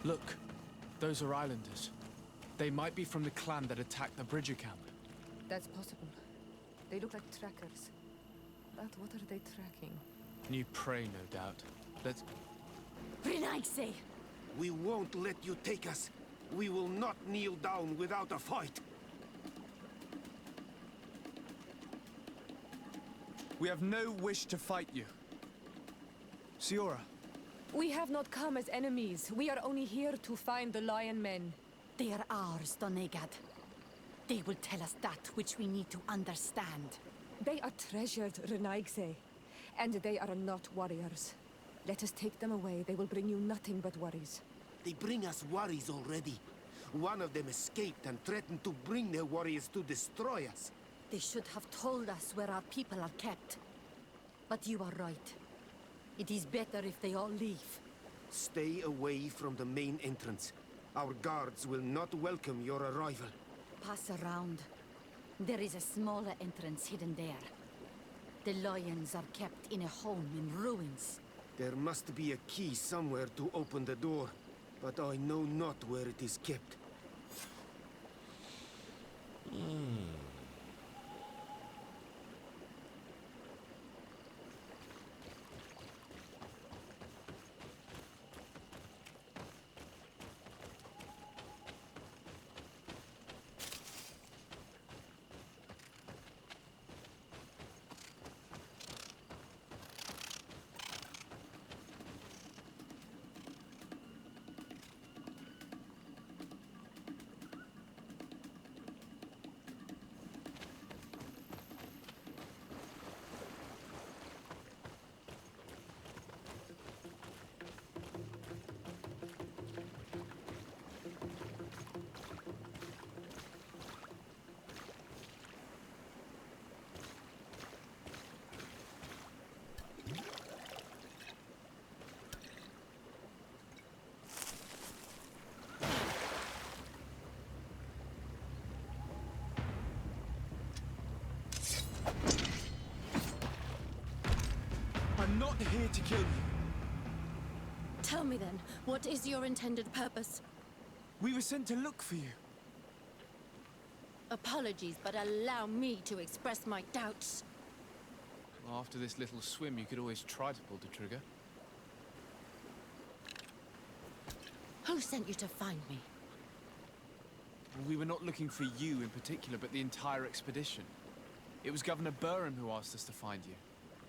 Look, those are islanders. They might be from the clan that attacked the Bridger camp. That's possible. They look like trackers. But what are they tracking? New prey, no doubt. Let's... Renaigse! We won't let you take us. We will not kneel down without a fight. We have no wish to fight you. Siora. We have not come as enemies. We are only here to find the Lion Men. They are ours, Donegad. They will tell us that which we need to understand. They are treasured, Renaigse. And they are not warriors. Let us take them away. They will bring you nothing but worries. They bring us worries already. One of them escaped and threatened to bring their warriors to destroy us. They should have told us where our people are kept. But you are right. It is better if they all leave. Stay away from the main entrance. Our guards will not welcome your arrival. Pass around. There is a smaller entrance hidden there. The lions are kept in a home in ruins. There must be a key somewhere to open the door, but I know not where it is kept. I'm not here to kill you. Tell me then, what is your intended purpose? We were sent to look for you. Apologies, but allow me to express my doubts. Well, after this little swim, you could always try to pull the trigger. Who sent you to find me? We were not looking for you in particular, but the entire expedition. It was Governor Burham who asked us to find you.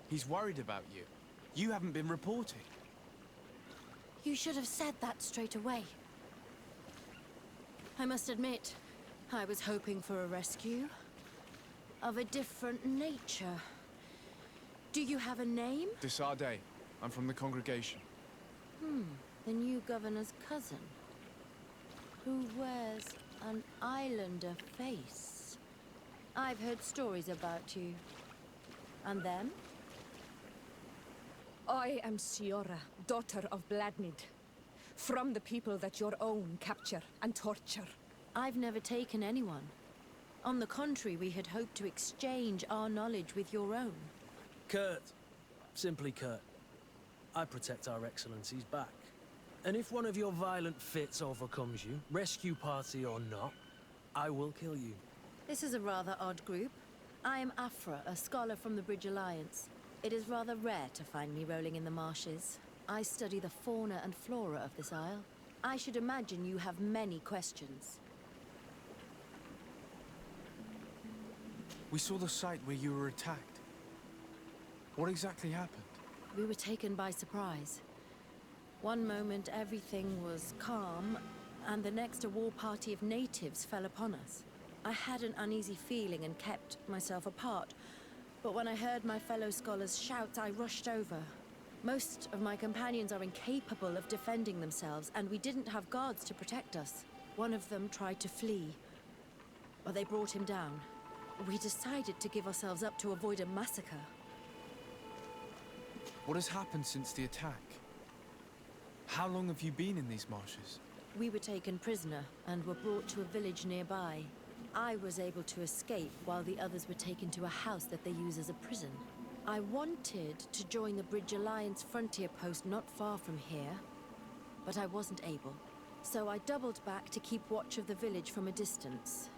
He's worried about you. You haven't been reported. You should have said that straight away. I must admit, I was hoping for a rescue. Of a different nature. Do you have a name? Desarde. I'm from the congregation. The new governor's cousin. Who wears an islander face. I've heard stories about you. And them? I am Siora, daughter of Bladnid. From the people that your own capture and torture. I've never taken anyone. On the contrary, we had hoped to exchange our knowledge with your own. Kurt. Simply Kurt. I protect our excellencies back. And if one of your violent fits overcomes you, rescue party or not, I will kill you. This is a rather odd group. I am Afra, a scholar from the Bridge Alliance. It is rather rare to find me rolling in the marshes. I study the fauna and flora of this isle. I should imagine you have many questions. We saw the site where you were attacked. What exactly happened? We were taken by surprise. One moment everything was calm, and the next a war party of natives fell upon us. I had an uneasy feeling and kept myself apart, but when I heard my fellow scholars shout, I rushed over. Most of my companions are incapable of defending themselves, and we didn't have guards to protect us. One of them tried to flee, but they brought him down. We decided to give ourselves up to avoid a massacre. What has happened since the attack? How long have you been in these marshes? We were taken prisoner and were brought to a village nearby. I was able to escape while the others were taken to a house that they use as a prison. I wanted to join the Bridge Alliance frontier post not far from here, but I wasn't able. So I doubled back to keep watch of the village from a distance.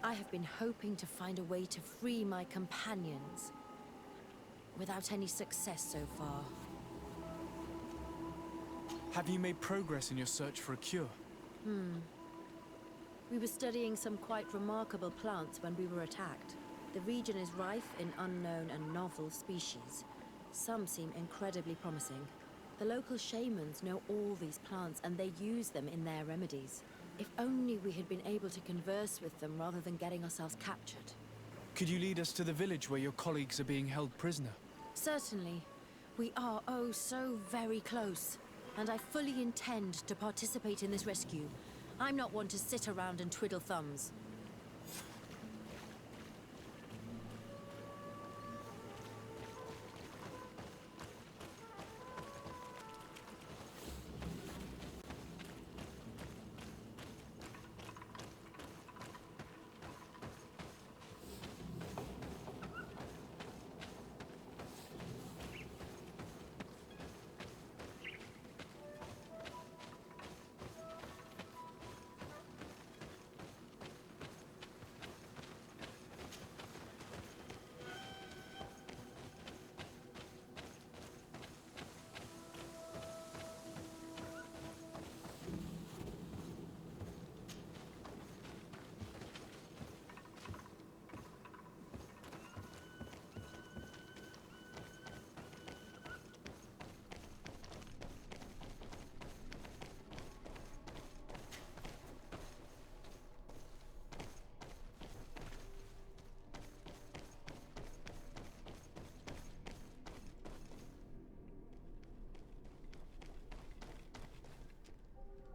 I have been hoping to find a way to free my companions, without any success so far. Have you made progress in your search for a cure? We were studying some quite remarkable plants when we were attacked. The region is rife in unknown and novel species. Some seem incredibly promising. The local shamans know all these plants and they use them in their remedies. If only we had been able to converse with them rather than getting ourselves captured. Could you lead us to the village where your colleagues are being held prisoner? Certainly. We are oh so very close. And I fully intend to participate in this rescue. I'm not one to sit around and twiddle thumbs.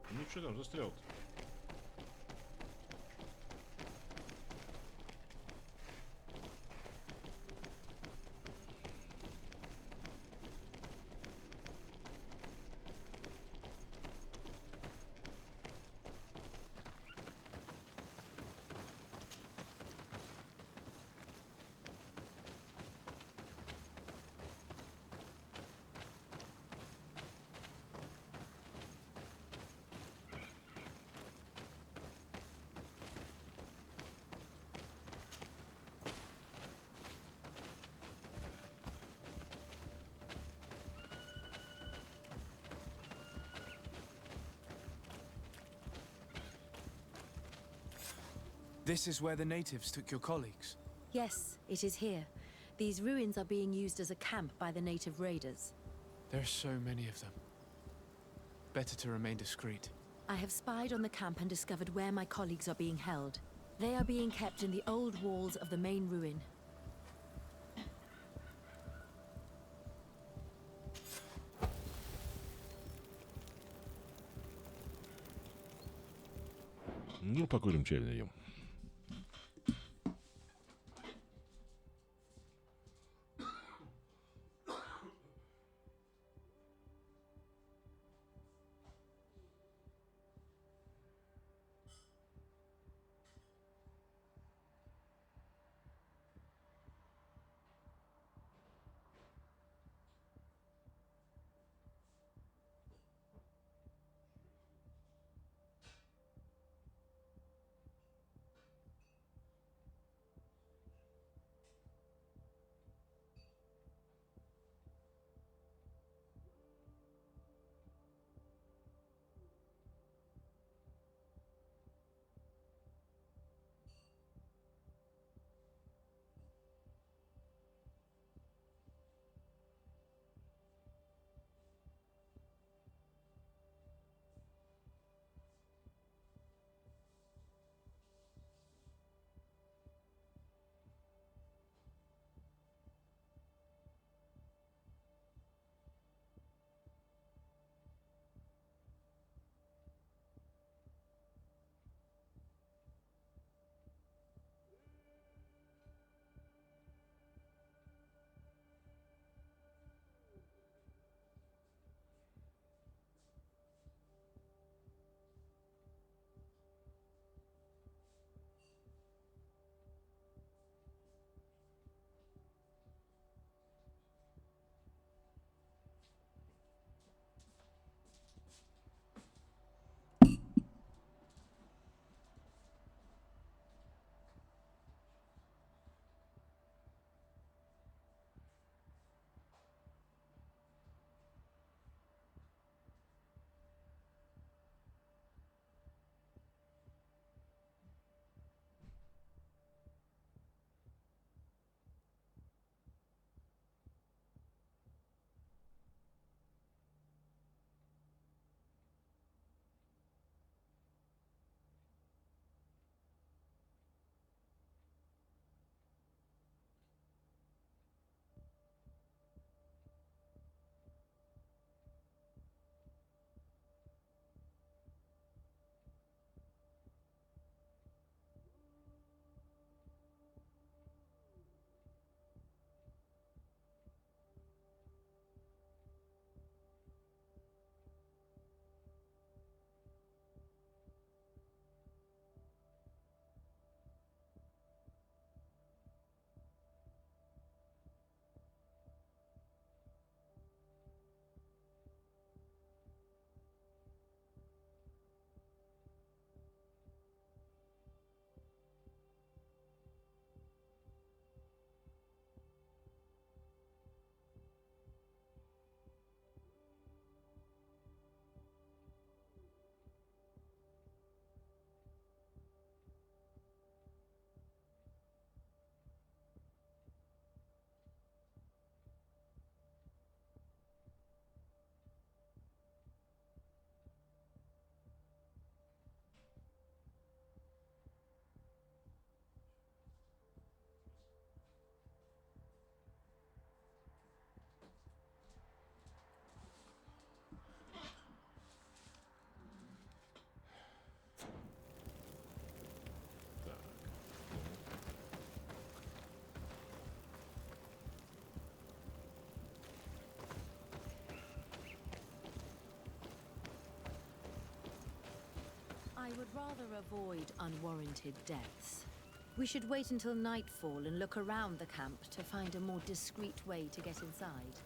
Ну что там, застрял-то? This is where the natives took your colleagues? Yes, it is here. These ruins are being used as a camp by the native raiders. There are so many of them. Better to remain discreet. I have spied on the camp and discovered where my colleagues are being held. They are being kept in the old walls of the main ruin. Ну, покурим, чай нальем. I would rather avoid unwarranted deaths. We should wait until nightfall and look around the camp to find a more discreet way to get inside.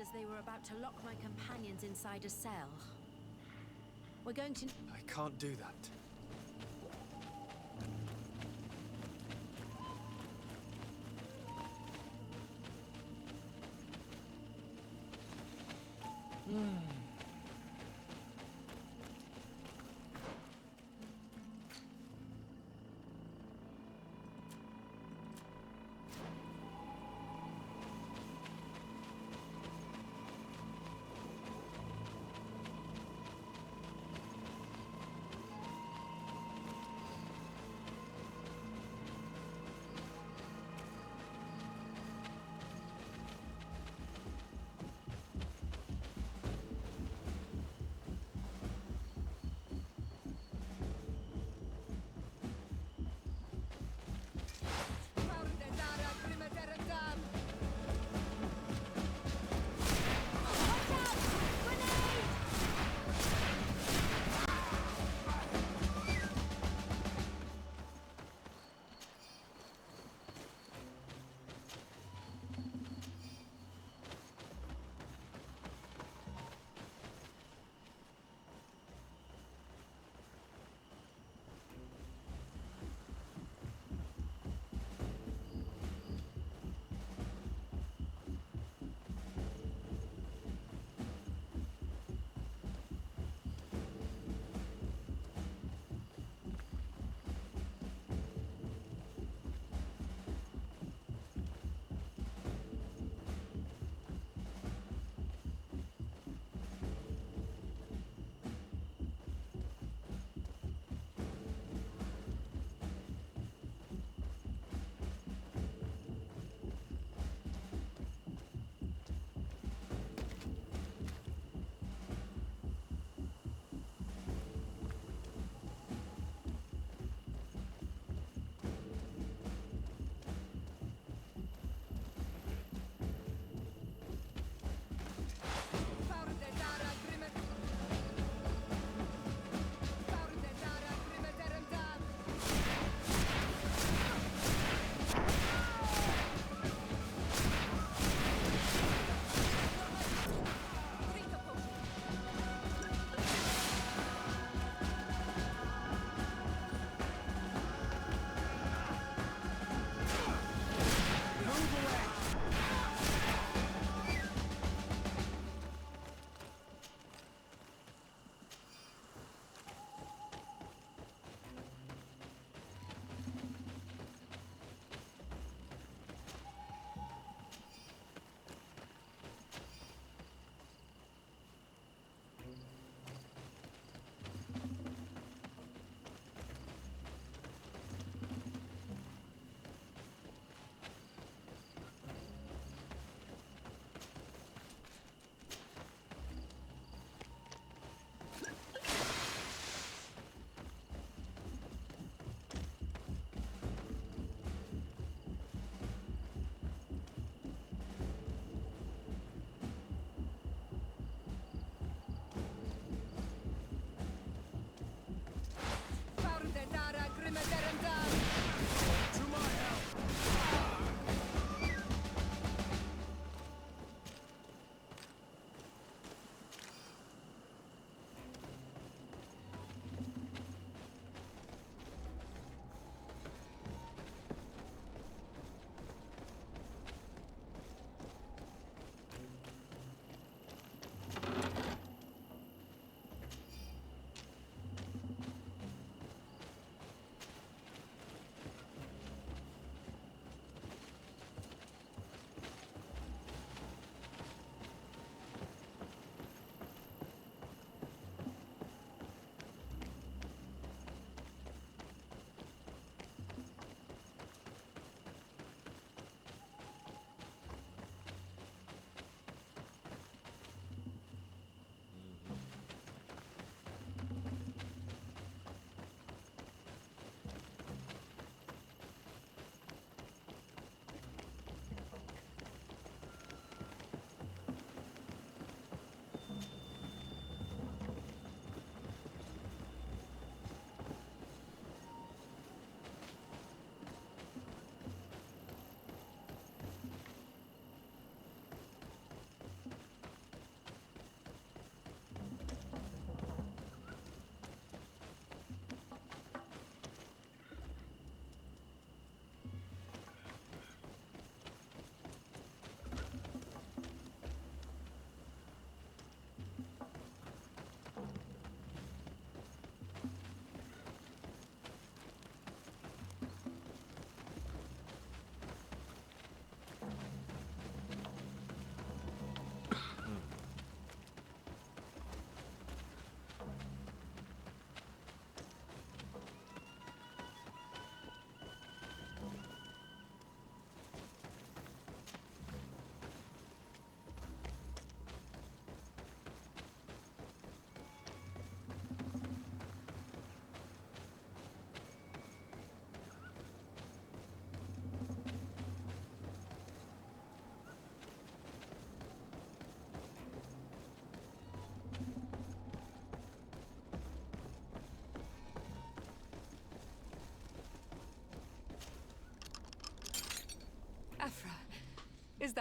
as they were about to lock my companions inside a cell. We're going to... I can't do that.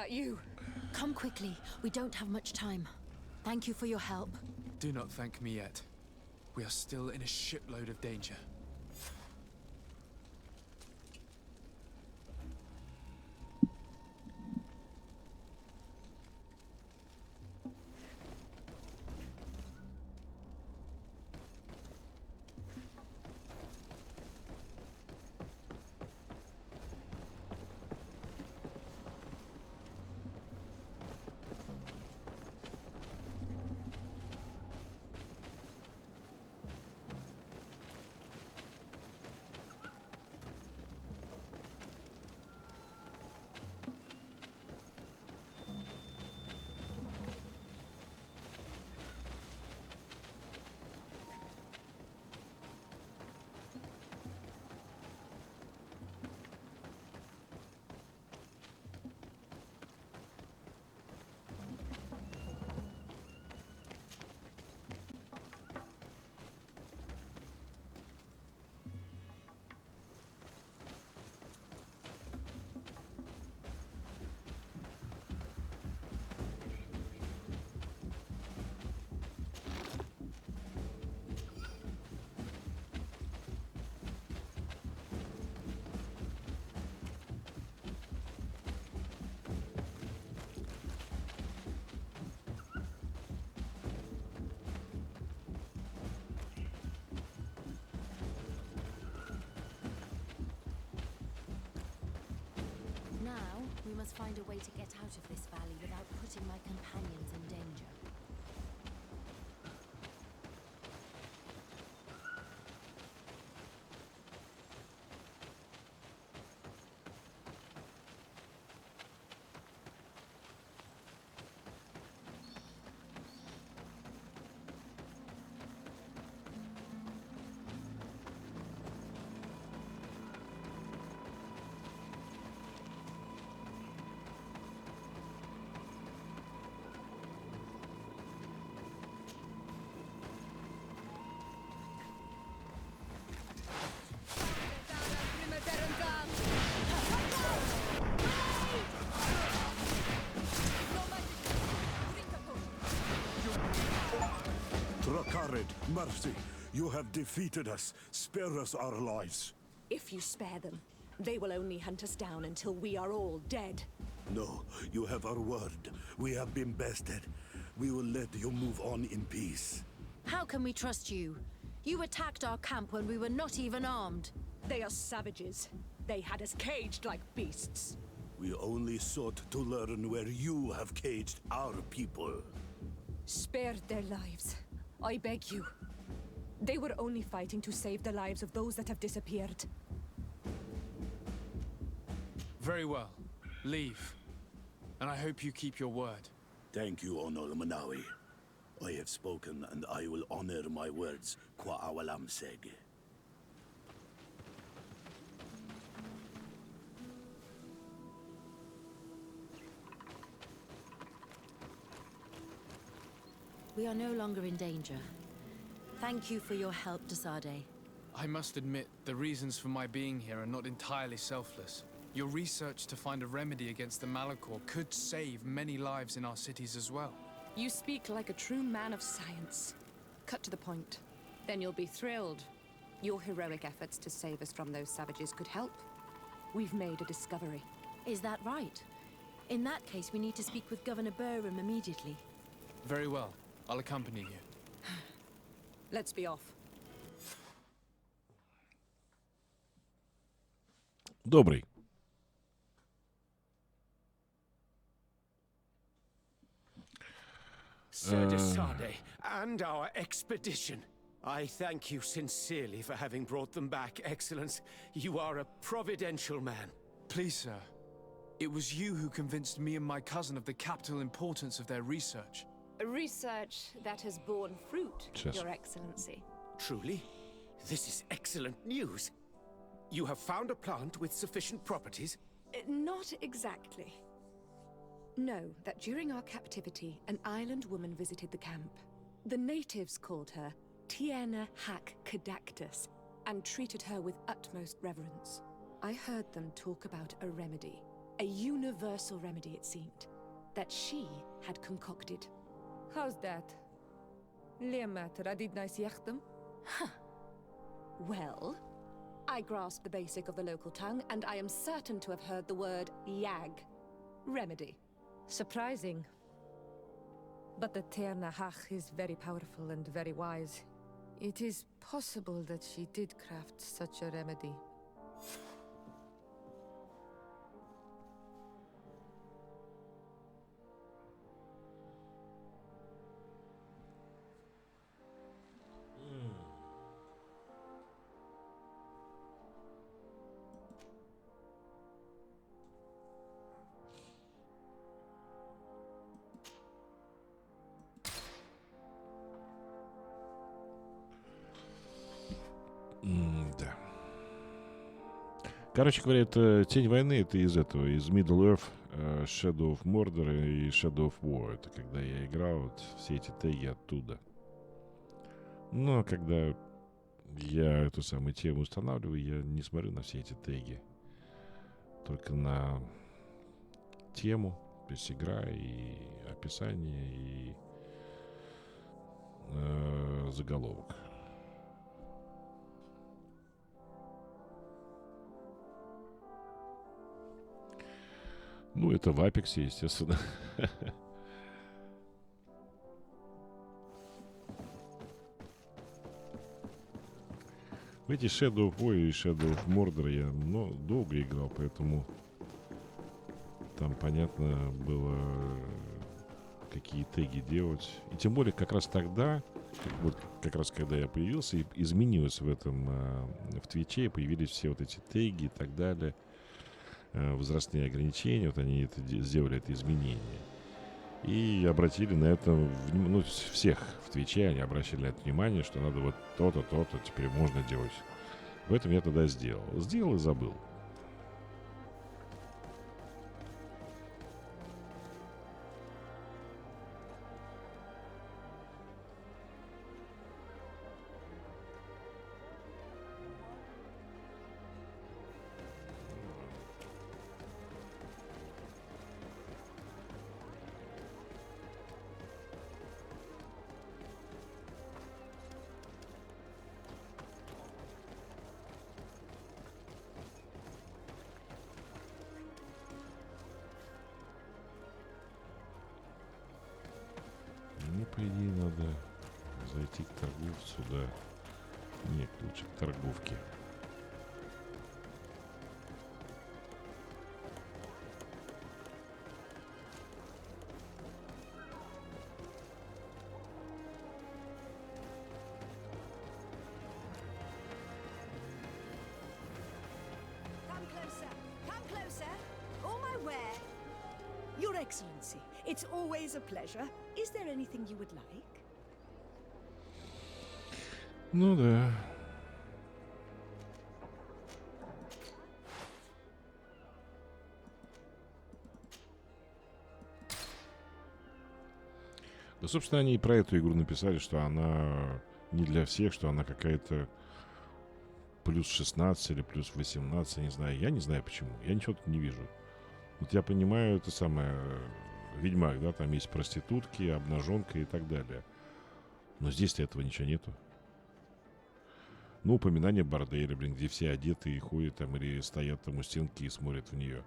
that you? Come quickly. We don't have much time. Thank you for your help. Do not thank me yet. We are still in a shipload of danger. Now, we must find a way to get out of this valley without putting my companions in danger. Trakarid, mercy. You have defeated us. Spare us our lives. If you spare them, they will only hunt us down until we are all dead. No, you have our word. We have been bested. We will let you move on in peace. How can we trust you? You attacked our camp when we were not even armed. They are savages. They had us caged like beasts. We only sought to learn where you have caged our people. Spare their lives. I beg you. They were only fighting to save the lives of those that have disappeared. Very well. Leave. And I hope you keep your word. Thank you, Honor Manawi. I have spoken, and I will honor my words. Kwa awalam seg. We are no longer in danger. Thank you for your help, Desade. I must admit, the reasons for my being here are not entirely selfless. Your research to find a remedy against the Malachor could save many lives in our cities as well. You speak like a true man of science. Cut to the point. Then you'll be thrilled. Your heroic efforts to save us from those savages could help. We've made a discovery. Is that right? In that case, we need to speak with Governor Burham immediately. Very well. I'll accompany you. Let's be off. Добрый. Sir Desade, and our expedition. I thank you sincerely for having brought them back, Excellence. You are a providential man. Please, sir. It was you who convinced me and my cousin of the capital importance of their research. A research that has borne fruit, Yes. Your Excellency. Truly? This is excellent news. You have found a plant with sufficient properties? Not exactly. Know that during our captivity, an island woman visited the camp. The natives called her Tiena Hack Cadactus and treated her with utmost reverence. I heard them talk about a remedy, A universal remedy, it seemed, that she had concocted. How's that? Leamat radidnais yachtem? Well, I grasp the basic of the local tongue, and I am certain to have heard the word yag. Remedy. Surprising. But the Terna Hach is very powerful and very wise. It is possible that she did craft such a remedy. Да. Короче говоря, это Тень войны, это из этого, из Middle-earth, Shadow of Mordor и Shadow of War. Это когда я играл, вот все эти теги оттуда. Но когда я эту самую тему устанавливаю, я не смотрю на все эти теги. Только на тему, то есть игра и описание, и заголовок. Ну, это в Апексе, естественно. В эти Shadow of War и Shadow of Mordor я долго играл, поэтому там понятно было, какие теги делать. И тем более как раз тогда, вот как раз когда я появился, и изменилось в этом, в Твиче, появились все вот эти теги и так далее. Возрастные ограничения, вот они сделали это изменение. И обратили на это, ну, всех в Твиче, они обращали на это внимание, что надо вот то-то, то-то, теперь можно делать. В этом я тогда сделал. Сделал и забыл. Мне, по идее, надо зайти к торговцу, да. Нет, лучше к торговке. Come closer. Come closer. All my ware. Your Excellency, it's always a pleasure. Is there anything you would like? Ну да. Да, собственно, они и про эту игру написали, что она не для всех, что она какая-то плюс 16 или плюс 18, не знаю. Я не знаю почему. Я ничего тут не вижу. Вот я понимаю, это самое Ведьмак, да, там есть проститутки, обнаженка и так далее. Но здесь-то этого ничего нету. Ну, упоминание борделя, блин, где все одеты и ходят там, или стоят там у стенки и смотрят в нее.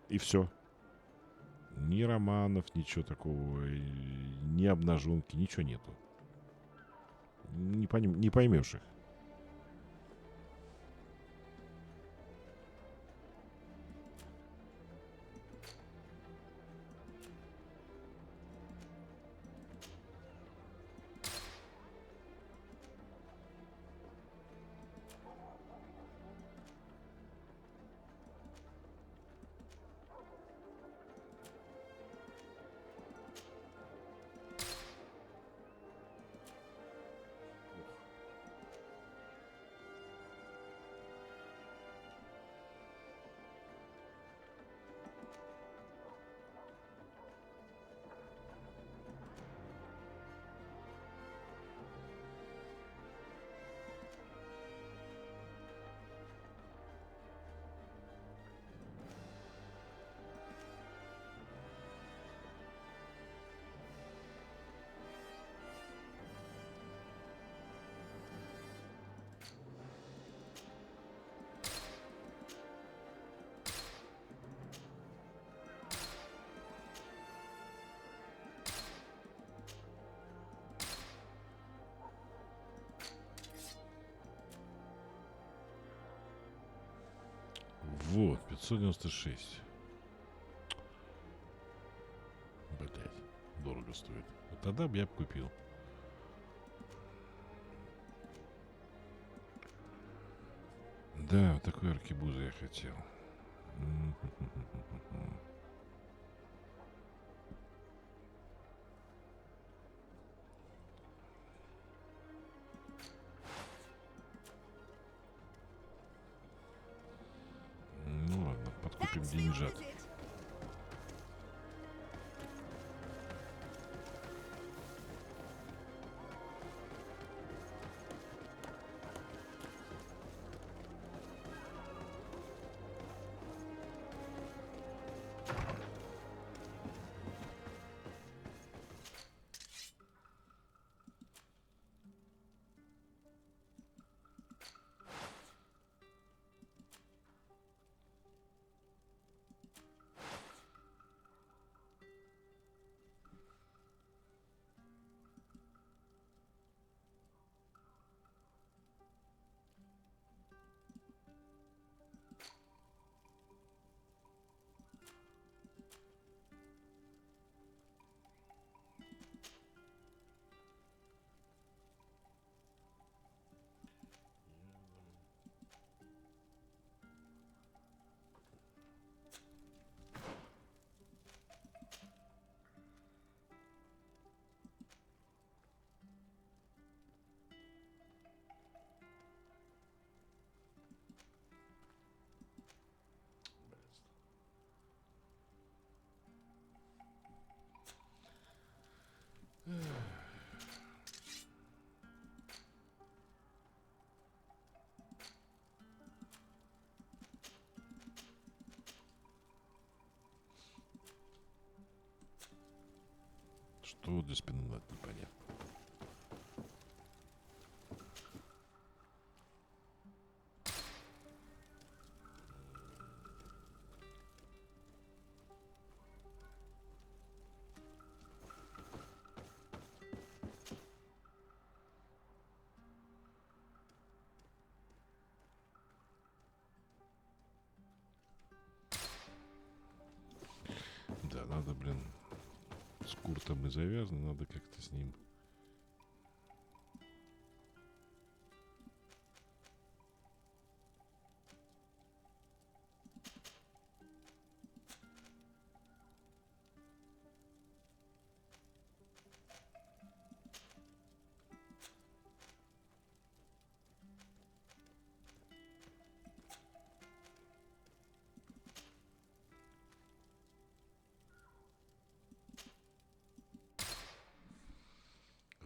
И все. Ни романов, ничего такого, ни обнаженки, ничего нету. Не поймешь их. Вот, 596. Блять, дорого стоит. Вот тогда бы я бы купил. Да, вот такой аркебузу я хотел. Ну ладно, подкупим деньжат. Что для спины надо, непонятно. Да, надо, блин, с Куртом и завязано, надо как-то с ним.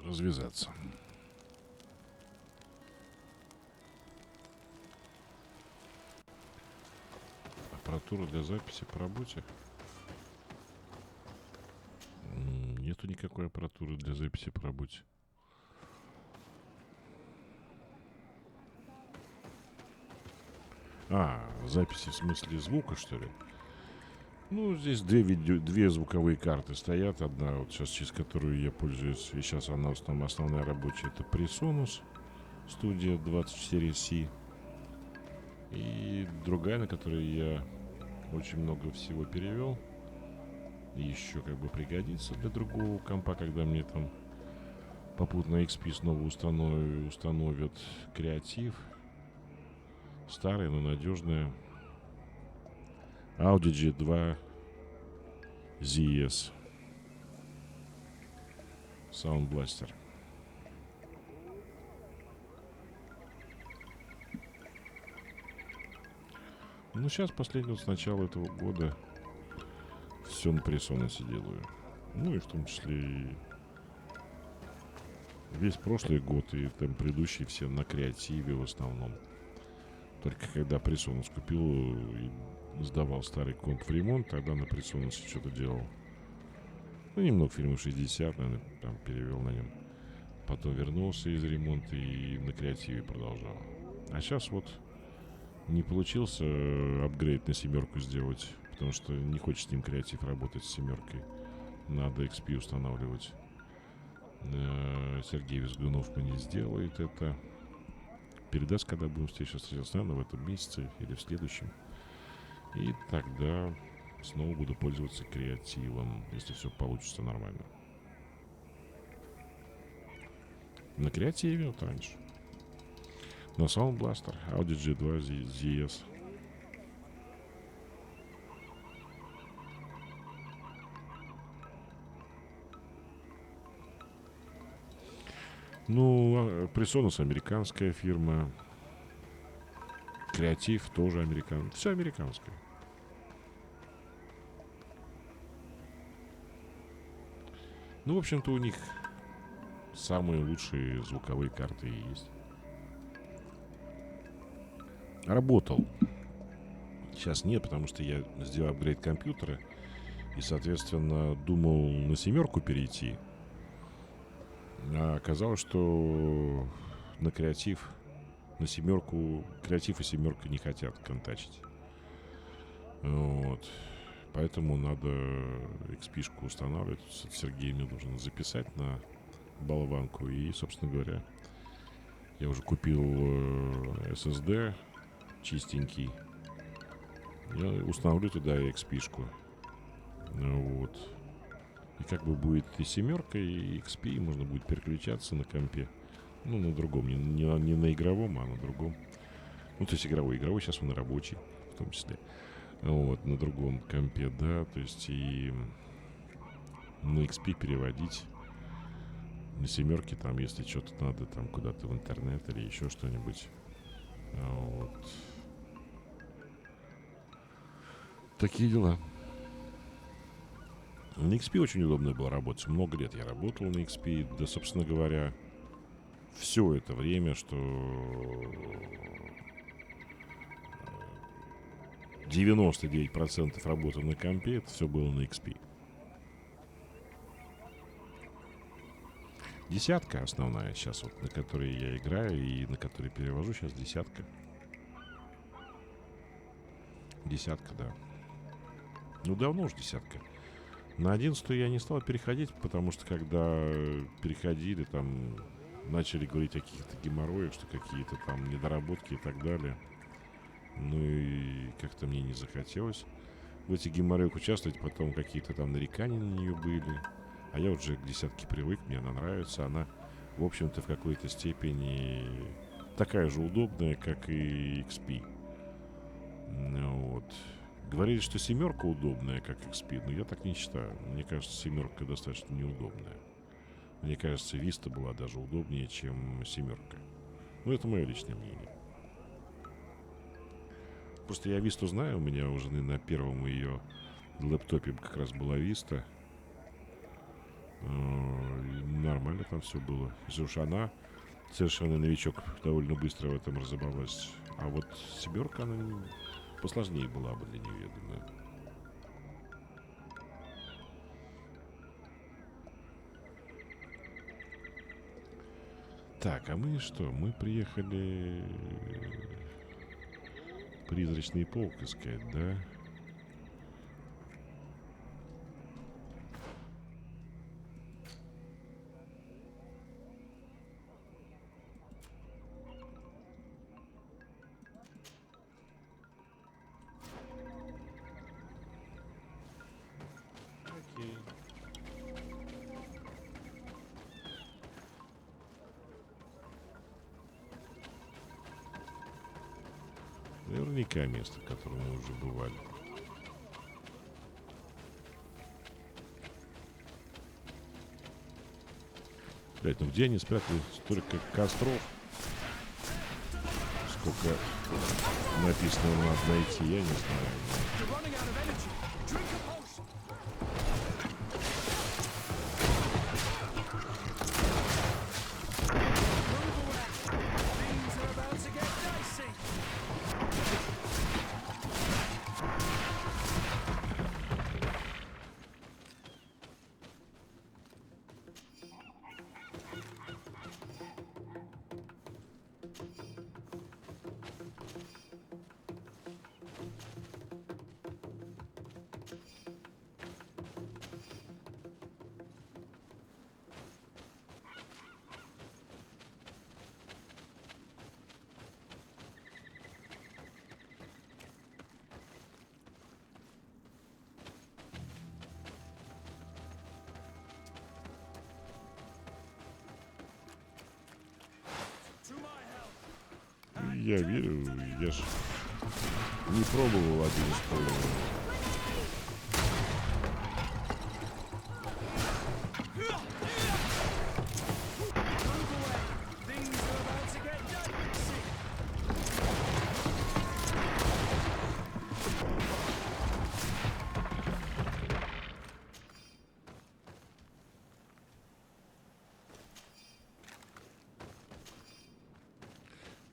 Развязаться. Аппаратура для записи по работе. Нету никакой аппаратуры для записи по работе. Записи в смысле звука, что ли? Ну, здесь две звуковые карты стоят. Одна, вот сейчас, через которую я пользуюсь, и сейчас она основная рабочая, это Presonus Studio 24C. И другая, на которой я очень много всего перевел. Еще как бы пригодится для другого компа, когда мне там попутно XP снова установят креатив. Старая, но надежная. Audi G2 ZS Sound Blaster. Ну, сейчас последнего с начала этого года все на Presonus делаю. Ну, и в том числе и весь прошлый год и там предыдущие все на креативе в основном. Только когда Presonus купил и сдавал старый комп в ремонт, тогда на Presonus что-то делал. Ну, немного фильмов 60, наверное, там перевел на нем. Потом вернулся из ремонта и на креативе продолжал. А сейчас вот не получился апгрейд на 7 сделать, потому что не хочет с ним креатив работать с 7. Надо XP устанавливать. Сергей Визгунов мне сделает это. Передаст, когда будем встречаться, наверное, в этом месяце или в следующем. И тогда снова буду пользоваться креативом, если все получится нормально. На креативе вот раньше. На Sound Blaster, Audi G2 ZS. Ну, Presonus американская фирма. Креатив тоже американский. Все американское. Ну, в общем-то, у них самые лучшие звуковые карты и есть. Работал. Сейчас нет, потому что я сделал апгрейд компьютера. И, соответственно, думал на 7 перейти. А оказалось, что на креатив, на 7, креатив и 7 не хотят контачить. Вот. Поэтому надо XP-шку устанавливать. Сергей мне должен записать на болванку. И, собственно говоря, я уже купил SSD чистенький. Я установлю туда XP-шку. Вот. И как бы будет и 7, и XP, и можно будет переключаться на компе. Ну, на другом, не на игровом, а на другом. Ну, то есть игровой сейчас он и рабочий, в том числе. Вот, на другом компе, да, то есть и на XP переводить. На 7 там, если что-то надо там куда-то в интернет или еще что-нибудь. Вот. Такие дела. На XP очень удобно было работать. Много лет я работал на XP. Да, собственно говоря, все это время, что 99% работы на компе, это все было на XP. 10 основная сейчас, вот, на которой я играю и на которой перевожу сейчас 10. 10, да. Ну, давно уж 10. На 11 я не стал переходить, потому что когда переходили, там начали говорить о каких-то геморроях, что какие-то там недоработки и так далее. Ну и как-то мне не захотелось в этих геморроях участвовать, потом какие-то там нарекания на нее были. А я уже к 10 привык, мне она нравится. Она, в общем-то, в какой-то степени такая же удобная, как и XP. Вот. Говорили, что 7 удобная, как XP, но я так не считаю. Мне кажется, 7 достаточно неудобная. Мне кажется, Vista была даже удобнее, чем 7. Ну, это мое личное мнение. Просто я Vista знаю, у меня уже на первом ее лэптопе как раз была Vista. Нормально там все было. Если уж она, совершенно новичок, довольно быстро в этом разобралась. А вот 7, она посложнее была бы для нее, я думаю. Так, а мы что? Мы приехали призрачный полк искать, да? Окей. Наверняка место, в котором мы уже бывали. Блять, ну где они спрятали столько костров? Сколько написано надо найти, я не знаю. Я верю, я ж не пробовал один из полов.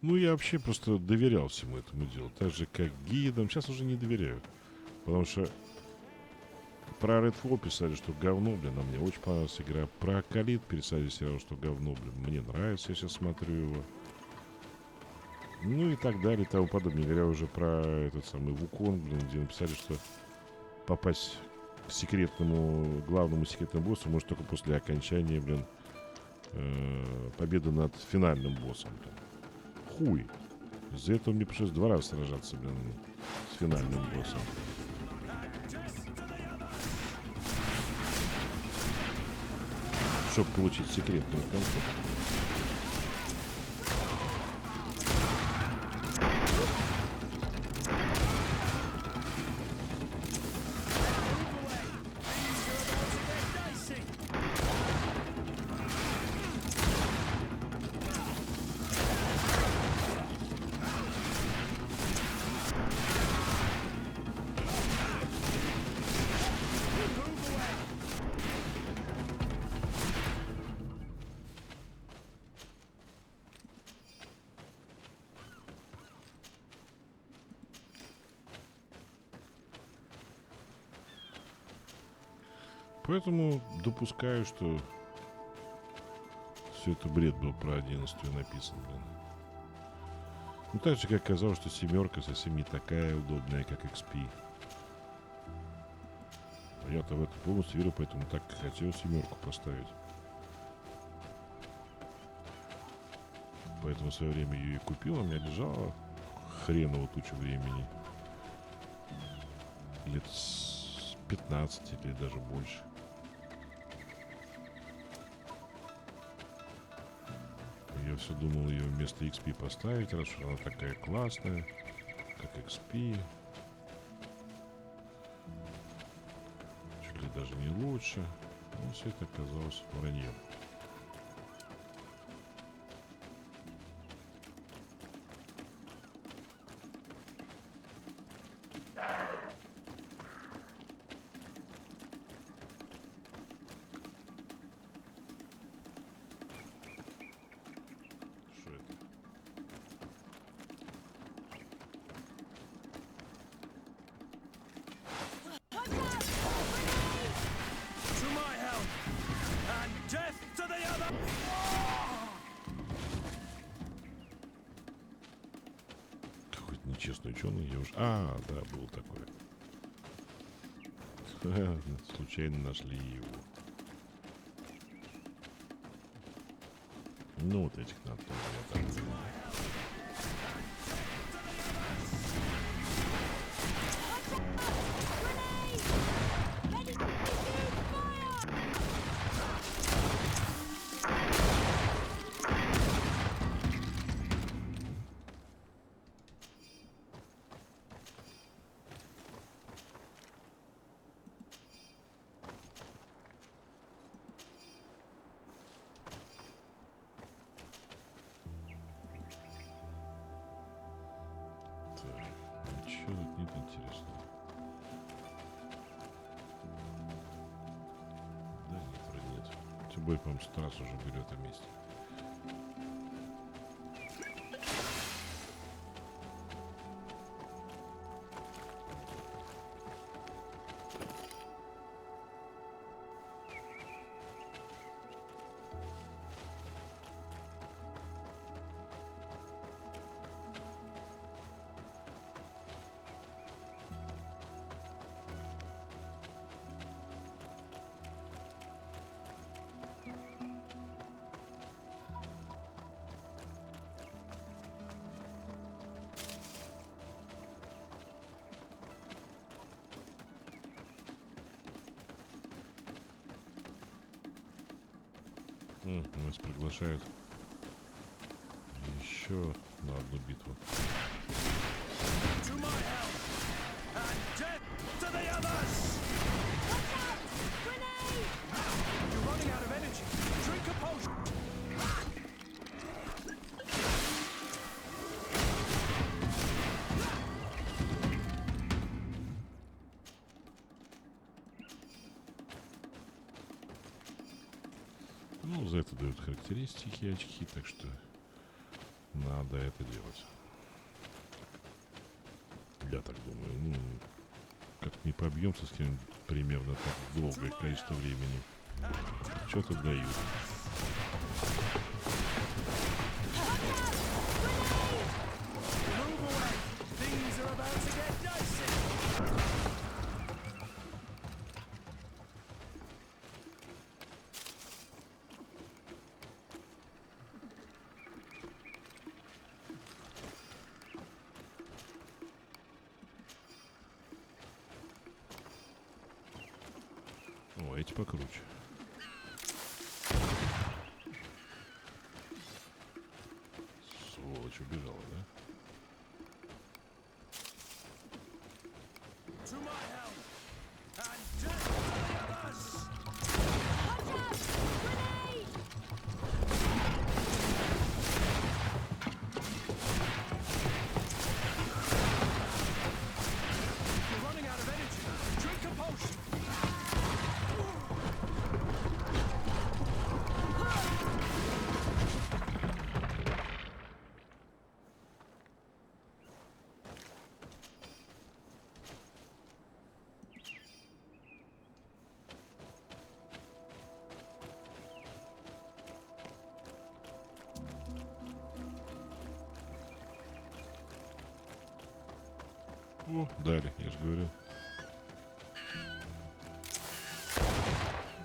Ну, я вообще просто доверял всему этому делу. Так же, как гидам. Сейчас уже не доверяю. Потому что про Redfall писали, что говно, блин, а мне очень понравилась игра. Про Акалит писали сериал, что говно, блин. Мне нравится, я сейчас смотрю его. Ну и так далее, и тому подобное. Не говоря уже про этот самый Вуконг, блин, где написали, что попасть к секретному, главному секретному боссу может только после окончания, блин, победы над финальным боссом, блин. Хуй. Из-за этого мне пришлось 2 раза сражаться, блин, с финальным боссом. Чтобы получить секретную концовку. Поэтому допускаю, что все это бред был про 11-ю написан, блин. Ну, так же, как оказалось, что 7 совсем не такая удобная, как XP. Я-то в это полностью верю, поэтому так хотел 7 поставить. Поэтому в свое время ее и купил, у меня лежала хреново тучу времени. Лет с 15 или даже больше. Я все думал ее вместо XP поставить, раз уж она такая классная, как XP. Чуть ли даже не лучше. Но все это оказалось враньем. Какой-то нечестный ученый, я уж... А, да, был такой. Случайно нашли его. Ну, вот этих надо тоже, я так понимаю. Ничего тут нет интересного. Да нет, вроде нет. Тем более, по-моему, Страс уже были в этом месте. Нас приглашают. Еще еще на одну битву. To my help! And death to the others! Watch out! Grenade! You're running out of energy. Drink a potion. Ну, за это дают характеристики, очки, так что надо это делать. Я так думаю. Ну, как не побьемся с кем-нибудь примерно так долгое количество времени. Что тут дают? Move away! Things are about to get dicey! О, эти покруче. Сволочь убежала, да? To my help! And death to the others! Watch out! Grenade! You're running out of energy. Drink a potion. О, дали, я же говорю.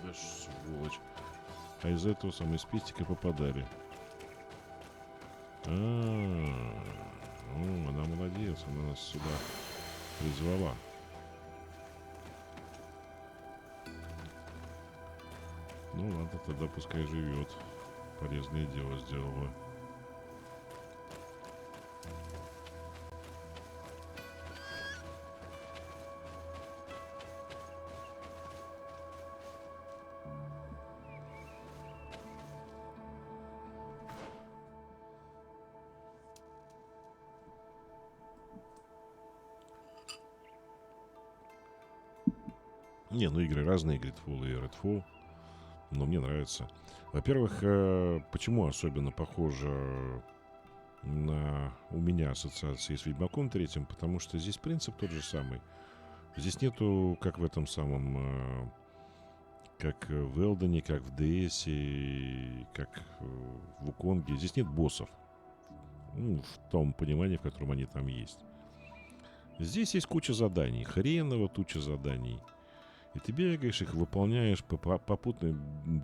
Да сволочь. А из этого самого из пестика попадали. Она молодец, она нас сюда призвала. Ну ладно, тогда пускай живет. Полезное дело сделала. Не, ну игры разные, Gridfall и Redfall. Но мне нравится. Во-первых, почему особенно похоже на у меня ассоциации с Ведьмаком третьим? Потому что здесь принцип тот же самый. Здесь нету, как в этом самом, как в Элдоне, как в ДСе, как в Вуконге. Здесь нет боссов. Ну, в том понимании, в котором они там есть. Здесь есть куча заданий. Хреново туча заданий. И ты бегаешь, их выполняешь, попутно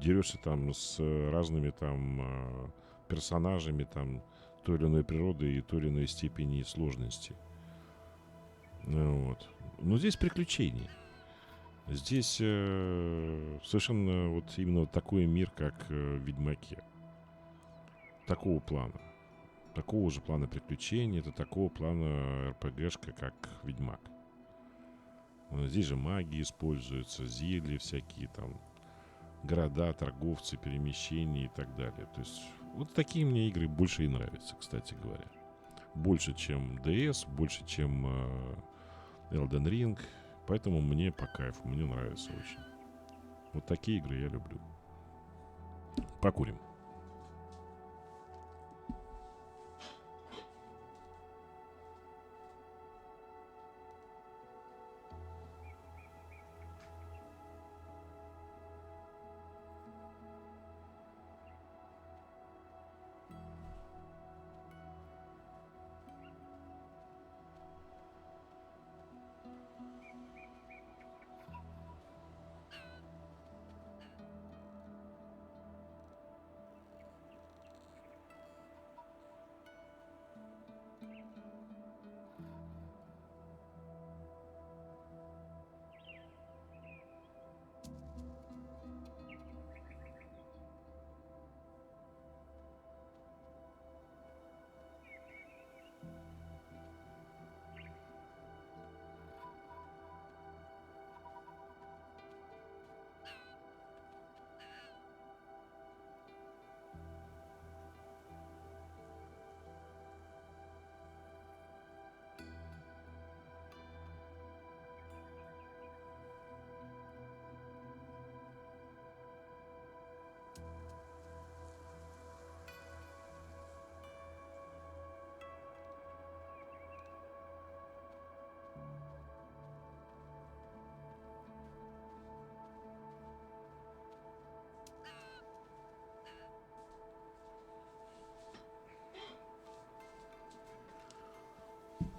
дерешься там с разными там персонажами там той или иной природы и той или иной степени сложности. Вот. Но здесь приключения. Здесь совершенно вот именно вот такой мир, как в Ведьмаке. Такого плана. Такого же плана приключений, это такого плана РПГшка, как Ведьмак. Здесь же магия используется, зелья всякие там, города, торговцы, перемещения и так далее. То есть вот такие мне игры больше и нравятся, кстати говоря. Больше, чем DS, больше, чем Elden Ring. Поэтому мне по кайфу, мне нравится очень. Вот такие игры я люблю. Покурим.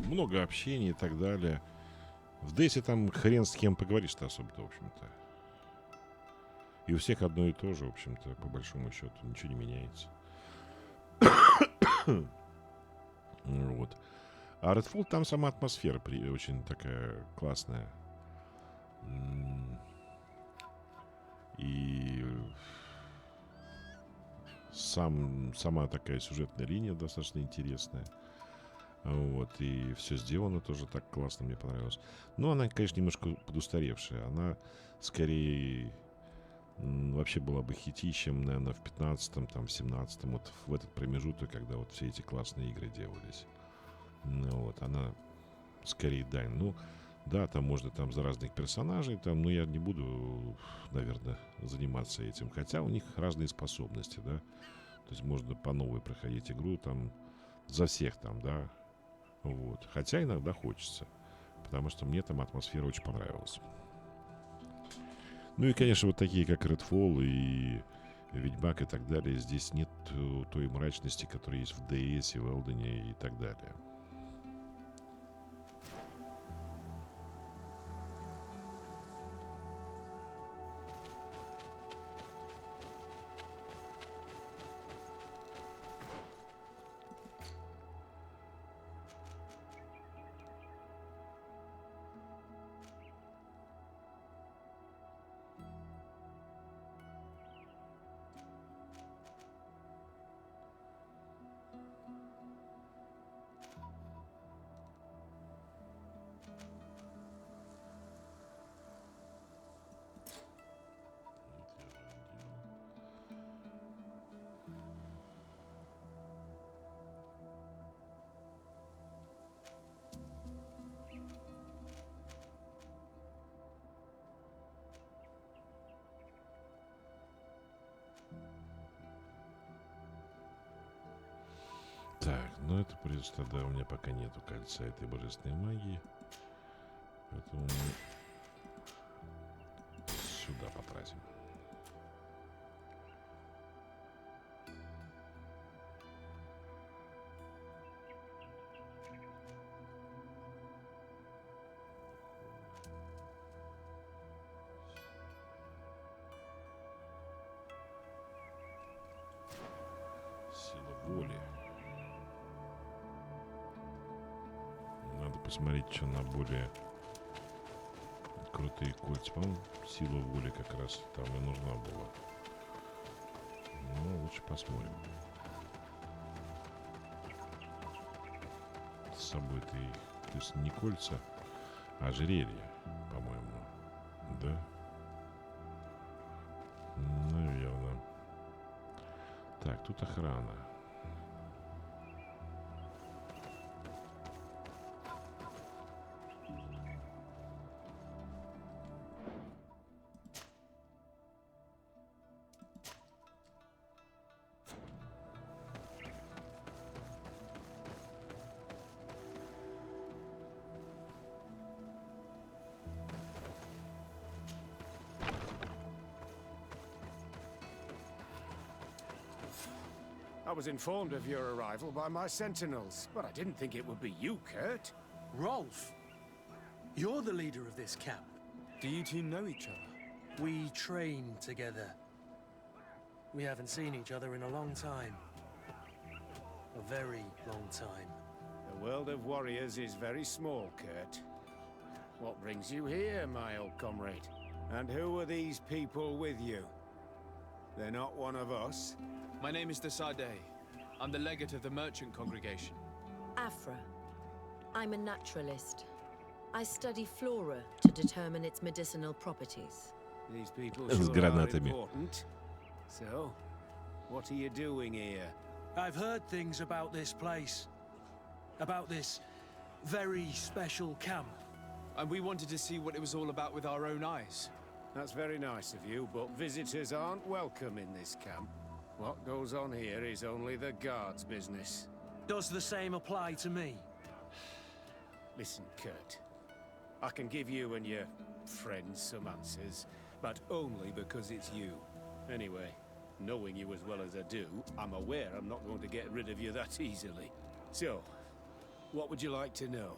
много общения и так далее. В Дейсе там хрен с кем поговоришь-то особо-то, в общем-то. И у всех одно и то же, в общем-то, по большому счету. Ничего не меняется. Вот. А Redfall там сама атмосфера очень такая классная. И сама такая сюжетная линия достаточно интересная. Вот, и все сделано тоже так классно, мне понравилось. Но она, конечно, немножко подустаревшая. Она скорее вообще была бы хитищем, наверное, в 15-м, там, в 17-м, вот в этот промежуток, когда вот все эти классные игры делались. Ну, вот, она скорее дань. Ну, да, там можно там за разных персонажей, там, но я не буду, наверное, заниматься этим. Хотя у них разные способности, да. То есть можно по новой проходить игру, там, за всех там, да. Вот. Хотя иногда хочется. Потому что мне там атмосфера очень понравилась. Ну и, конечно, вот такие, как Redfall и Ведьмак и так далее. Здесь нет той мрачности, которая есть в DS, в Элдене и так далее. Так, ну это придется тогда, у меня пока нету кольца этой божественной магии. Поэтому мы сюда потратим. Сила воли. Надо посмотреть, что на более крутые кольца. По-моему, сила воли как раз там и нужна была. Ну, лучше посмотрим. С собой-то их, то есть не кольца, а ожерелье, по-моему. Да? Наверное. Так, тут охрана. I was informed of your arrival by my sentinels, but I didn't think it would be you, Kurt. Rolf, you're the leader of this camp. Do you two know each other? We train together. We haven't seen each other in a long time. A very long time. The world of warriors is very small, Kurt. What brings you here, my old comrade? And who are these people with you? They're not one of us? My name is Desadeh. I'm the legate of the merchant congregation. Afra. I'm a naturalist. I study flora to determine its medicinal properties. These people С sure are гранатами. important. So, what are you doing here? I've heard things about this place. About this very special camp. And we wanted to see what it was all about with our own eyes. That's very nice of you, but visitors aren't welcome in this camp. What goes on here is only the guards' business. Does the same apply to me? Listen, Kurt. I can give you and your friends some answers, but only because it's you. Anyway, knowing you as well as I do, I'm aware I'm not going to get rid of you that easily. So, What would you like to know?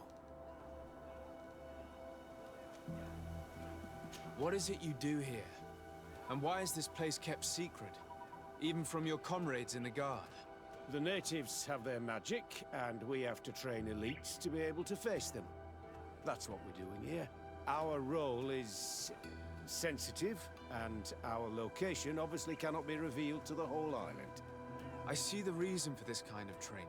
What is it you do here? And why is this place kept secret? Even from your comrades in the guard? The natives have their magic, and we have to train elites to be able to face them. That's what we're doing here. Our role is sensitive, and our location obviously cannot be revealed to the whole island. I see the reason for this kind of training.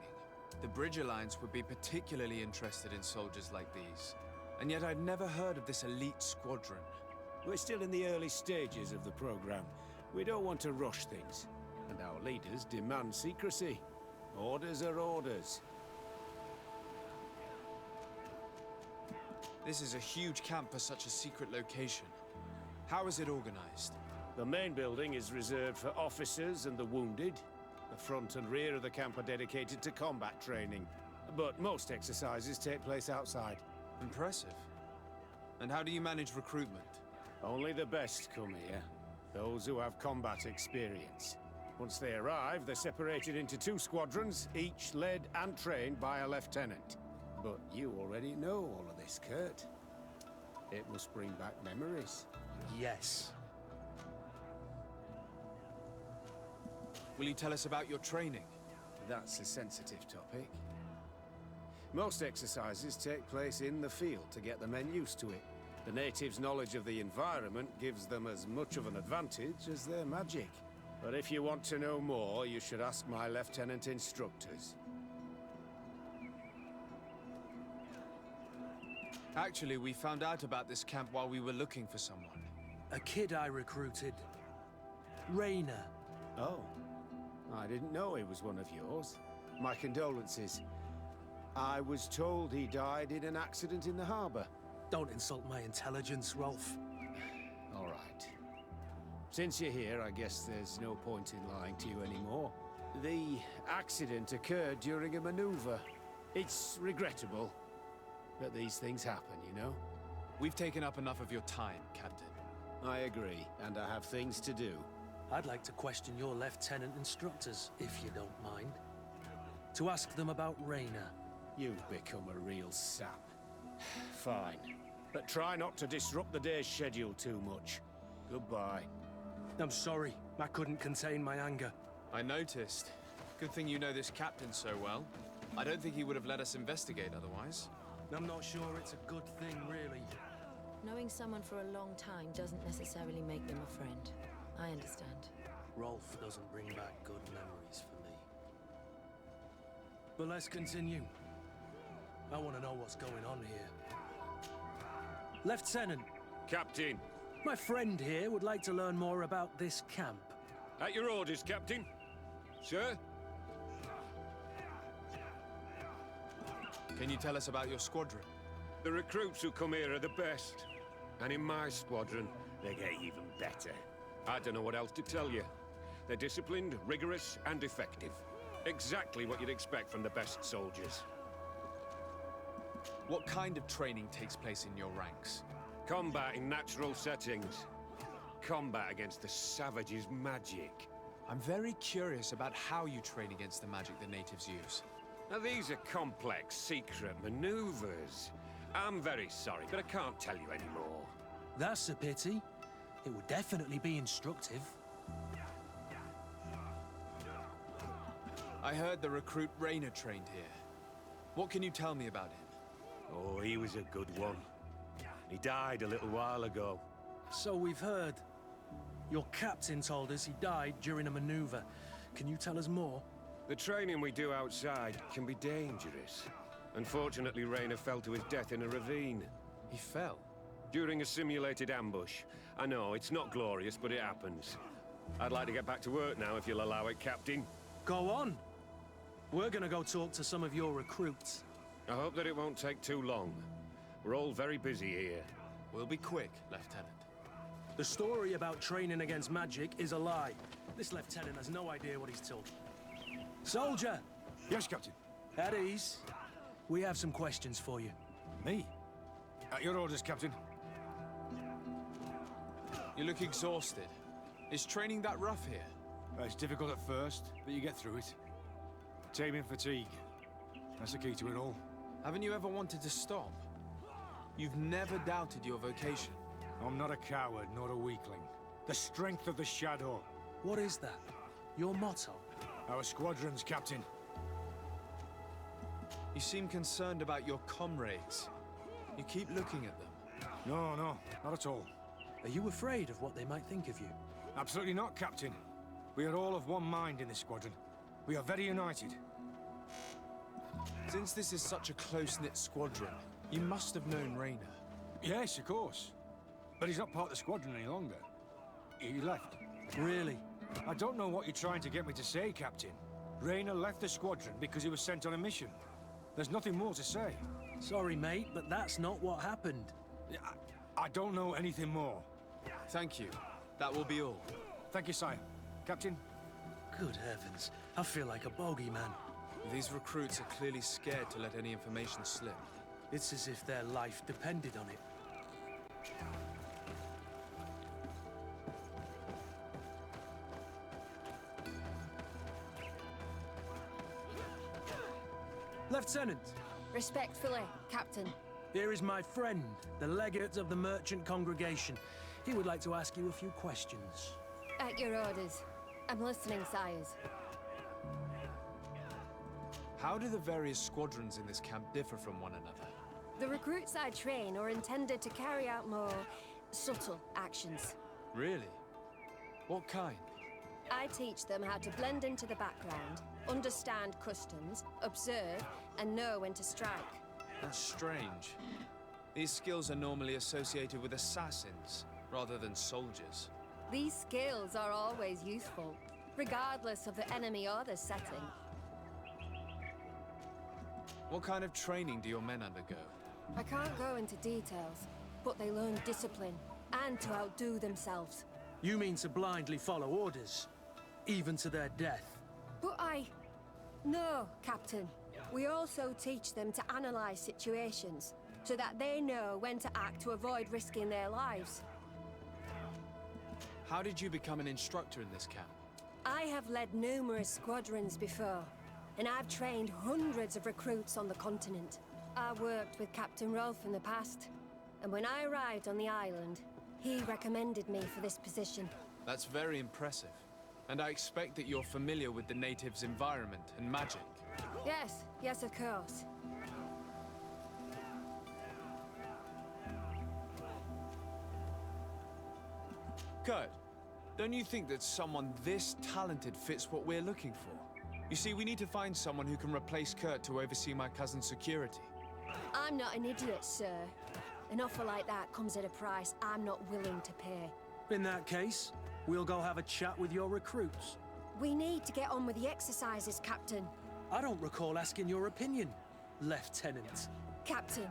The Bridge Alliance would be particularly interested in soldiers like these. And yet I'd never heard of this elite squadron. We're still in the early stages of the program. We don't want to rush things. And our leaders demand secrecy. Orders are orders. This is a huge camp for such a secret location. How is it organized? The main building is reserved for officers and the wounded. The front and rear of the camp are dedicated to combat training. But most exercises take place outside. Impressive. And how do you manage recruitment? Only the best come here. Those who have combat experience. Once they arrive, they're separated into 2 squadrons, each led and trained by a lieutenant. But you already know all of this, Kurt. It must bring back memories. Yes. Will you tell us about your training? That's a sensitive topic. Most exercises take place in the field to get the men used to it. The natives' knowledge of the environment gives them as much of an advantage as their magic. But if you want to know more, you should ask my lieutenant instructors. Actually, we found out about this camp while we were looking for someone. A kid I recruited. Rainer. Oh. I didn't know he was one of yours. My condolences. I was told he died in an accident in the harbor. Don't insult my intelligence, Rolf. All right. Since you're here, I guess there's no point in lying to you anymore. The accident occurred during a maneuver. It's regrettable, but these things happen, you know? We've taken up enough of your time, Captain. I agree, and I have things to do. I'd like to question your lieutenant instructors, if you don't mind. To ask them about Rainer. You've become a real sap. Fine. But try not to disrupt the day's schedule too much. Goodbye. I'm sorry. I couldn't contain my anger. I noticed. Good thing you know this captain so well. I don't think he would have let us investigate otherwise. I'm not sure it's a good thing, really. Knowing someone for a long time doesn't necessarily make them a friend. I understand. Rolf doesn't bring back good memories for me. But let's continue. I want to know what's going on here. Lieutenant! Captain! My friend here would like to learn more about this camp. At your orders, Captain. Sir? Can you tell us about your squadron? The recruits who come here are the best. And in my squadron, they get even better. I don't know what else to tell you. They're disciplined, rigorous, and effective. Exactly what you'd expect from the best soldiers. What kind of training takes place in your ranks? Combat in natural settings. Combat against the savages' magic. I'm very curious about how you train against the magic the natives use. Now, these are complex, secret maneuvers. I'm very sorry, but I can't tell you anymore. That's a pity. It would definitely be instructive. I heard the recruit Rainer trained here. What can you tell me about him? Oh, he was a good one. He died a little while ago. So we've heard. Your captain told us he died during a maneuver. Can you tell us more? The training we do outside can be dangerous. Unfortunately, Rainer fell to his death in a ravine. He fell? During a simulated ambush. I know, it's not glorious, but it happens. I'd like to get back to work now, if you'll allow it, Captain. Go on. We're gonna go talk to some of your recruits. I hope that it won't take too long. We're all very busy here. We'll be quick, Lieutenant. The story about training against magic is a lie. This lieutenant has no idea what he's talking. Soldier! Yes, Captain. At ease. We have some questions for you. Me? At your orders, Captain. You look exhausted. Is training that rough here? It's difficult at first, but you get through it. Taming fatigue. That's the key to it all. Haven't you ever wanted to stop? You've never doubted your vocation. I'm not a coward, nor a weakling. The strength of the Shadow. What is that? Your motto? Our squadrons, Captain. You seem concerned about your comrades. You keep looking at them. No, not at all. Are you afraid of what they might think of you? Absolutely not, Captain. We are all of one mind in this squadron. We are very united. Since this is such a close-knit squadron, you must have known Raynor. Yes, of course. But he's not part of the squadron any longer. He left. Really? I don't know what you're trying to get me to say, Captain. Raynor left the squadron because he was sent on a mission. There's nothing more to say. Sorry, mate, but that's not what happened. I don't know anything more. Thank you. That will be all. Thank you, sire. Captain? Good heavens. I feel like a bogeyman. These recruits are clearly scared to let any information slip. It's as if their life depended on it. Lieutenant! Respectfully, Captain. Here is my friend, the legate of the merchant congregation. He would like to ask you a few questions. At your orders. I'm listening, sires. How do the various squadrons in this camp differ from one another? The recruits I train are intended to carry out more subtle actions. Really? What kind? I teach them how to blend into the background, understand customs, observe, and know when to strike. That's strange. These skills are normally associated with assassins, rather than soldiers. These skills are always useful, regardless of the enemy or the setting. What kind of training do your men undergo? I can't go into details, but they learn discipline, and to outdo themselves. You mean to blindly follow orders, even to their death? But No, Captain. We also teach them to analyze situations, so that they know when to act to avoid risking their lives. How did you become an instructor in this camp? I have led numerous squadrons before, and I've trained hundreds of recruits on the continent. I worked with Captain Rolfe in the past, and when I arrived on the island, he recommended me for this position. That's very impressive. And I expect that you're familiar with the natives' environment and magic. Yes, of course. Kurt, don't you think that someone this talented fits what we're looking for? You see, we need to find someone who can replace Kurt to oversee my cousin's security. I'm not an idiot, sir. An offer like that comes at a price I'm not willing to pay. In that case, we'll go have a chat with your recruits. We need to get on with the exercises, Captain. I don't recall asking your opinion, Lieutenant. Captain.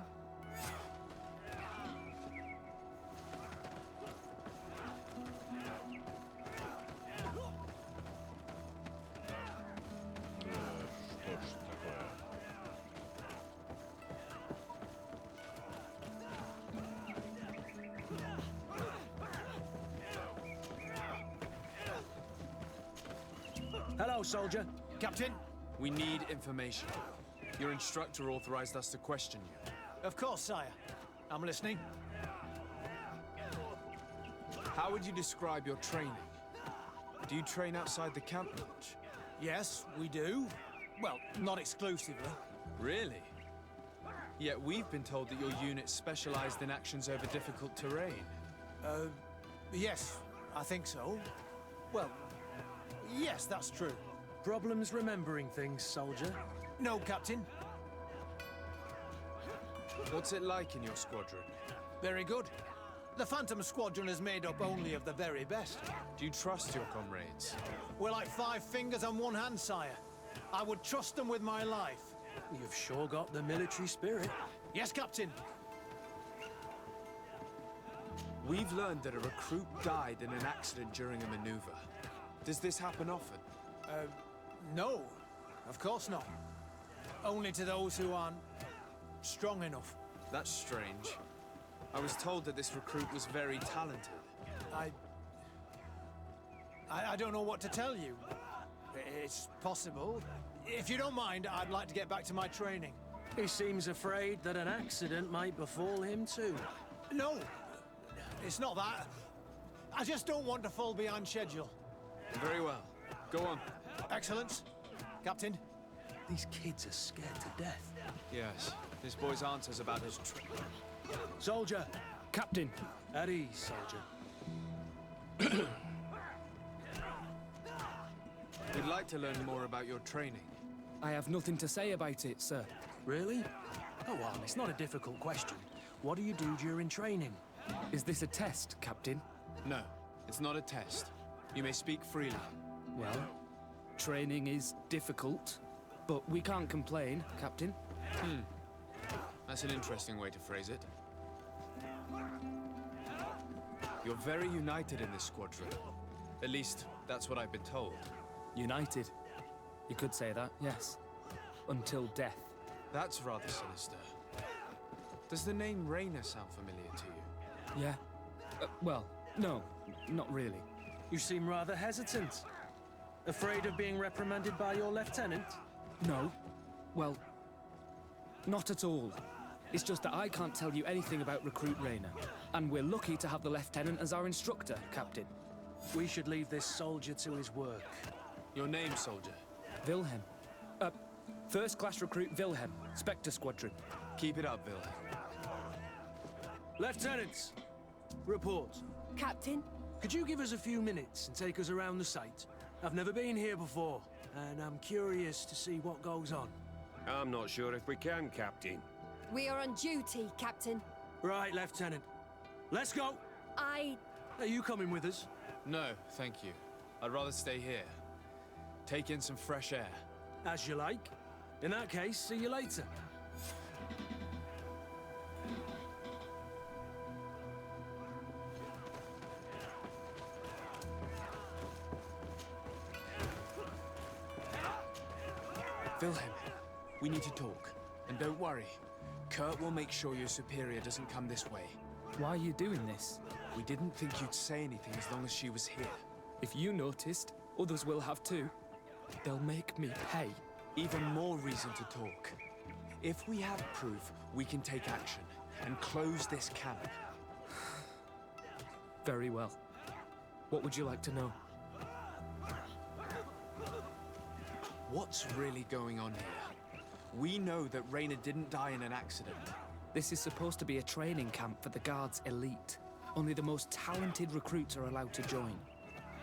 Hello, soldier. Captain? We need information. Your instructor authorized us to question you. Of course, sire. I'm listening. How would you describe your training? Do you train outside the camp much? Yes, we do. Well, not exclusively. Really? Yet we've been told that your unit specialized in actions over difficult terrain. Yes, I think so. Well, yes, that's true. Problems remembering things, soldier? No, Captain. What's it like in your squadron? Very good. The Phantom Squadron is made up only of the very best. Do you trust your comrades? We're like 5 fingers on one hand, sire. I would trust them with my life. You've sure got the military spirit. Yes, Captain. We've learned that a recruit died in an accident during a maneuver. Does this happen often? No. Of course not. Only to those who aren't strong enough. That's strange. I was told that this recruit was very talented. I don't know what to tell you. It's possible. If you don't mind, I'd like to get back to my training. He seems afraid that an accident might befall him too. No, it's not that. I just don't want to fall behind schedule. Very well. Go on. Excellence. Captain. These kids are scared to death. Yes, this boy's answers about his Soldier! Captain! At ease, soldier. We'd like to learn more about your training. I have nothing to say about it, sir. Really? Go on, it's not a difficult question. What do you do during training? Is this a test, Captain? No, it's not a test. You may speak freely. Well, training is difficult, but we can't complain, Captain. That's an interesting way to phrase it. You're very united in this squadron. At least, that's what I've been told. United. You could say that, yes. Until death. That's rather sinister. Does the name Rainer sound familiar to you? Yeah. Well, no, not really. You seem rather hesitant. Afraid of being reprimanded by your lieutenant? No. Well, not at all. It's just that I can't tell you anything about Recruit Rainer. And we're lucky to have the Lieutenant as our instructor, Captain. We should leave this soldier to his work. Your name, soldier? Wilhelm. First class recruit Wilhelm, Spectre Squadron. Keep it up, Wilhelm. Lieutenants, report. Captain? Could you give us a few minutes and take us around the site? I've never been here before, and I'm curious to see what goes on. I'm not sure if we can, Captain. We are on duty, Captain. Right, Lieutenant. Let's go! Are you coming with us? No, thank you. I'd rather stay here. Take in some fresh air. As you like. In that case, see you later. Wilhelm, we need to talk. And don't worry. Kurt will make sure your superior doesn't come this way. Why are you doing this? We didn't think you'd say anything as long as she was here. If you noticed, others will have too. They'll make me pay. Even more reason to talk. If we have proof, we can take action and close this camp. Very well. What would you like to know? What's really going on here? We know that Rainer didn't die in an accident. This is supposed to be a training camp for the Guard's elite. Only the most talented recruits are allowed to join.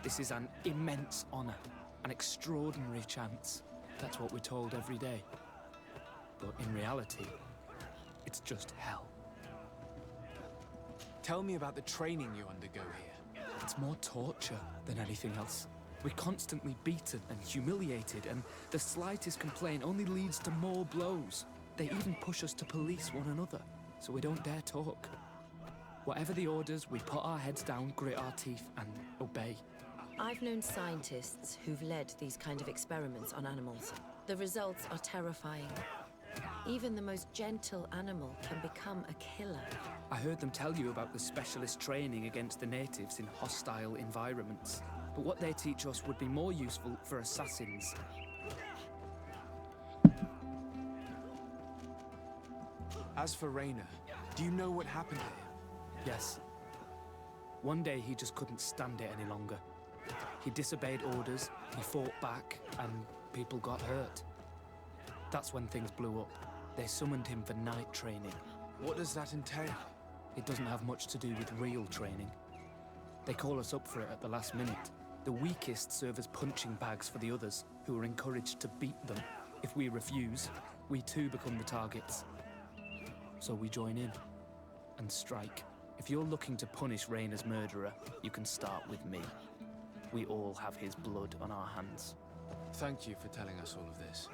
This is an immense honor, an extraordinary chance. That's what we're told every day. But in reality, it's just hell. Tell me about the training you undergo here. It's more torture than anything else. We're constantly beaten and humiliated, and the slightest complaint only leads to more blows. They even push us to police one another, so we don't dare talk. Whatever the orders, we put our heads down, grit our teeth, and obey. I've known scientists who've led these kind of experiments on animals. The results are terrifying. Even the most gentle animal can become a killer. I heard them tell you about the specialist training against the natives in hostile environments. But what they teach us would be more useful for assassins. As for Rainer, do you know what happened to him? Yes. One day he just couldn't stand it any longer. He disobeyed orders, he fought back, and people got hurt. That's when things blew up. They summoned him for night training. What does that entail? It doesn't have much to do with real training. They call us up for it at the last minute. The weakest serve as punching bags for the others, who are encouraged to beat them. If we refuse, we too become the targets. So we join in and strike. If you're looking to punish Rainer's murderer, you can start with me. We all have his blood on our hands. Thank you for telling us all of this.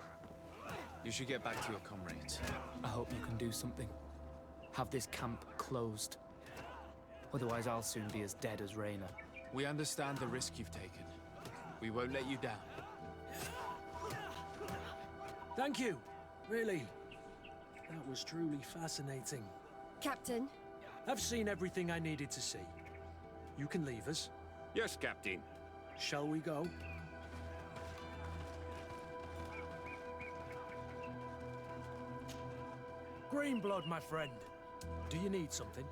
You should get back to your comrades. I hope you can do something. Have this camp closed. Otherwise, I'll soon be as dead as Rainer. We understand the risk you've taken. We won't let you down. Thank you. Really. That was truly fascinating. Captain? I've seen everything I needed to see. You can leave us. Yes, Captain. Shall we go? Green blood, my friend. Do you need something?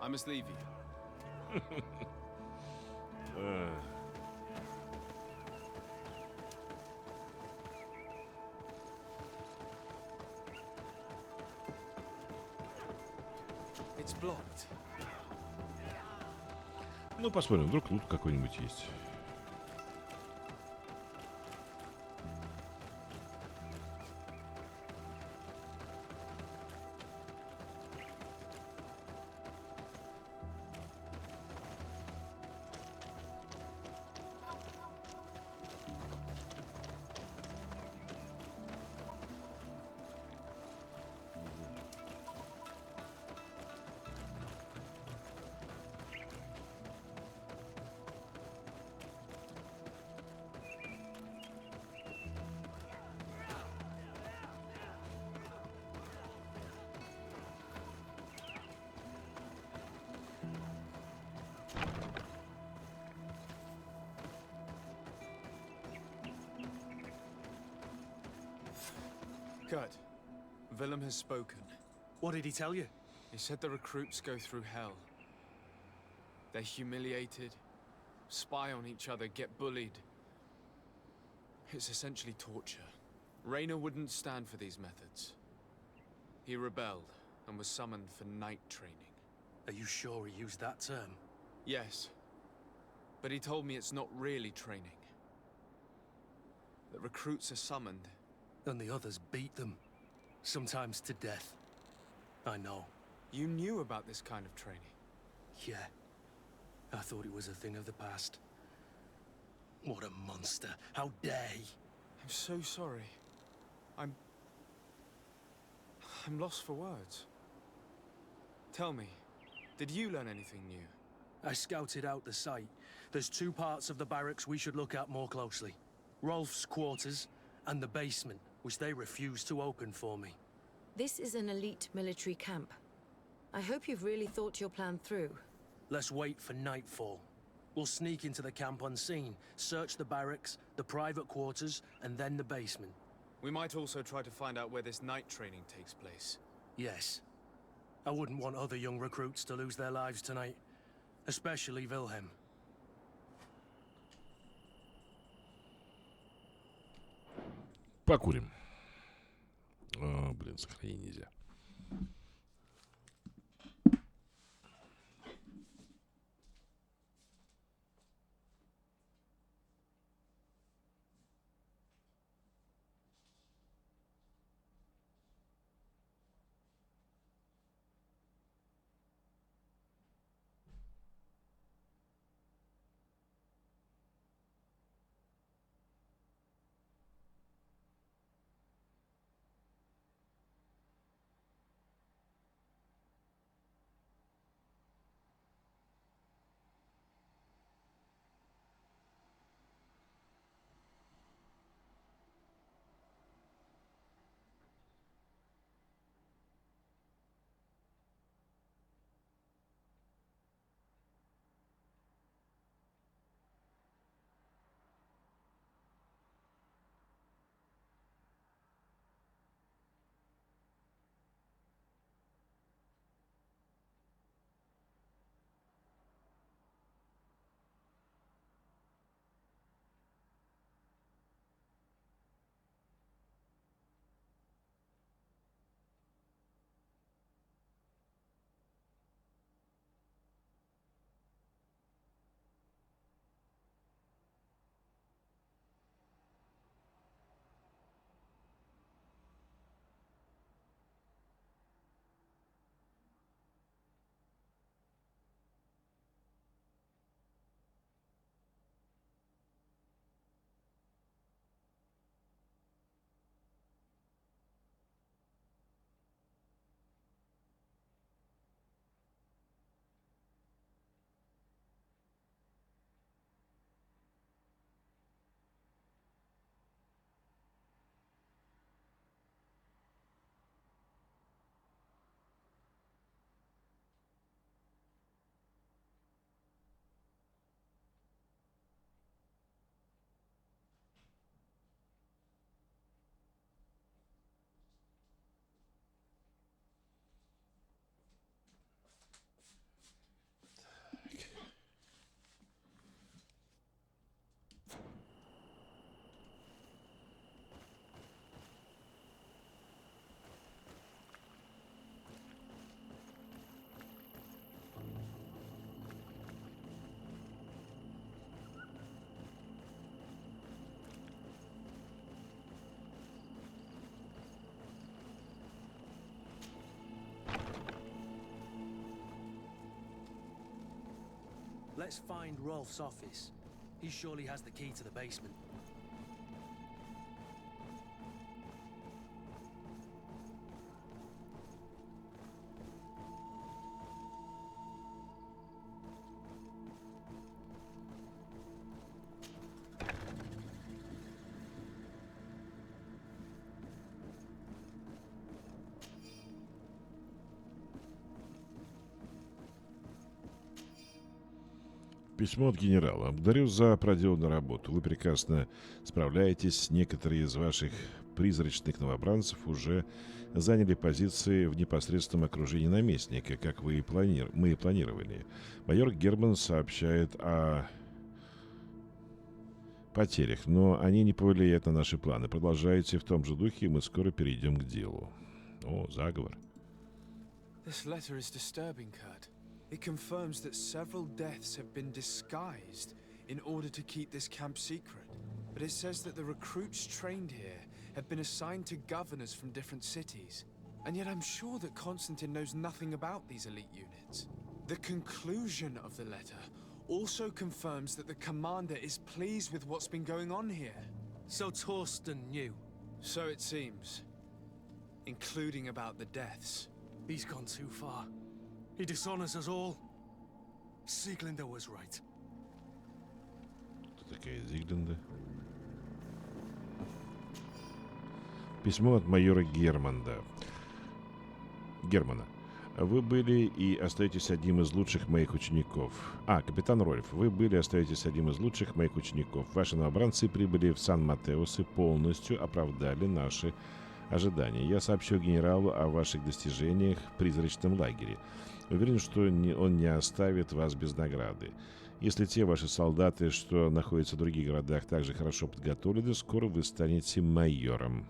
I must leave you. It's blocked. Ну, посмотрим, вдруг лут какой-нибудь есть. Kurt, Willem has spoken. What did he tell you? He said the recruits go through hell. They're humiliated, spy on each other, get bullied. It's essentially torture. Raynor wouldn't stand for these methods. He rebelled and was summoned for night training. Are you sure he used that term? Yes, but he told me it's not really training. The recruits are summoned. And the others beat them, sometimes to death. I know. You knew about this kind of training? Yeah. I thought it was a thing of the past. What a monster. How dare he? I'm so sorry. I'm lost for words. Tell me, did you learn anything new? I scouted out the site. There's two parts of the barracks we should look at more closely. Rolf's quarters and the basement, which they refused to open for me. This is an elite military camp. I hope you've really thought your plan through. Let's wait for nightfall. We'll sneak into the camp unseen, search the barracks, the private quarters, and then the basement. We might also try to find out where this night training takes place. Yes. I wouldn't want other young recruits to lose their lives tonight. Especially Wilhelm. Покурим. О, блин, сохранить нельзя. Let's find Rolf's office. He surely has the key to the basement. Письмо от генерала. Благодарю за проделанную работу. Вы прекрасно справляетесь. Некоторые из ваших призрачных новобранцев уже заняли позиции в непосредственном окружении наместника, как мы и планировали. Майор Герман сообщает о потерях, но они не повлияют на наши планы. Продолжайте в том же духе, и мы скоро перейдем к делу. О, заговор. This letter is disturbing, Kurt. It confirms that several deaths have been disguised in order to keep this camp secret. But it says that the recruits trained here have been assigned to governors from different cities. And yet I'm sure that Constantine knows nothing about these elite units. The conclusion of the letter also confirms that the commander is pleased with what's been going on here. So Torsten knew? So it seems. Including about the deaths. He's gone too far. He dishonors us all. Sieglinde was right. Кто такая Зиглинда? Письмо от майора Германа. Вы были и остаетесь одним из лучших моих учеников. Капитан Рольф, вы были и остаетесь одним из лучших моих учеников. Ваши новобранцы прибыли в Сан-Матеус и полностью оправдали наши ожидания. Я сообщил генералу о ваших достижениях в призрачном лагере. Уверен, что он не оставит вас без награды. Если те ваши солдаты, что находятся в других городах, также хорошо подготовлены, скоро вы станете майором.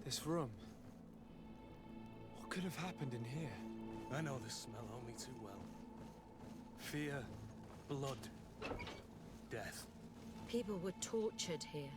This room. What could have happened in here? I know the smell only too well. Fear, blood, death. People were tortured here.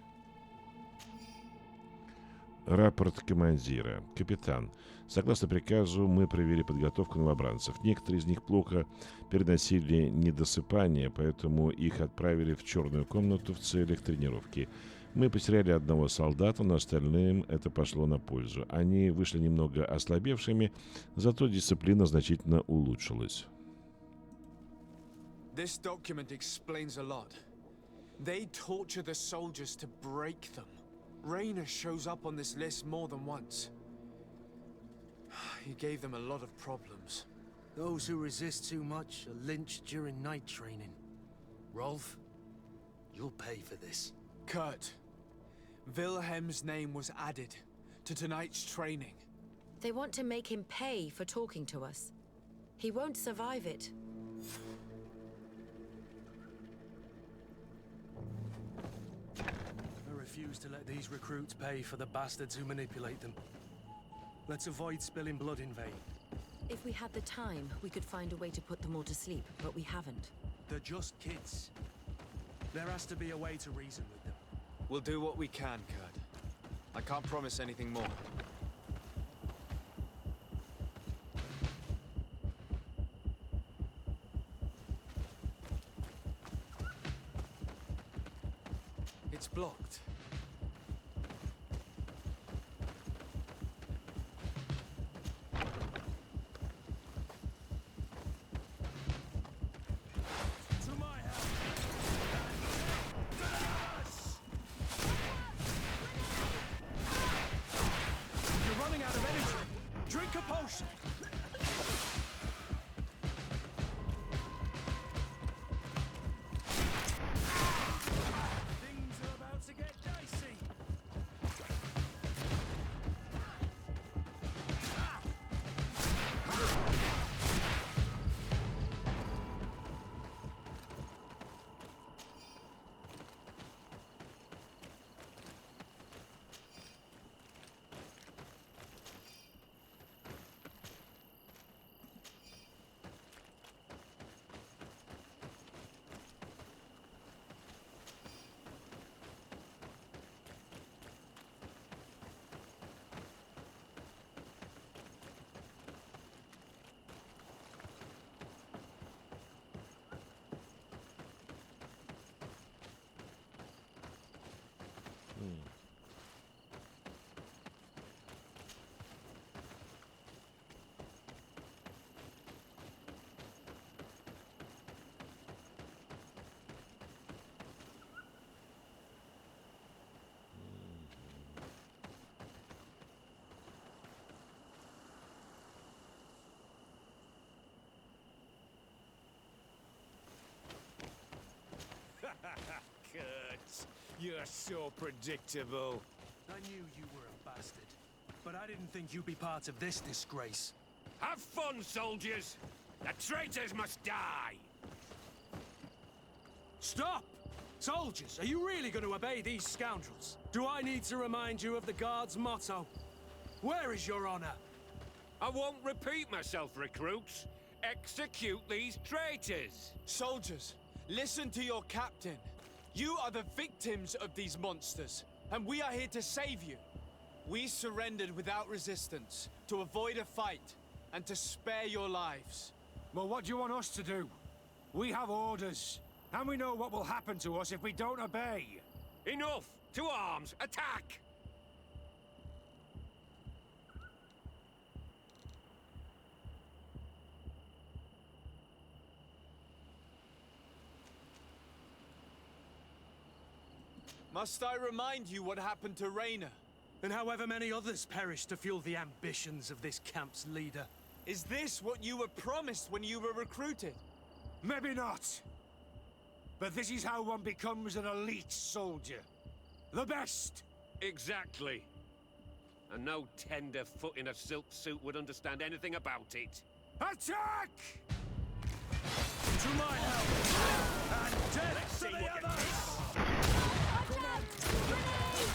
Рапорт командира. Капитан, согласно приказу, мы провели подготовку новобранцев. Некоторые из них плохо переносили недосыпание, поэтому их отправили в черную комнату в целях тренировки. Мы потеряли одного солдата, но остальным это пошло на пользу. Они вышли немного ослабевшими, зато дисциплина значительно улучшилась. This document explains a lot. They torture the soldiers to break them. Rainer shows up on this list more than once. He gave them a lot of problems. Those who resist too much are lynched during night training. Rolf, you'll pay for this. Kurt, Wilhelm's name was added to tonight's training. They want to make him pay for talking to us. He won't survive it. I refuse to let these recruits pay for the bastards who manipulate them. Let's avoid spilling blood in vain. If we had the time, we could find a way to put them all to sleep, but we haven't. They're just kids. There has to be a way to reason with them. We'll do what we can, Kurt. I can't promise anything more. It's blocked. You're so predictable. I knew you were a bastard, but I didn't think you'd be part of this disgrace. Have fun, soldiers! The traitors must die! Stop! Soldiers, are you really going to obey these scoundrels? Do I need to remind you of the Guard's motto? Where is your honor? I won't repeat myself, recruits. Execute these traitors! Soldiers, listen to your captain. You are the victims of these monsters, and we are here to save you. We surrendered without resistance, to avoid a fight, and to spare your lives. Well, what do you want us to do? We have orders, and we know what will happen to us if we don't obey. Enough! To arms! Attack! Must I remind you what happened to Raina? And however many others perished to fuel the ambitions of this camp's leader. Is this what you were promised when you were recruited? Maybe not. But this is how one becomes an elite soldier. The best! Exactly. And no tenderfoot in a silk suit would understand anything about it. Attack! To my help! And death to the others! Watch out! Grenade!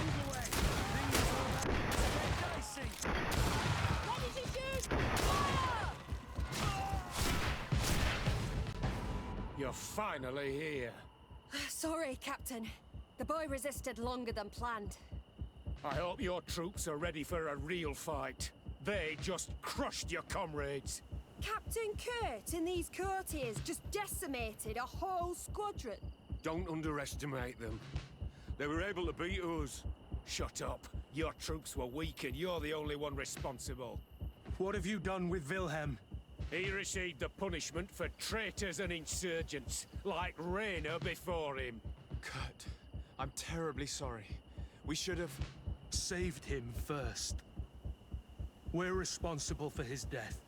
Move away! Things are about to get dicey! Ready to shoot! Fire! You're finally here. Sorry, Captain. The boy resisted longer than planned. I hope your troops are ready for a real fight. They just crushed your comrades. Captain Kurt and these courtiers just decimated a whole squadron. Don't underestimate them. They were able to beat us. Shut up. Your troops were weak and you're the only one responsible. What have you done with Wilhelm? He received the punishment for traitors and insurgents, like Raina before him. Kurt, I'm terribly sorry. We should have... saved him first. We're responsible for his death.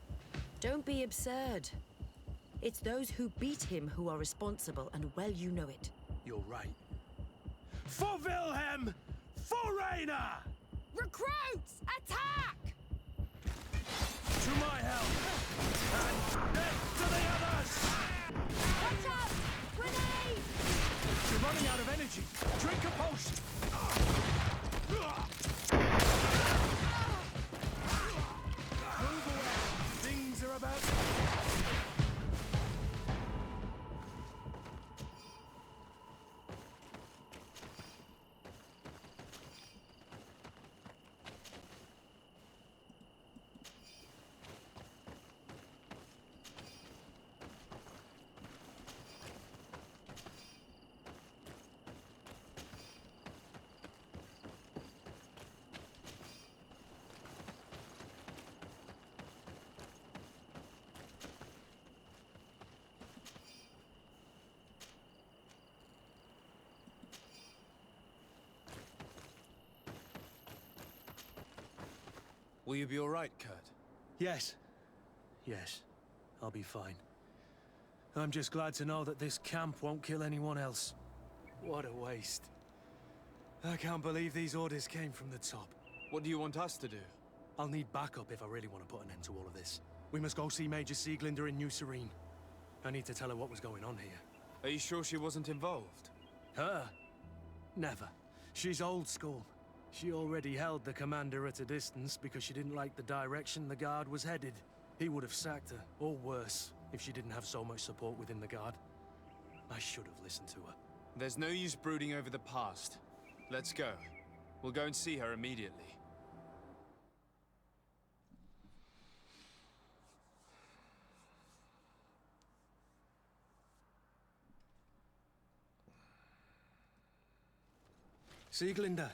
Don't be absurd. It's those who beat him who are responsible, and well you know it. You're right. For Wilhelm! For Raina! Recruits! Attack! To my help! And death to the others! Watch out! Grenade! You're running out of energy. Drink a potion. Move away. Things are about to... Will you be all right, Kurt? Yes. Yes. I'll be fine. I'm just glad to know that this camp won't kill anyone else. What a waste. I can't believe these orders came from the top. What do you want us to do? I'll need backup if I really want to put an end to all of this. We must go see Major Sieglinder in New Serene. I need to tell her what was going on here. Are you sure she wasn't involved? Her? Never. She's old school. She already held the commander at a distance because she didn't like the direction the Guard was headed. He would have sacked her, or worse, if she didn't have so much support within the Guard. I should have listened to her. There's no use brooding over the past. Let's go. We'll go and see her immediately. Sieglinder,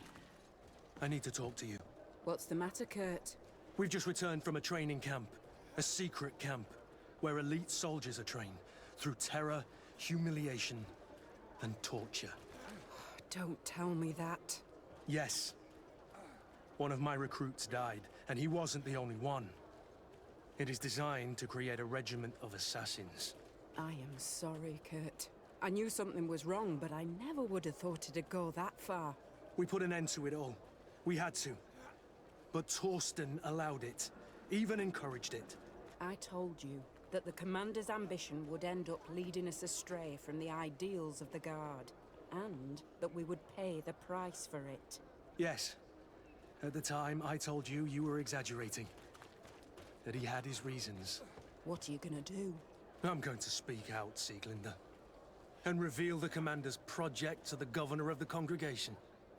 I need to talk to you. What's the matter, Kurt? We've just returned from a training camp. A secret camp, where elite soldiers are trained through terror, humiliation, and torture. Don't tell me that. Yes. One of my recruits died, and he wasn't the only one. It is designed to create a regiment of assassins. I am sorry, Kurt. I knew something was wrong, but I never would have thought it'd go that far. We put an end to it all. We had to. But Torsten allowed it. Even encouraged it. I told you that the Commander's ambition would end up leading us astray from the ideals of the Guard, and that we would pay the price for it. Yes. At the time, I told you you were exaggerating. That he had his reasons. What are you gonna do? I'm going to speak out, Sieglinde. And reveal the Commander's project to the Governor of the Congregation.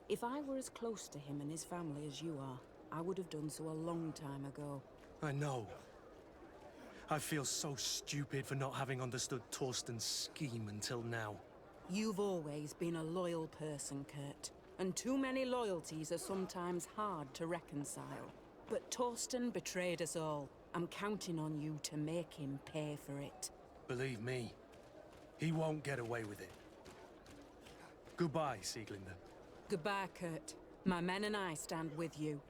If I were as close to him and his family as you are, I would have done so a long time ago. I know. I feel so stupid for not having understood Torsten's scheme until now. You've always been a loyal person, Kurt. And too many loyalties are sometimes hard to reconcile. But Torsten betrayed us all. I'm counting on you to make him pay for it. Believe me, he won't get away with it. Goodbye, Sieglinde. Goodbye, Kurt. My men and I stand with you.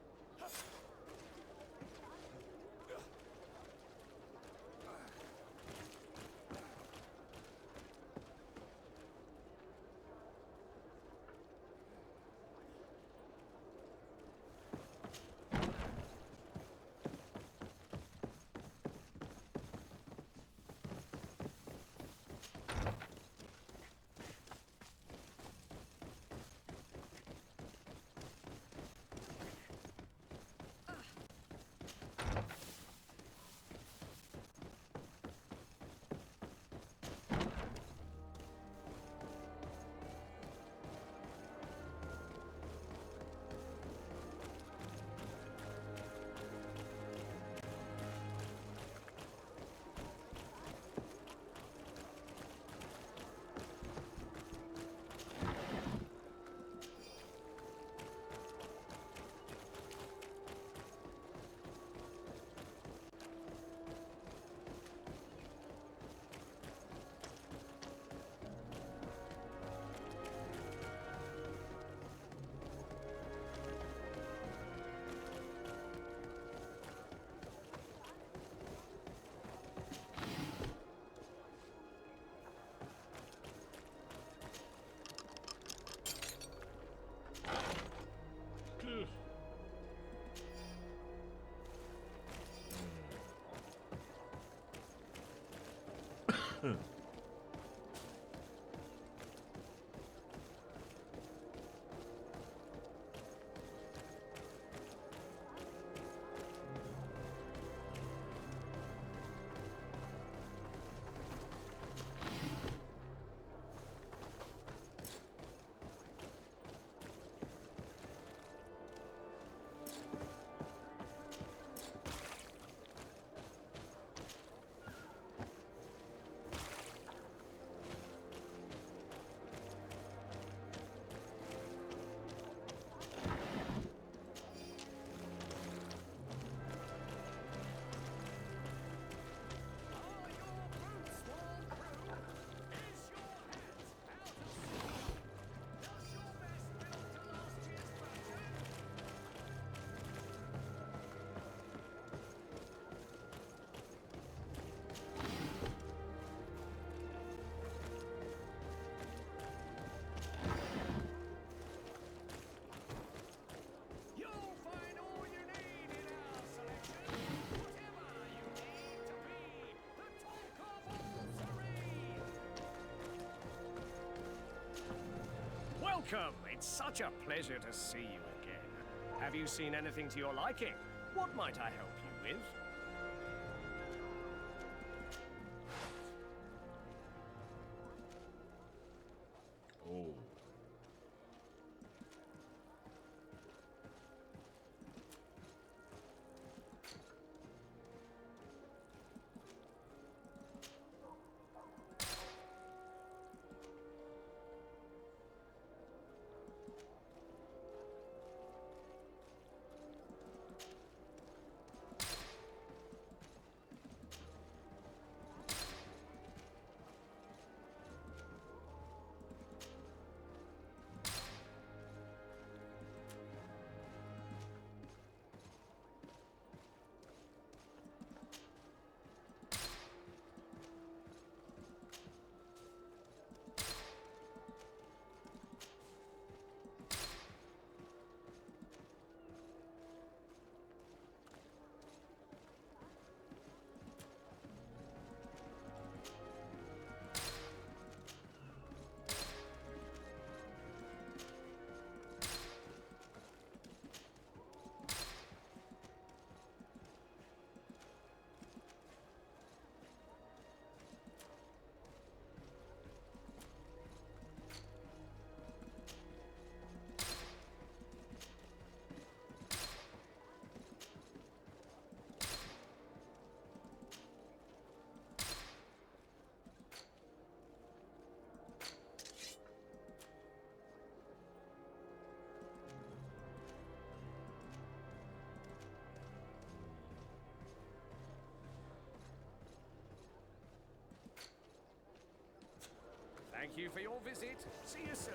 Welcome! It's such a pleasure to see you again. Have you seen anything to your liking? What might I help you with? Oh. Thank you for your visit. See you soon.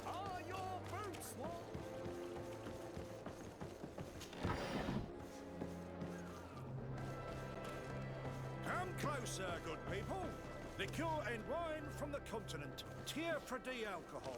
Are your boots warm? Come closer, good people. Liqueur and wine from the continent. Tier for the alcohol.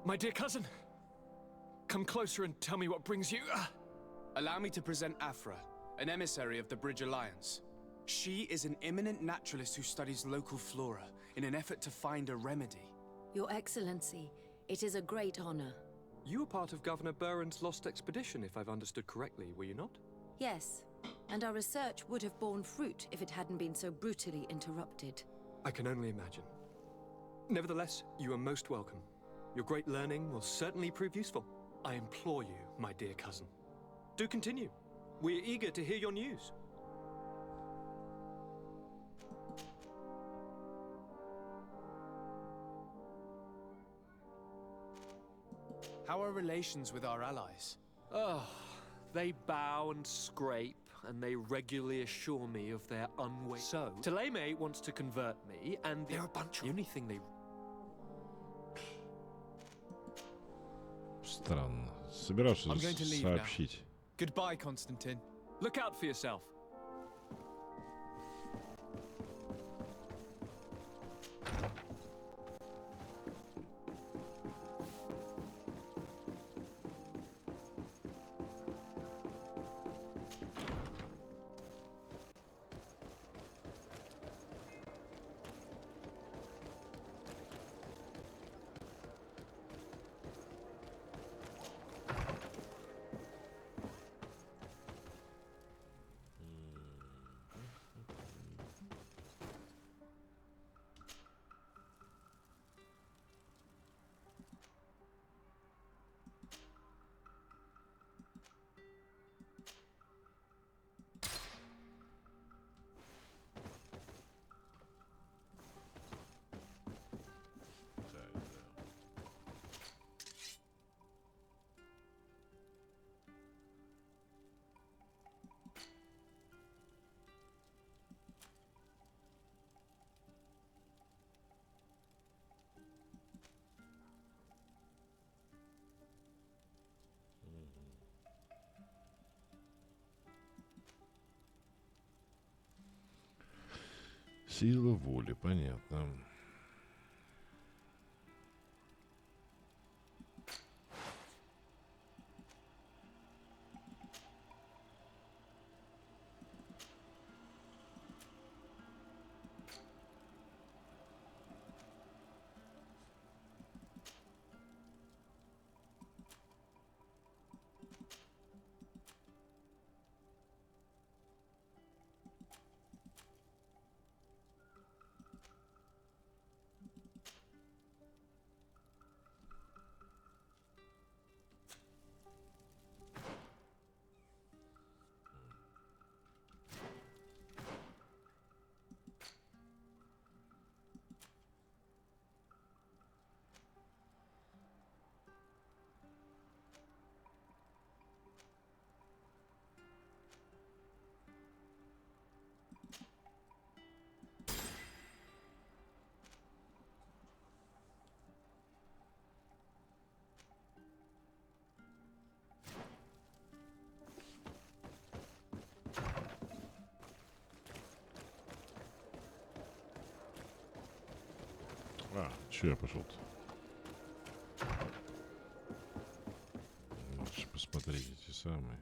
My dear cousin, come closer and tell me what brings you. Allow me to present Afra, an emissary of the Bridge Alliance. She is an eminent naturalist who studies local flora in an effort to find a remedy. Your Excellency, it is a great honor. You were part of Governor Burren's lost expedition, if I've understood correctly, were you not? Yes, and our research would have borne fruit if it hadn't been so brutally interrupted. I can only imagine. Nevertheless, you are most welcome. Your great learning will certainly prove useful. I implore you, my dear cousin. Do continue. We are eager to hear your news. How are relations with our allies? Oh, they bow and scrape, and they regularly assure me of their unwavering... So, Taleme wants to convert me, and they're a bunch of... The only thing they... Странно. Собирался I'm going to leave now. сообщить. Goodbye, Constantine. Look out for yourself. Сила воли, понятно. А, че я пошел-то? Лучше посмотреть эти самые.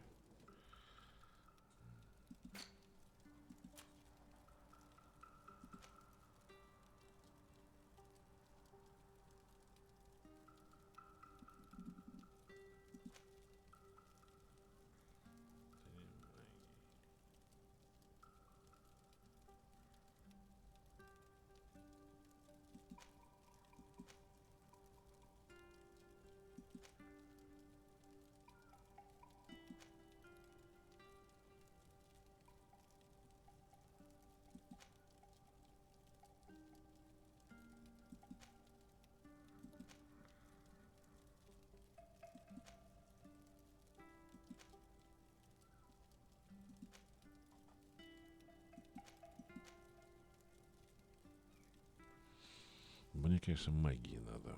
конечно, магии надо.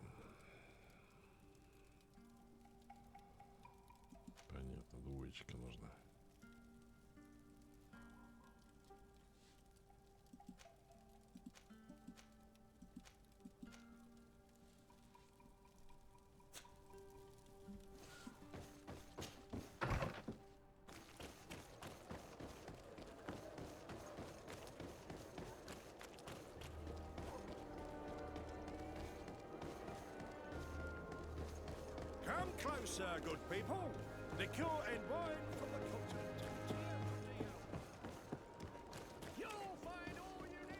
Понятно, двоечка нужна. Come closer, good people. Liqueur and wine from the continent. You'll find all you need.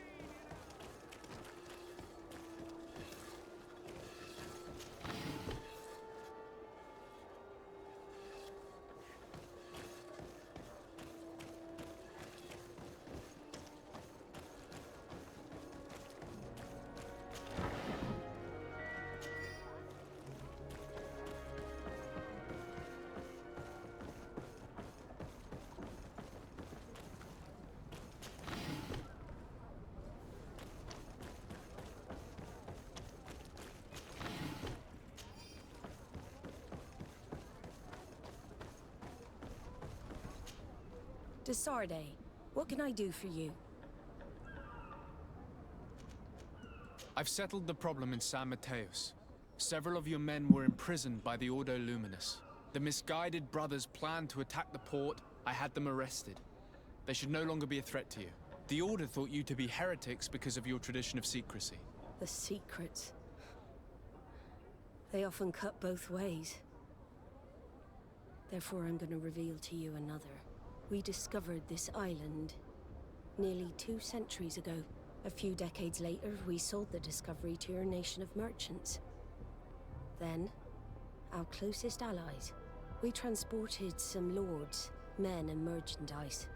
Desarde, what can I do for you? I've settled the problem in San Mateos. Several of your men were imprisoned by the Ordo Luminous. The misguided brothers planned to attack the port. I had them arrested. They should no longer be a threat to you. The Order thought you to be heretics because of your tradition of secrecy. The secrets. They often cut both ways. Therefore, I'm going to reveal to you another. We discovered this island nearly 2 centuries ago. A few decades later, we sold the discovery to your nation of merchants. Then, our closest allies. We transported some lords, men and merchandise.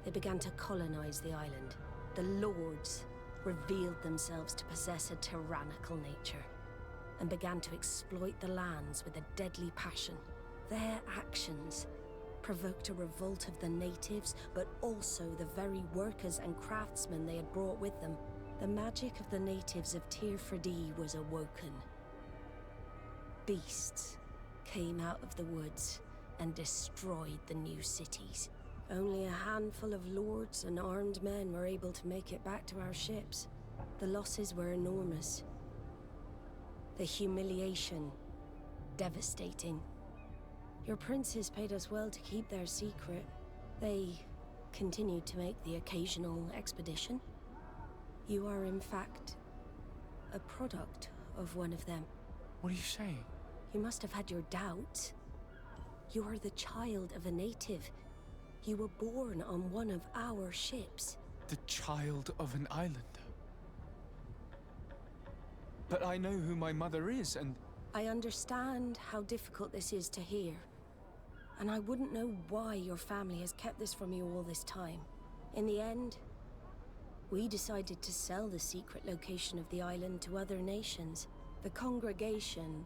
They began to colonize the island. The lords revealed themselves to possess a tyrannical nature and began to exploit the lands with a deadly passion. Their actions provoked a revolt of the natives, but also the very workers and craftsmen they had brought with them. The magic of the natives of Tir Fredee was awoken. Beasts came out of the woods and destroyed the new cities. Only a handful of lords and armed men were able to make it back to our ships. The losses were enormous. The humiliation, devastating. Your princes paid us well to keep their secret. They continued to make the occasional expedition. You are, in fact, a product of one of them. What are you saying? You must have had your doubts. You are the child of a native. You were born on one of our ships. The child of an islander. But I know who my mother is, and... I understand how difficult this is to hear. And I wouldn't know why your family has kept this from you all this time. In the end, we decided to sell the secret location of the island to other nations. The congregation,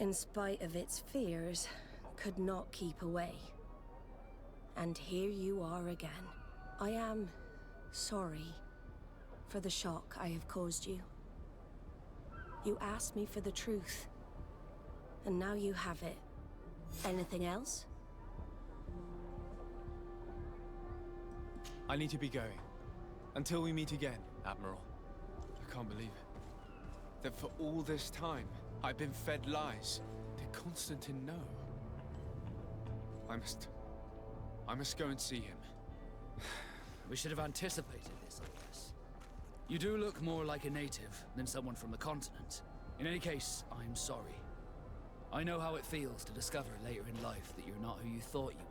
in spite of its fears, could not keep away. And here you are again. I am sorry for the shock I have caused you. You asked me for the truth, and now you have it. Anything else? I need to be going. Until we meet again, Admiral. I can't believe it. That for all this time, I've been fed lies. Did Constantine know? I must go and see him. We should have anticipated this, I guess. You do look more like a native than someone from the continent. In any case, I'm sorry. I know how it feels to discover later in life that you're not who you thought you were.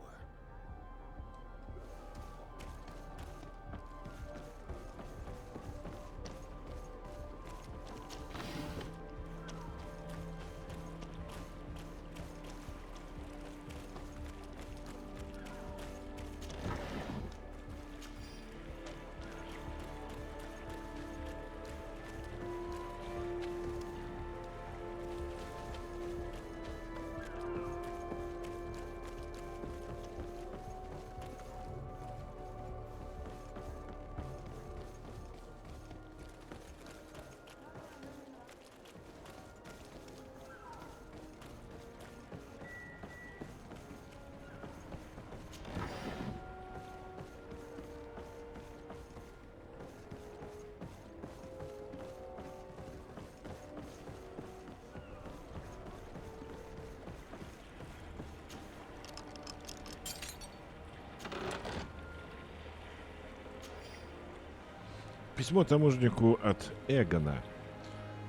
Письмо таможеннику от Эгона.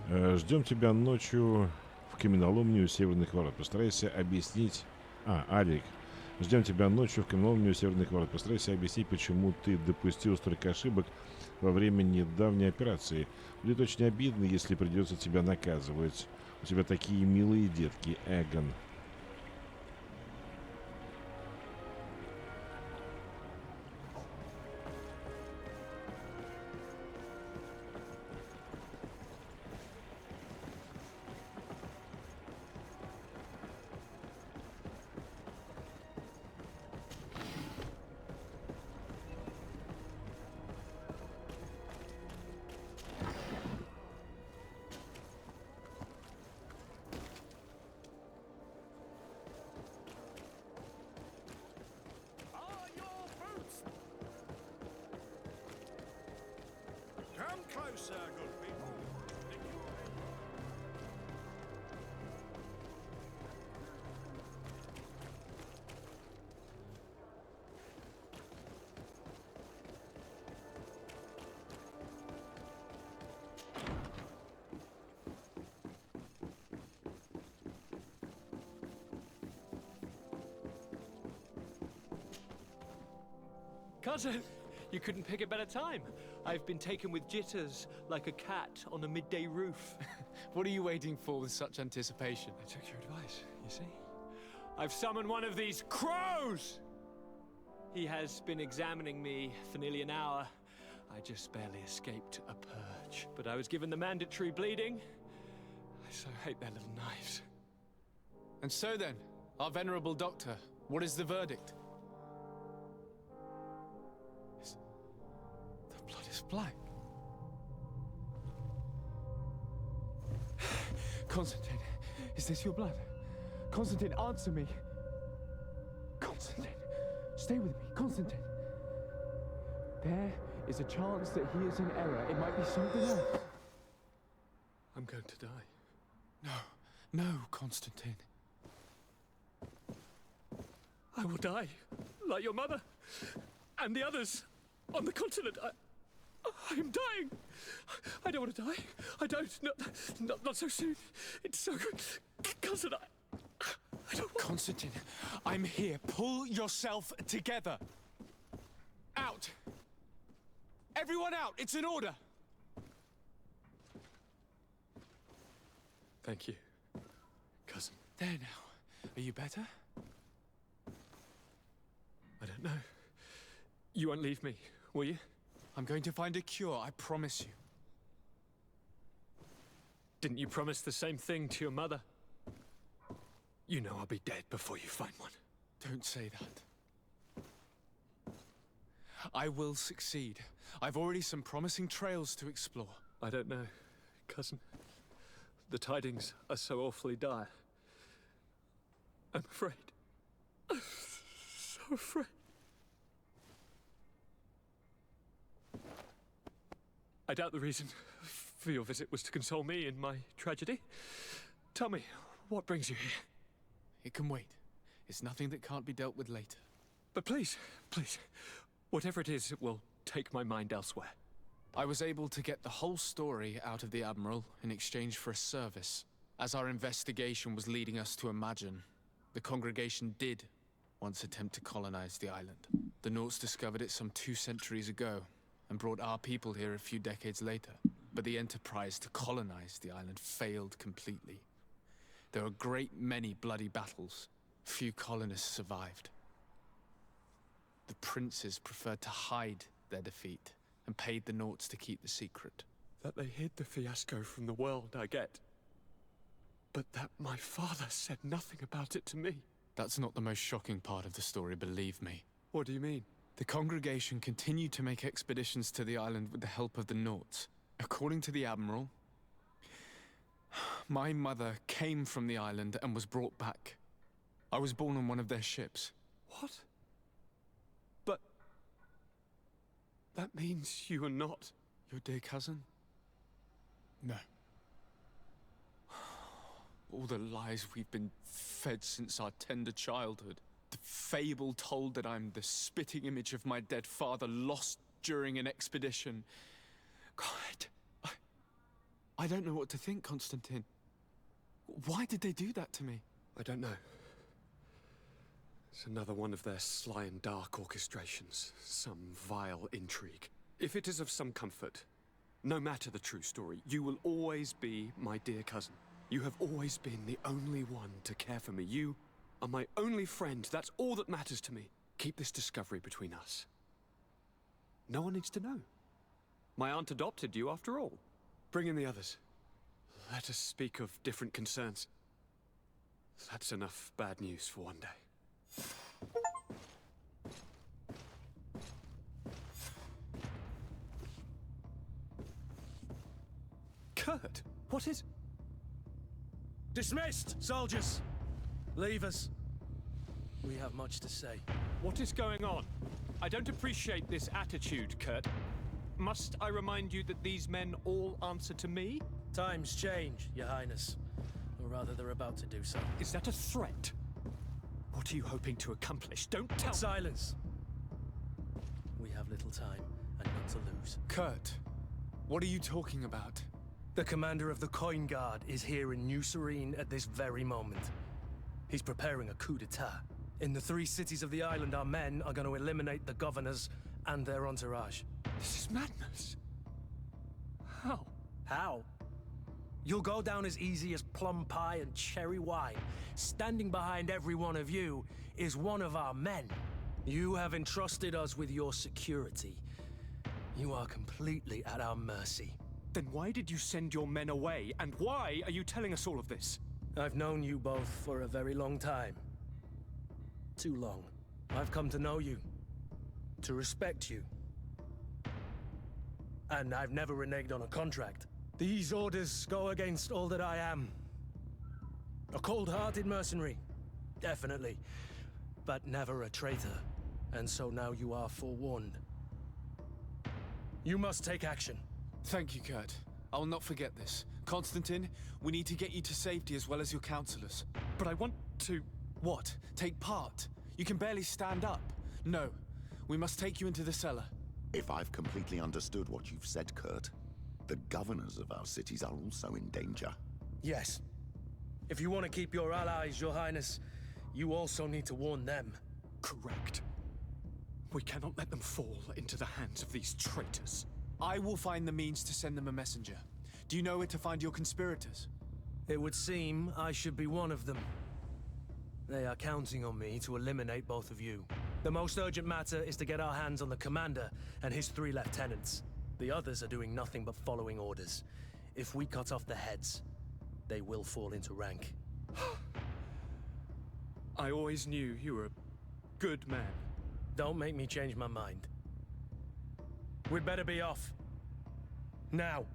Ждем тебя ночью в каменоломне у северных ворот. Постарайся объяснить... Алик. Ждем тебя ночью в каменоломне у северных ворот. Постарайся объяснить, почему ты допустил столько ошибок во время недавней операции. Будет очень обидно, если придется тебя наказывать. У тебя такие милые детки, Эгон. Come closer, good people. Cousin, you couldn't pick a better time. I've been taken with jitters, like a cat on a midday roof. What are you waiting for with such anticipation? I took your advice, you see. I've summoned one of these crows! He has been examining me for nearly an hour. I just barely escaped a purge. But I was given the mandatory bleeding. I so hate their little knives. And so then, our venerable doctor, what is the verdict? The blood is black. Constantine, is this your blood? Constantine, answer me. Constantine, stay with me. Constantine. There is a chance that he is in error. It might be something else. I'm going to die. No, no, Constantine. I will die, like your mother, and the others on the continent. I am dying. I don't want to die. I don't. Not so soon. It's so good. Cousin, I don't want... Constantine, I'm here. Pull yourself together. Out. Everyone out. It's an order. Thank you, cousin. There now. Are you better? I don't know. You won't leave me, will you? I'm going to find a cure, I promise you. Didn't you promise the same thing to your mother? You know I'll be dead before you find one. Don't say that. I will succeed. I've already some promising trails to explore. I don't know, cousin. The tidings are so awfully dire. I'm afraid. I'm so afraid. I doubt the reason for your visit was to console me in my tragedy. Tell me, what brings you here? It can wait. It's nothing that can't be dealt with later. But please, please, whatever it is, it will take my mind elsewhere. I was able to get the whole story out of the Admiral in exchange for a service. As our investigation was leading us to imagine, the congregation did once attempt to colonize the island. The Nauts discovered it some 2 centuries ago, and brought our people here a few decades later. But the enterprise to colonize the island failed completely. There were a great many bloody battles. Few colonists survived. The princes preferred to hide their defeat, and paid the Nauts to keep the secret. That they hid the fiasco from the world, I get. But that my father said nothing about it to me. That's not the most shocking part of the story, believe me. What do you mean? The congregation continued to make expeditions to the island with the help of the Nauts. According to the Admiral, my mother came from the island and was brought back. I was born on one of their ships. What? But... that means you are not... your dear cousin? No. All the lies we've been fed since our tender childhood. The fable told that I'm the spitting image of my dead father, lost during an expedition. God, I don't know what to think, Constantine. Why did they do that to me? I don't know. It's another one of their sly and dark orchestrations. Some vile intrigue. If it is of some comfort, no matter the true story, you will always be my dear cousin. You have always been the only one to care for me. You are my only friend. That's all that matters to me. Keep this discovery between us. No one needs to know. My aunt adopted you after all. Bring in the others. Let us speak of different concerns. That's enough bad news for one day. Kurt, what is... Dismissed, soldiers! Leave us. We have much to say. What is going on? I don't appreciate this attitude, Kurt. Must I remind you that these men all answer to me? Times change, Your Highness. Or rather, they're about to do so. Is that a threat? What are you hoping to accomplish? Don't tell... Silence! We have little time, and none to lose. Kurt, what are you talking about? The commander of the Coin Guard is here in New Serene at this very moment. He's preparing a coup d'etat. In the 3 cities of the island, our men are going to eliminate the governors and their entourage. This is madness. How? How? You'll go down as easy as plum pie and cherry wine. Standing behind every one of you is one of our men. You have entrusted us with your security. You are completely at our mercy. Then why did you send your men away, and why are you telling us all of this? I've known you both for a very long time. Too long. I've come to know you, to respect you. And I've never reneged on a contract. These orders go against all that I am. A cold-hearted mercenary, definitely, but never a traitor. And so now you are forewarned. You must take action. Thank you, Kurt. I will not forget this. Constantine, we need to get you to safety as well as your counselors. But I want to... What? Take part? You can barely stand up. No. We must take you into the cellar. If I've completely understood what you've said, Kurt, the governors of our cities are also in danger. Yes. If you want to keep your allies, Your Highness, you also need to warn them. Correct. We cannot let them fall into the hands of these traitors. I will find the means to send them a messenger. Do you know where to find your conspirators? It would seem I should be one of them. They are counting on me to eliminate both of you. The most urgent matter is to get our hands on the commander and his 3 lieutenants. The others are doing nothing but following orders. If we cut off the heads, they will fall into rank. I always knew you were a good man. Don't make me change my mind. We'd better be off. Now.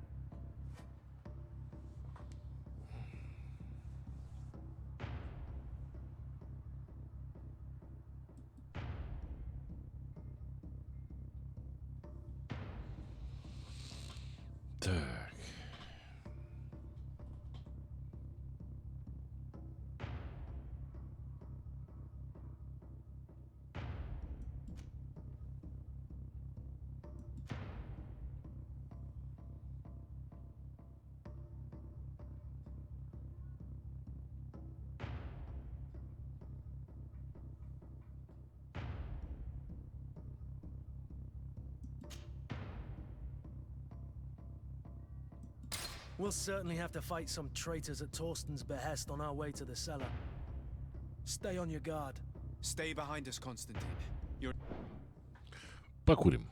Так. We'll certainly have to fight some traitors at Torsten's behest on our way to the cellar. Stay on your guard. Stay behind us, Constantine. You're... Покурим.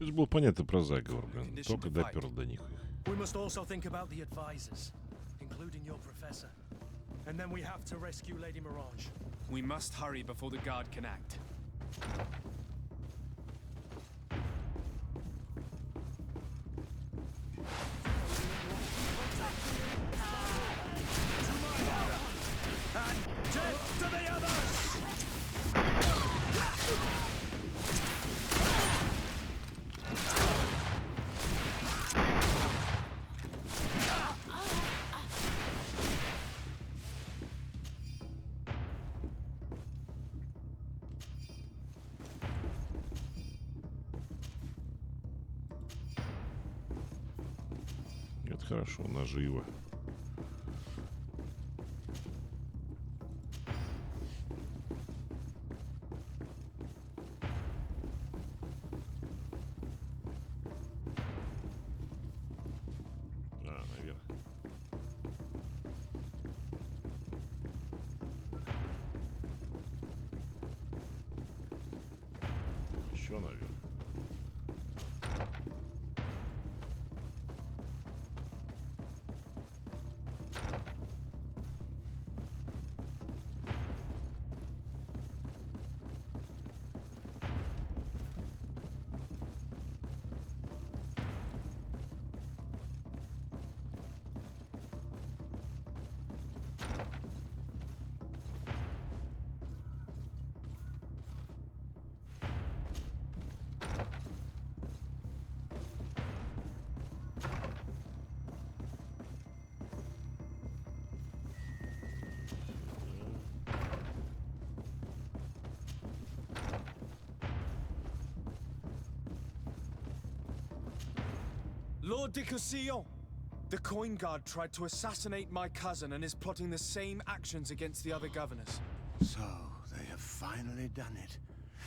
То есть было понятно про заговор, блин. Только допер до них. We must also think about the advisors, including your professor. And then we have to rescue Lady Mirage. We must hurry before the guard can act. And death to the others! Это хорошо, наживо. Наверх. Еще наверх. Lord de Cassillon! The coin guard tried to assassinate my cousin and is plotting the same actions against the other governors. So, they have finally done it.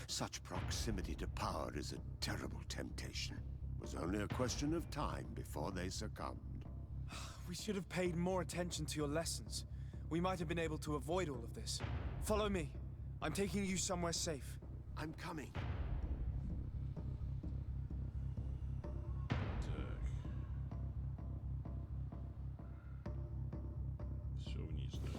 Such proximity to power is a terrible temptation. It was only a question of time before they succumbed. We should have paid more attention to your lessons. We might have been able to avoid all of this. Follow me. I'm taking you somewhere safe. I'm coming. Все вниз, да.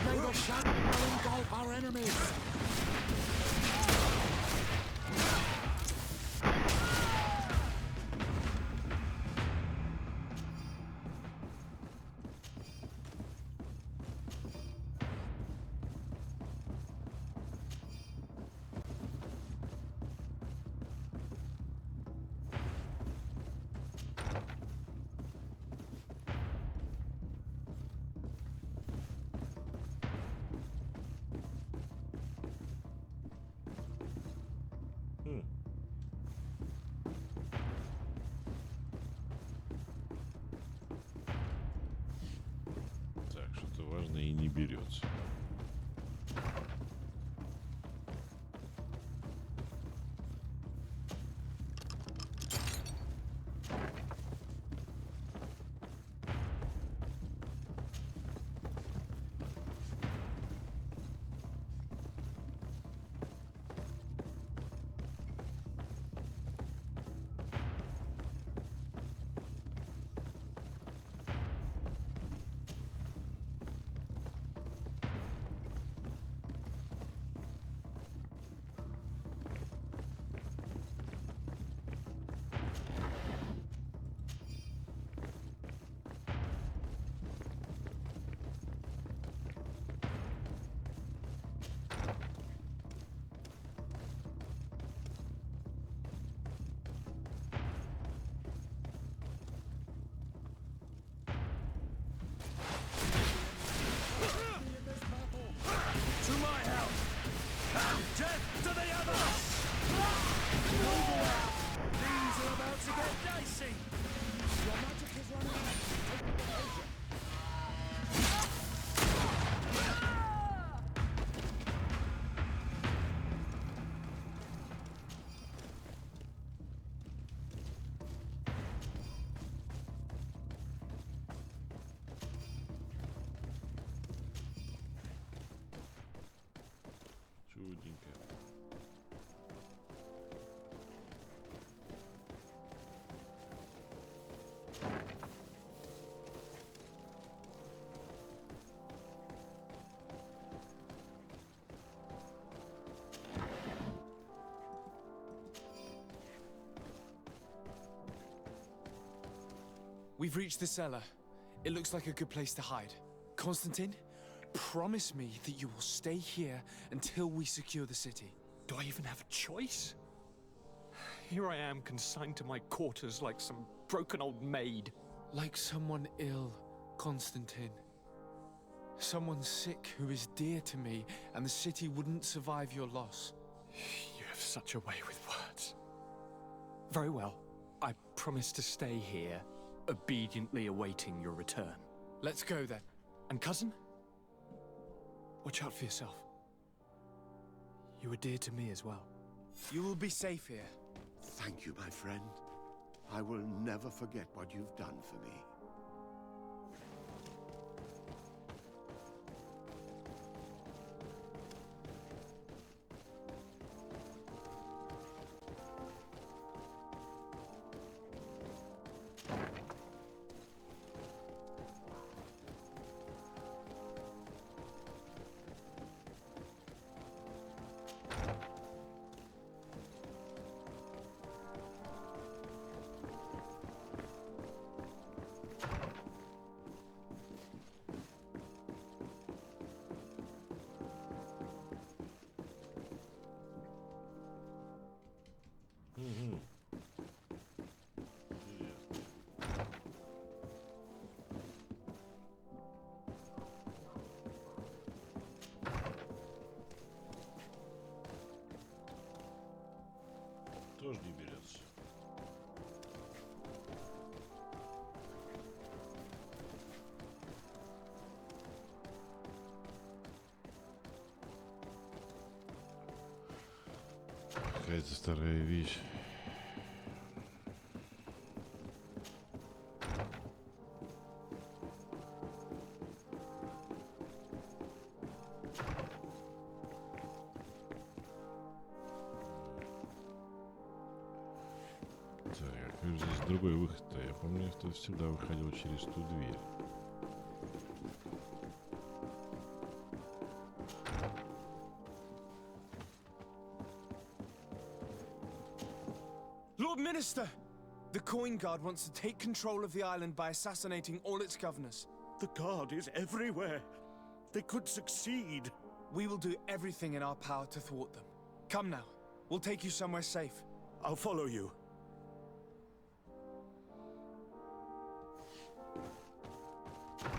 May the shadow engulf our enemies! Так, что-то важное и не берется. We've reached the cellar. It looks like a good place to hide. Constantine, promise me that you will stay here until we secure the city. Do I even have a choice? Here I am, consigned to my quarters like some broken old maid. Like someone ill, Constantine. Someone sick who is dear to me, and the city wouldn't survive your loss. You have such a way with words. Very well. I promise to stay here, obediently awaiting your return. Let's go then. And cousin? Watch out for yourself. You are dear to me as well. You will be safe here. Thank you, my friend. I will never forget what you've done for me. Тоже не берется. Какая-то старая вещь. Здесь другой выход-то. Я помню, что всегда выходил через ту дверь. Lord Minister! The Coin Guard wants to take control of the island by assassinating all its governors. The Guard is everywhere. They could succeed. We will do everything in our power to thwart them. Come now. We'll take you somewhere safe. I'll follow you. To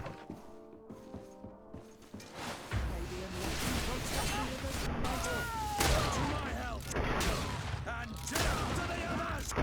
my help! And down to the others!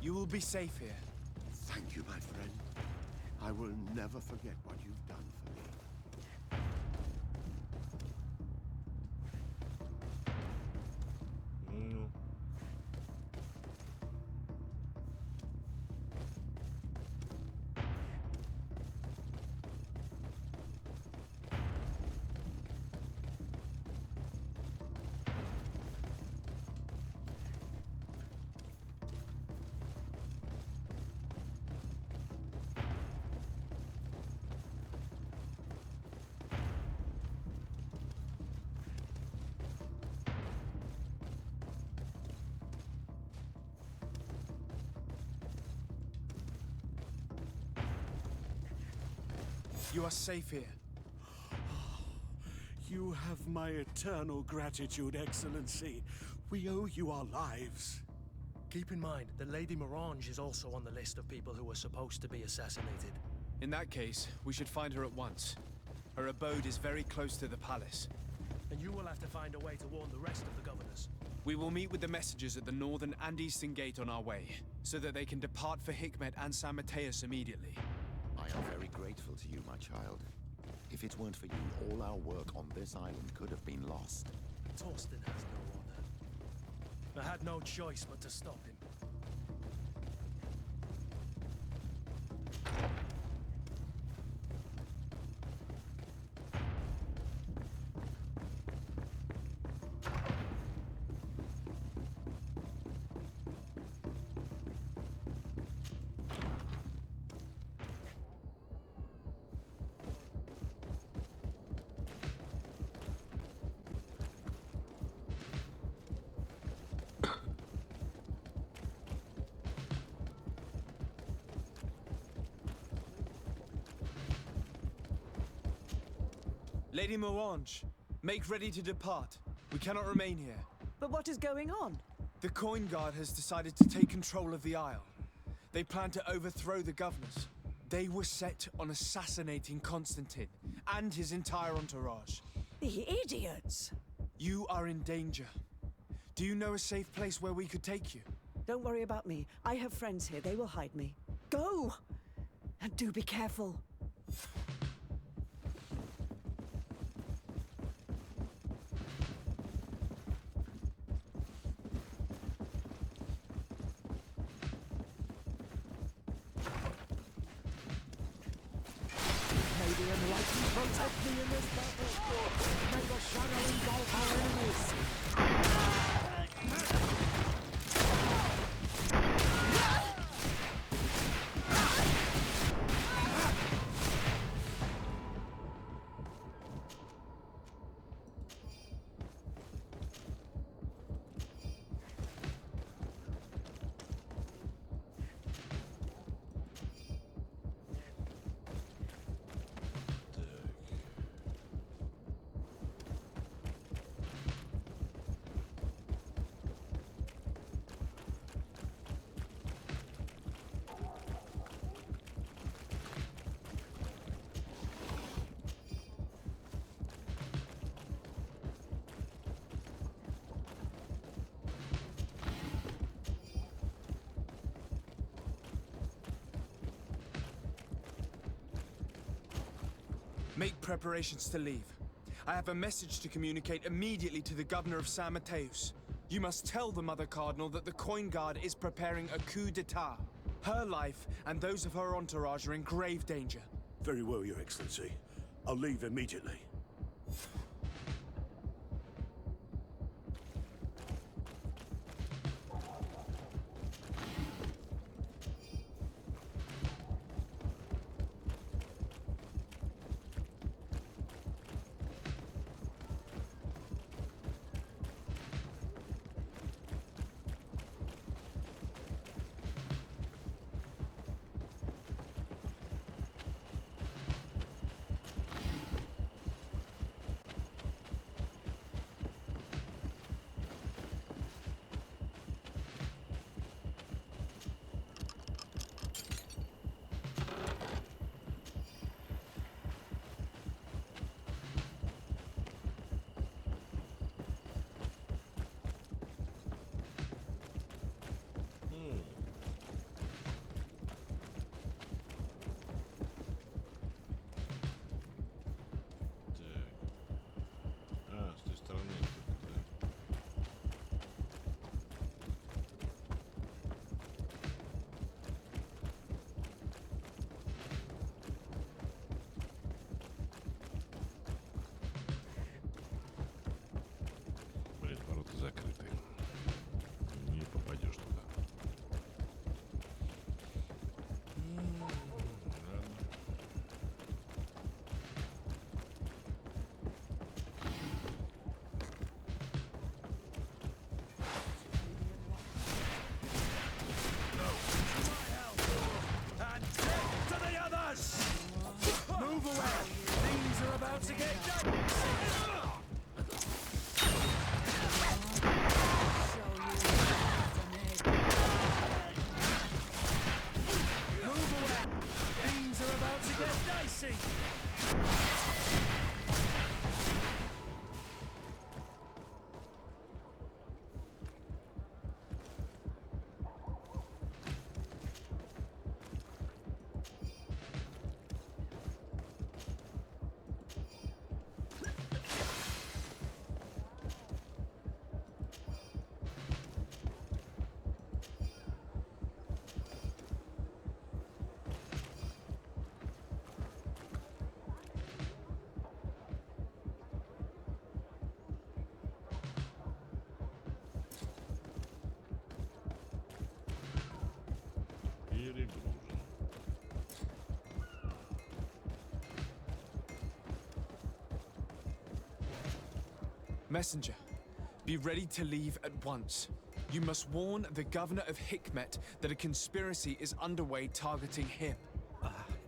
You will be safe here. Thank you, my friend. I will never forget what you've done for me. You are safe here. You have my eternal gratitude, Excellency. We owe you our lives. Keep in mind that Lady Morange is also on the list of people who were supposed to be assassinated. In that case, we should find her at once. Her abode is very close to the palace. And you will have to find a way to warn the rest of the governors. We will meet with the messengers at the northern and eastern gate on our way, so that they can depart for Hikmet and San Mateus immediately. I am very grateful to you, my child. If it weren't for you, all our work on this island could have been lost. Torsten has no honor. I had no choice but to stop him. Lady Morange, make ready to depart. We cannot remain here. But what is going on? The Coin Guard has decided to take control of the Isle. They plan to overthrow the governors. They were set on assassinating Constantine and his entire entourage. The idiots! You are in danger. Do you know a safe place where we could take you? Don't worry about me. I have friends here. They will hide me. Go! And do be careful. May the enlightened protect me in this battle. May the shadow engulf our enemies. Make preparations to leave. I have a message to communicate immediately to the governor of San Mateus. You must tell the Mother Cardinal that the Coin Guard is preparing a coup d'etat. Her life and those of her entourage are in grave danger. Very well, Your Excellency. I'll leave immediately. Messenger, be ready to leave at once. You must warn the governor of Hikmet that a conspiracy is underway targeting him.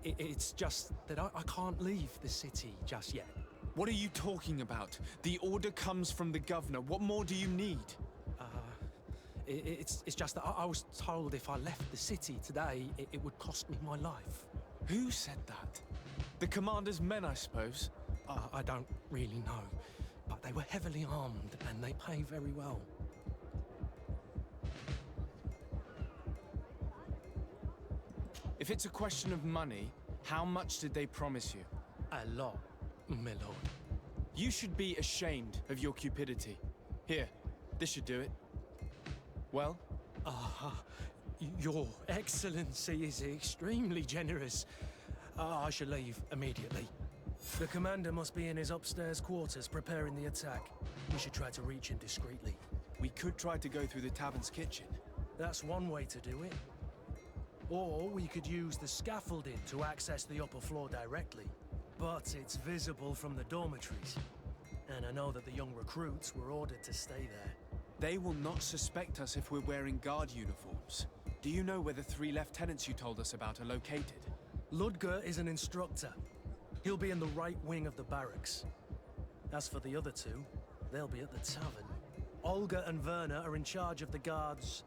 It's just that I can't leave the city just yet. What are you talking about? The order comes from the governor. What more do you need? It's just that I was told if I left the city today, it would cost me my life. Who said that? The commander's men, I suppose? I don't really know, but they were heavily armed and they pay very well. If it's a question of money, how much did they promise you? A lot, my lord. You should be ashamed of your cupidity. Here, this should do it. Well? Your Excellency is extremely generous. I shall leave immediately. The commander must be in his upstairs quarters preparing the attack. We should try to reach him discreetly. We could try to go through the tavern's kitchen. That's one way to do it. Or we could use the scaffolding to access the upper floor directly. But it's visible from the dormitories. And I know that the young recruits were ordered to stay there. They will not suspect us if we're wearing guard uniforms. Do you know where the 3 lieutenants you told us about are located? Ludger is an instructor. He'll be in the right wing of the barracks. As for the other 2, they'll be at the tavern. Olga and Werner are in charge of the guards'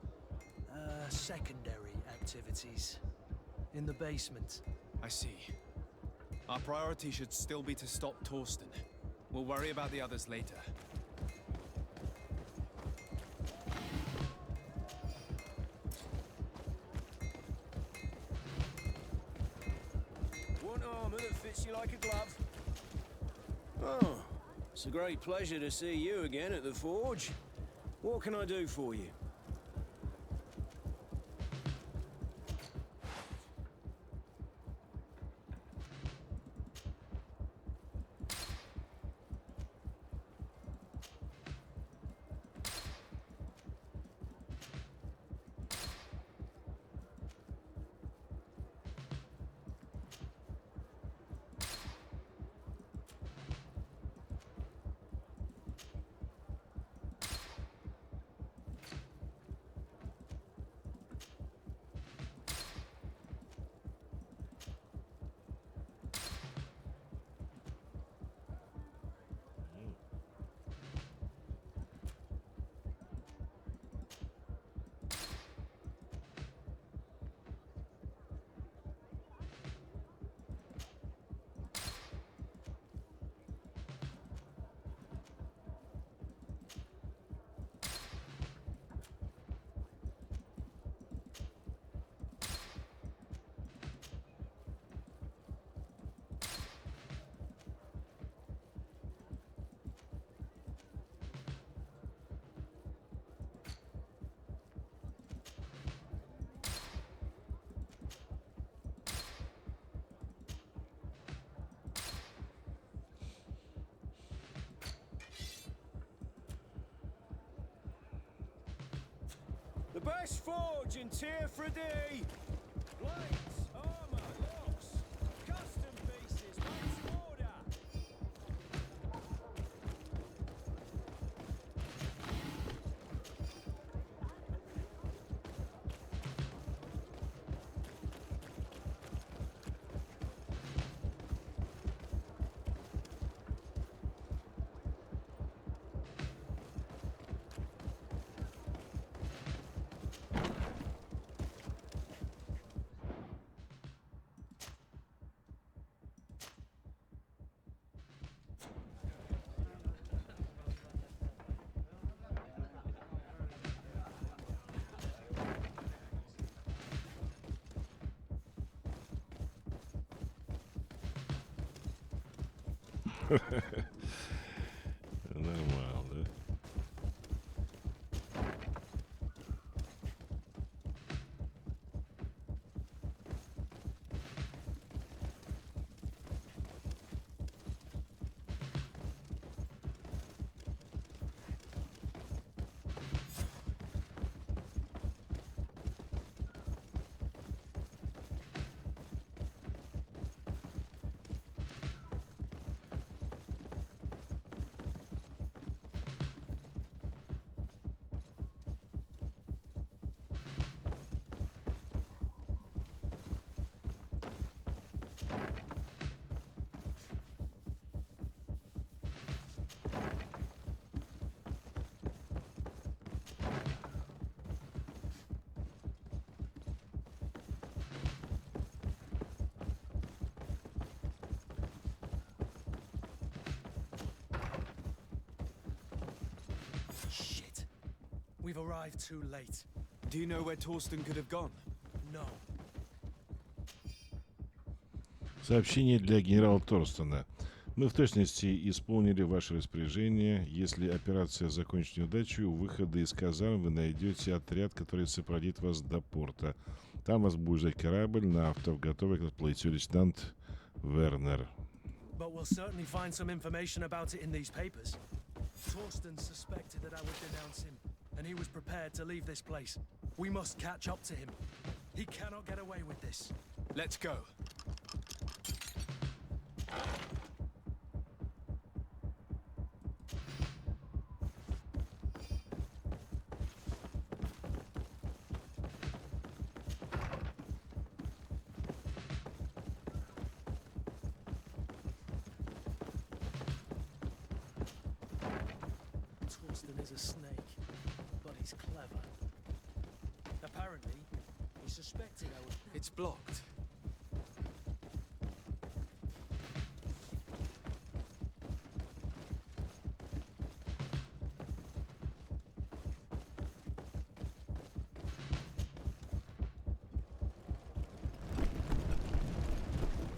secondary activities. In the basement. I see. Our priority should still be to stop Torsten. We'll worry about the others later. Want armor that fits you like a glove? Oh, it's a great pleasure to see you again at the forge. What can I do for you? The best forge in Tier 3D! Blades, armor, locks, custom pieces, made to order! Нормально, да? We've arrived too late. Do you know where Torsten could have gone? No. Сообщение для генерала Торстена. Мы в точности исполнили ваше распоряжение. Если операция закончится неудачей, у выхода из казарм вы найдете отряд, который сопроводит вас до порта. Там вас будет ждать корабль, на авто готовый к отплытию, лейтенант Вернер. But we'll certainly find some information about it in these papers. Torsten suspected that I would denounce him, and he was prepared to leave this place. We must catch up to him. He cannot get away with this. Let's go. Torsten is a snake, but he's clever. Apparently, he suspected I would... It's blocked.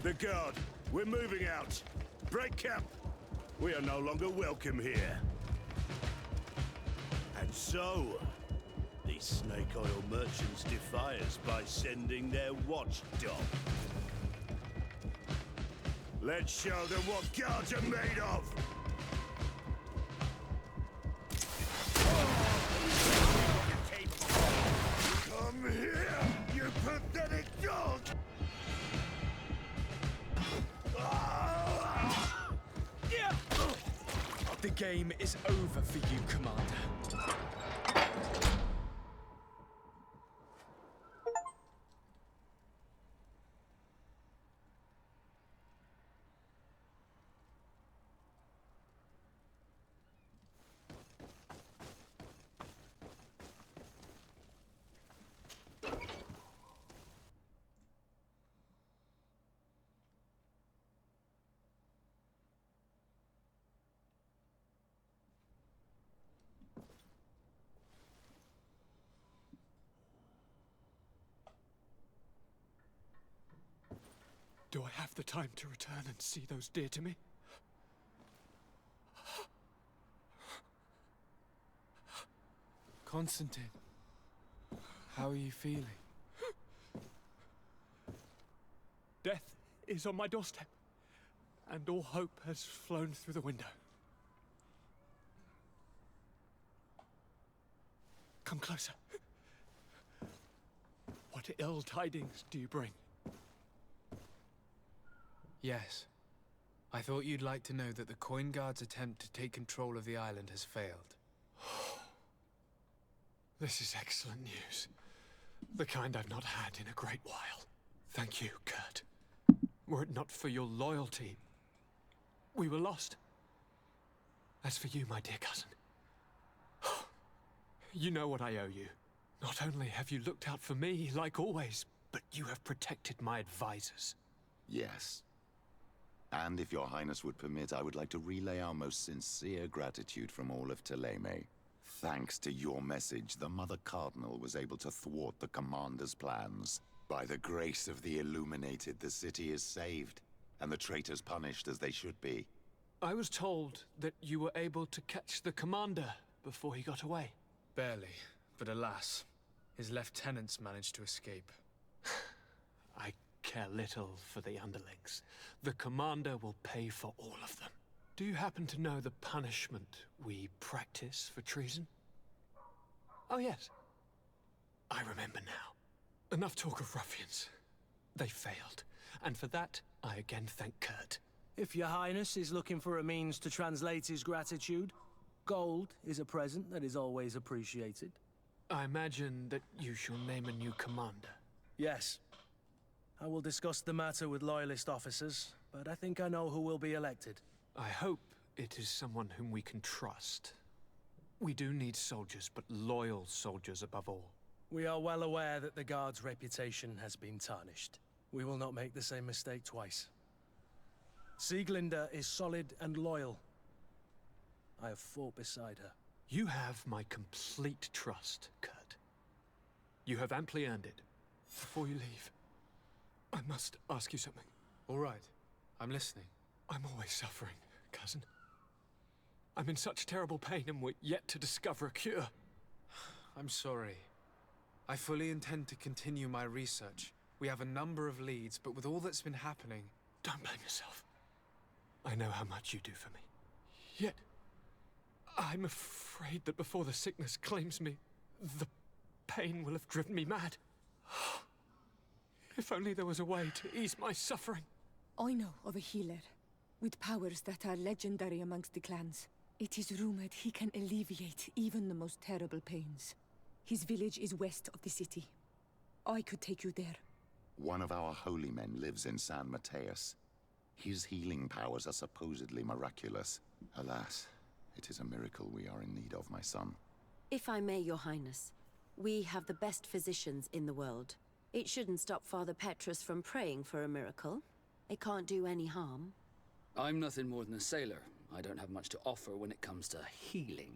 The guard, we're moving out. Break camp. We are no longer welcome here. And so, these snake oil merchants defy us by sending their watchdog. Let's show them what guards are made of! Come here, you pathetic dog! The game is over for you, Commander. Do I have the time to return and see those dear to me? Constantine, how are you feeling? Death is on my doorstep, and all hope has flown through the window. Come closer. What ill tidings do you bring? Yes. I thought you'd like to know that the Coin Guard's attempt to take control of the island has failed. This is excellent news. The kind I've not had in a great while. Thank you, Kurt. Were it not for your loyalty, we were lost. As for you, my dear cousin, you know what I owe you. Not only have you looked out for me, like always, but you have protected my advisors. Yes. And if your highness would permit, I would like to relay our most sincere gratitude from all of Thélème. Thanks to your message, the Mother Cardinal was able to thwart the Commander's plans. By the grace of the Illuminated, the city is saved, and the traitors punished as they should be. I was told that you were able to catch the Commander before he got away. Barely, but alas, his lieutenants managed to escape. I care little for the underlings. The Commander will pay for all of them. Do you happen to know the punishment we practice for treason? Oh yes, I remember now. Enough talk of ruffians. They failed, and for that, I again thank Kurt. If your highness is looking for a means to translate his gratitude, gold is a present that is always appreciated. I imagine that you shall name a new commander. Yes. I will discuss the matter with loyalist officers, but I think I know who will be elected. I hope it is someone whom we can trust. We do need soldiers, but loyal soldiers above all. We are well aware that the Guard's reputation has been tarnished. We will not make the same mistake twice. Sieglinde is solid and loyal. I have fought beside her. You have my complete trust, Kurt. You have amply earned it. Before you leave, I must ask you something. All right. I'm listening. I'm always suffering, cousin. I'm in such terrible pain and we're yet to discover a cure. I'm sorry. I fully intend to continue my research. We have a number of leads, but with all that's been happening... Don't blame yourself. I know how much you do for me. Yet, I'm afraid that before the sickness claims me, the pain will have driven me mad. If only there was a way to ease my suffering. I know of a healer with powers that are legendary amongst the clans. It is rumored he can alleviate even the most terrible pains. His village is west of the city. I could take you there. One of our holy men lives in San Mateus. His healing powers are supposedly miraculous. Alas, it is a miracle we are in need of, my son. If I may, Your Highness, we have the best physicians in the world. It shouldn't stop Father Petrus from praying for a miracle. It can't do any harm. I'm nothing more than a sailor. I don't have much to offer when it comes to healing.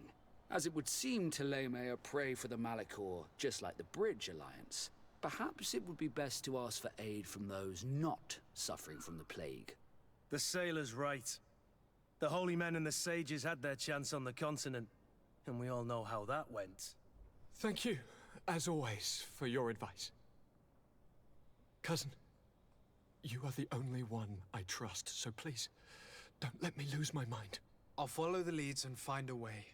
As it would seem Thélème are prey for the Malachor, just like the Bridge Alliance. Perhaps it would be best to ask for aid from those not suffering from the plague. The sailor's right. The holy men and the sages had their chance on the continent, and we all know how that went. Thank you, as always, for your advice. Cousin, you are the only one I trust, so please, don't let me lose my mind. I'll follow the leads and find a way.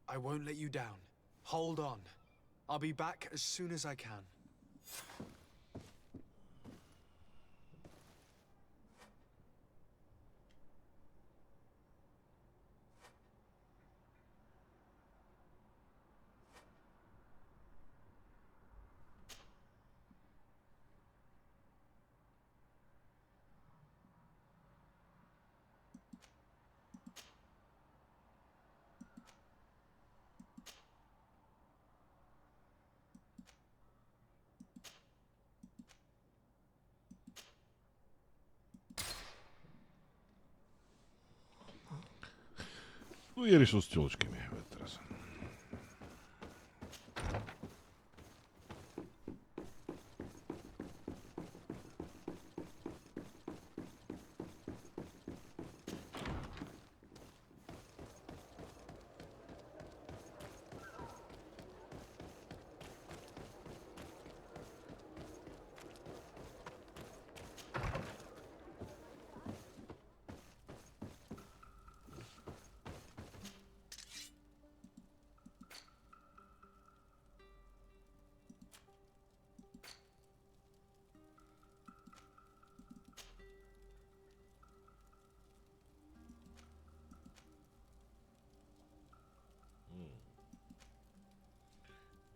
I won't let you down. Hold on. I'll be back as soon as I can. Ну, я решил с телочками в этот раз.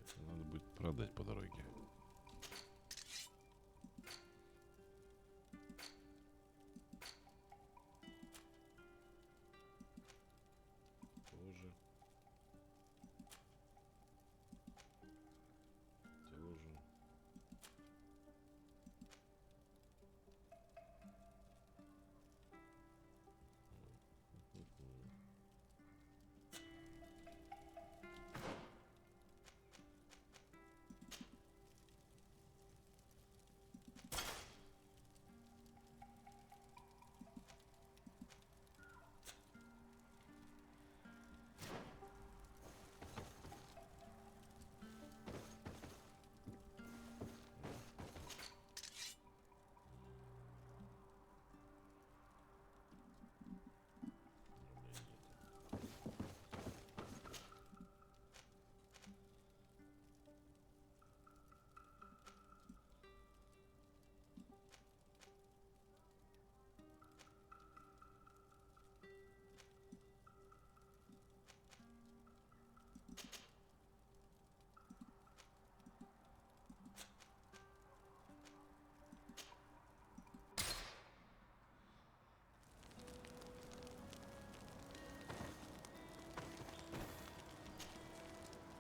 Это надо будет продать по дороге. Тоже. Тоже.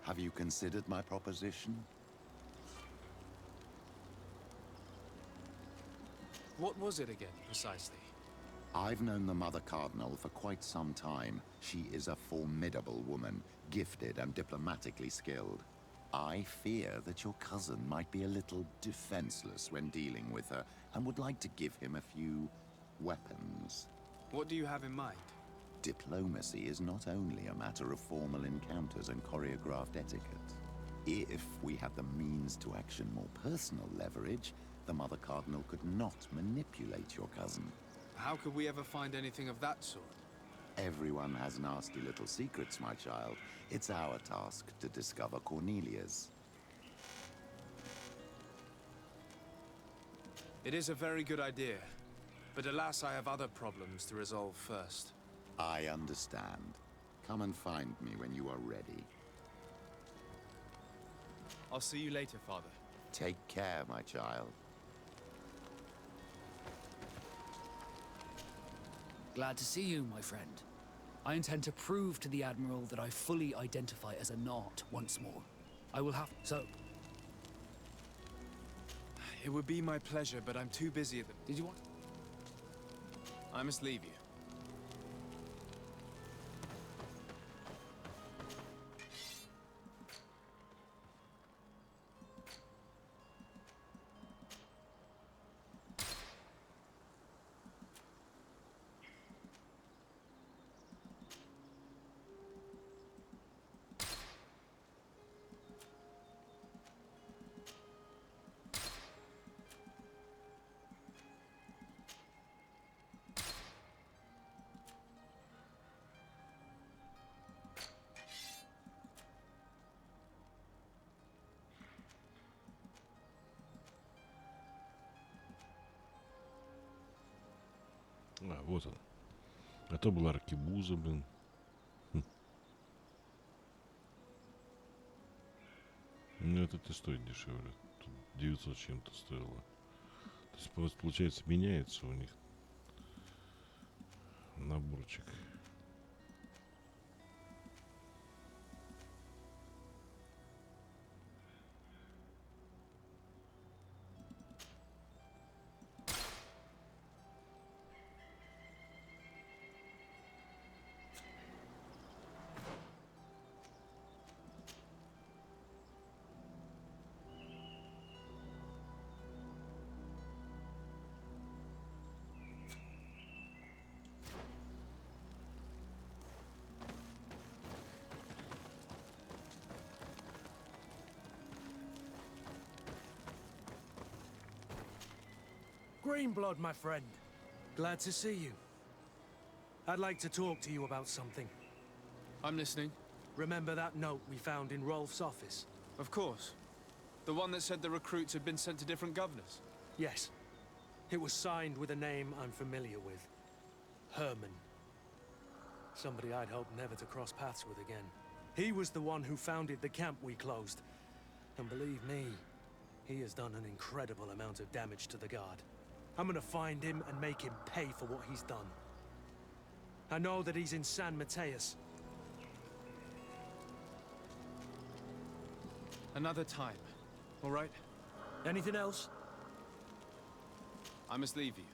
Have you considered my proposition? What was it again, precisely? I've known the Mother Cardinal for quite some time. She is a formidable woman, gifted and diplomatically skilled. I fear that your cousin might be a little defenseless when dealing with her, and would like to give him a few weapons. What do you have in mind? Diplomacy is not only a matter of formal encounters and choreographed etiquette. If we had the means to action more personal leverage, the Mother Cardinal could not manipulate your cousin. How could we ever find anything of that sort? Everyone has nasty little secrets, my child. It's our task to discover Cornelia's. It is a very good idea, but alas, I have other problems to resolve first. I understand. Come and find me when you are ready. I'll see you later, Father. Take care, my child. Glad to see you, my friend. I intend to prove to the Admiral that I fully identify as a Nart once more. I will have... So... It would be my pleasure, but I'm too busy at the... Did you want... I must leave you. А, вот он. А то была аркебуза, блин. Ну, это стоит дешевле. Тут 900 чем-то стоило. То есть, получается, меняется у них наборчик. Greenblood, my friend. Glad to see you. I'd like to talk to you about something. I'm listening. Remember that note we found in Rolf's office? Of course. The one that said the recruits had been sent to different governors? Yes. It was signed with a name I'm familiar with. Herman. Somebody I'd hoped never to cross paths with again. He was the one who founded the camp we closed. And believe me, he has done an incredible amount of damage to the Guard. I'm gonna find him and make him pay for what he's done. I know that he's in San Mateus. Another time, all right? Anything else? I must leave you.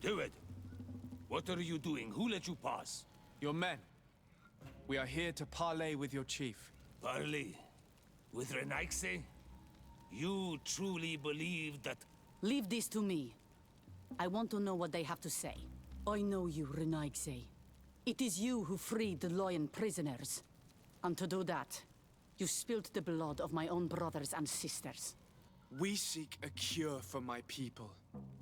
Do it. What are you doing? Who let you pass? Your men. We are here to parley with your chief. Parley? With Renaigse? You truly believe that... Leave this to me. I want to know what they have to say. I know you, Renaigse. It is you who freed the Loyan prisoners. And to do that, you spilled the blood of my own brothers and sisters. We seek a cure for my people.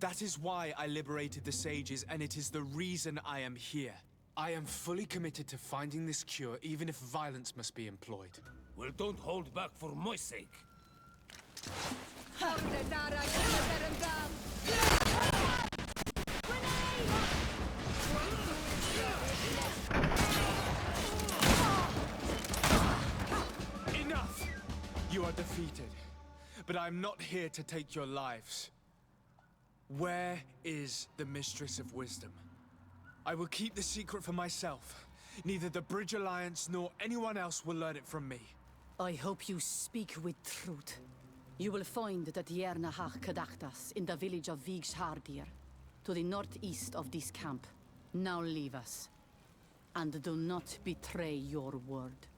That is why I liberated the sages, and it is the reason I am here. I am fully committed to finding this cure, even if violence must be employed. Well, don't hold back for my sake. Enough! You are defeated. But I'm not here to take your lives. Where is the Mistress of Wisdom? I will keep the secret for myself. Neither the Bridge Alliance nor anyone else will learn it from me. I hope you speak with truth. You will find that Yernahach Kadachtas in the village of Vigshardir, to the northeast of this camp. Now leave us. And do not betray your word.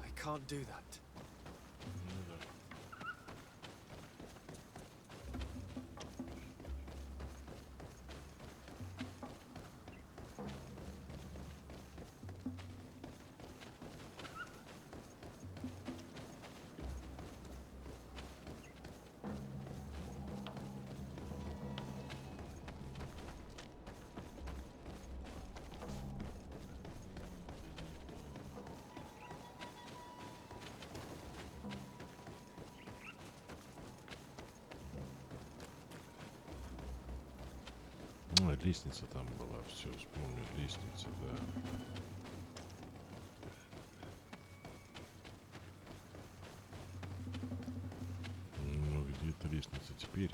I can't do that. Ну, лестница там была, все, вспомню, лестница, да. Ну, где эта лестница теперь?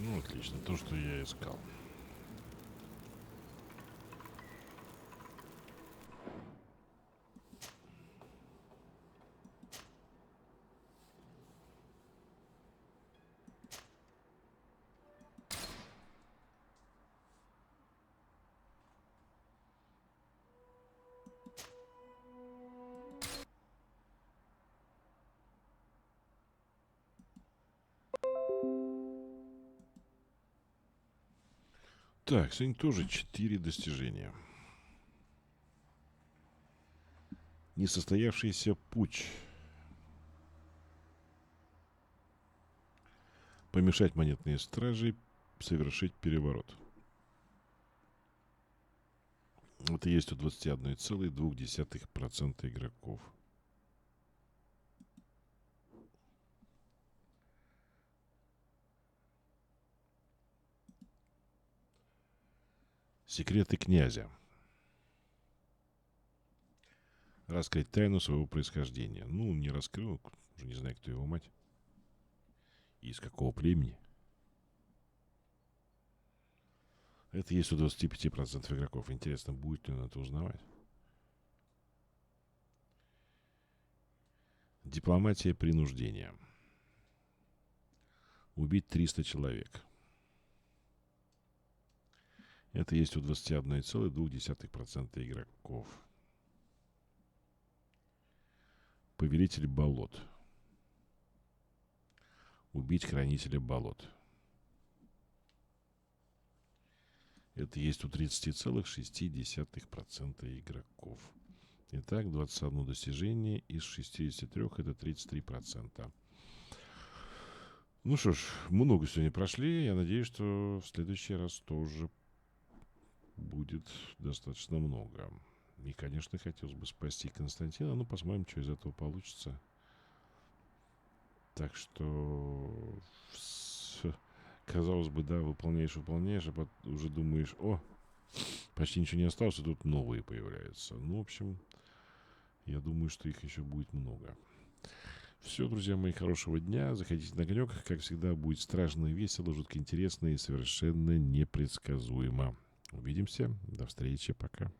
Ну, отлично. То, что я искал. Так, сегодня тоже 4 достижения. Несостоявшийся путь. Помешать монетной страже совершить переворот. Это есть у 21,2% игроков. Секреты князя. Раскрыть тайну своего происхождения. Ну, не раскрыл, уже не знаю, кто его мать. И из какого племени. Это есть у 25% игроков. Интересно, будет ли он это узнавать. Дипломатия принуждения. Убить 300 человек. Это есть у 21,2% игроков. Повелитель болот. Убить хранителя болот. Это есть у 30,6% игроков. Итак, 21 достижение из 63 это 33%. Ну что ж, много сегодня прошли. Я надеюсь, что в следующий раз тоже будет достаточно много. И, конечно, хотелось бы спасти Константина. Ну, посмотрим, что из этого получится. Так что, казалось бы, да, выполняешь, а потом уже думаешь, о, почти ничего не осталось, и тут новые появляются. Ну, в общем, я думаю, что их еще будет много. Все, друзья мои, хорошего дня. Заходите на огонек. Как всегда, будет страшно, весело, жутко интересно и совершенно непредсказуемо. Увидимся. До встречи. Пока.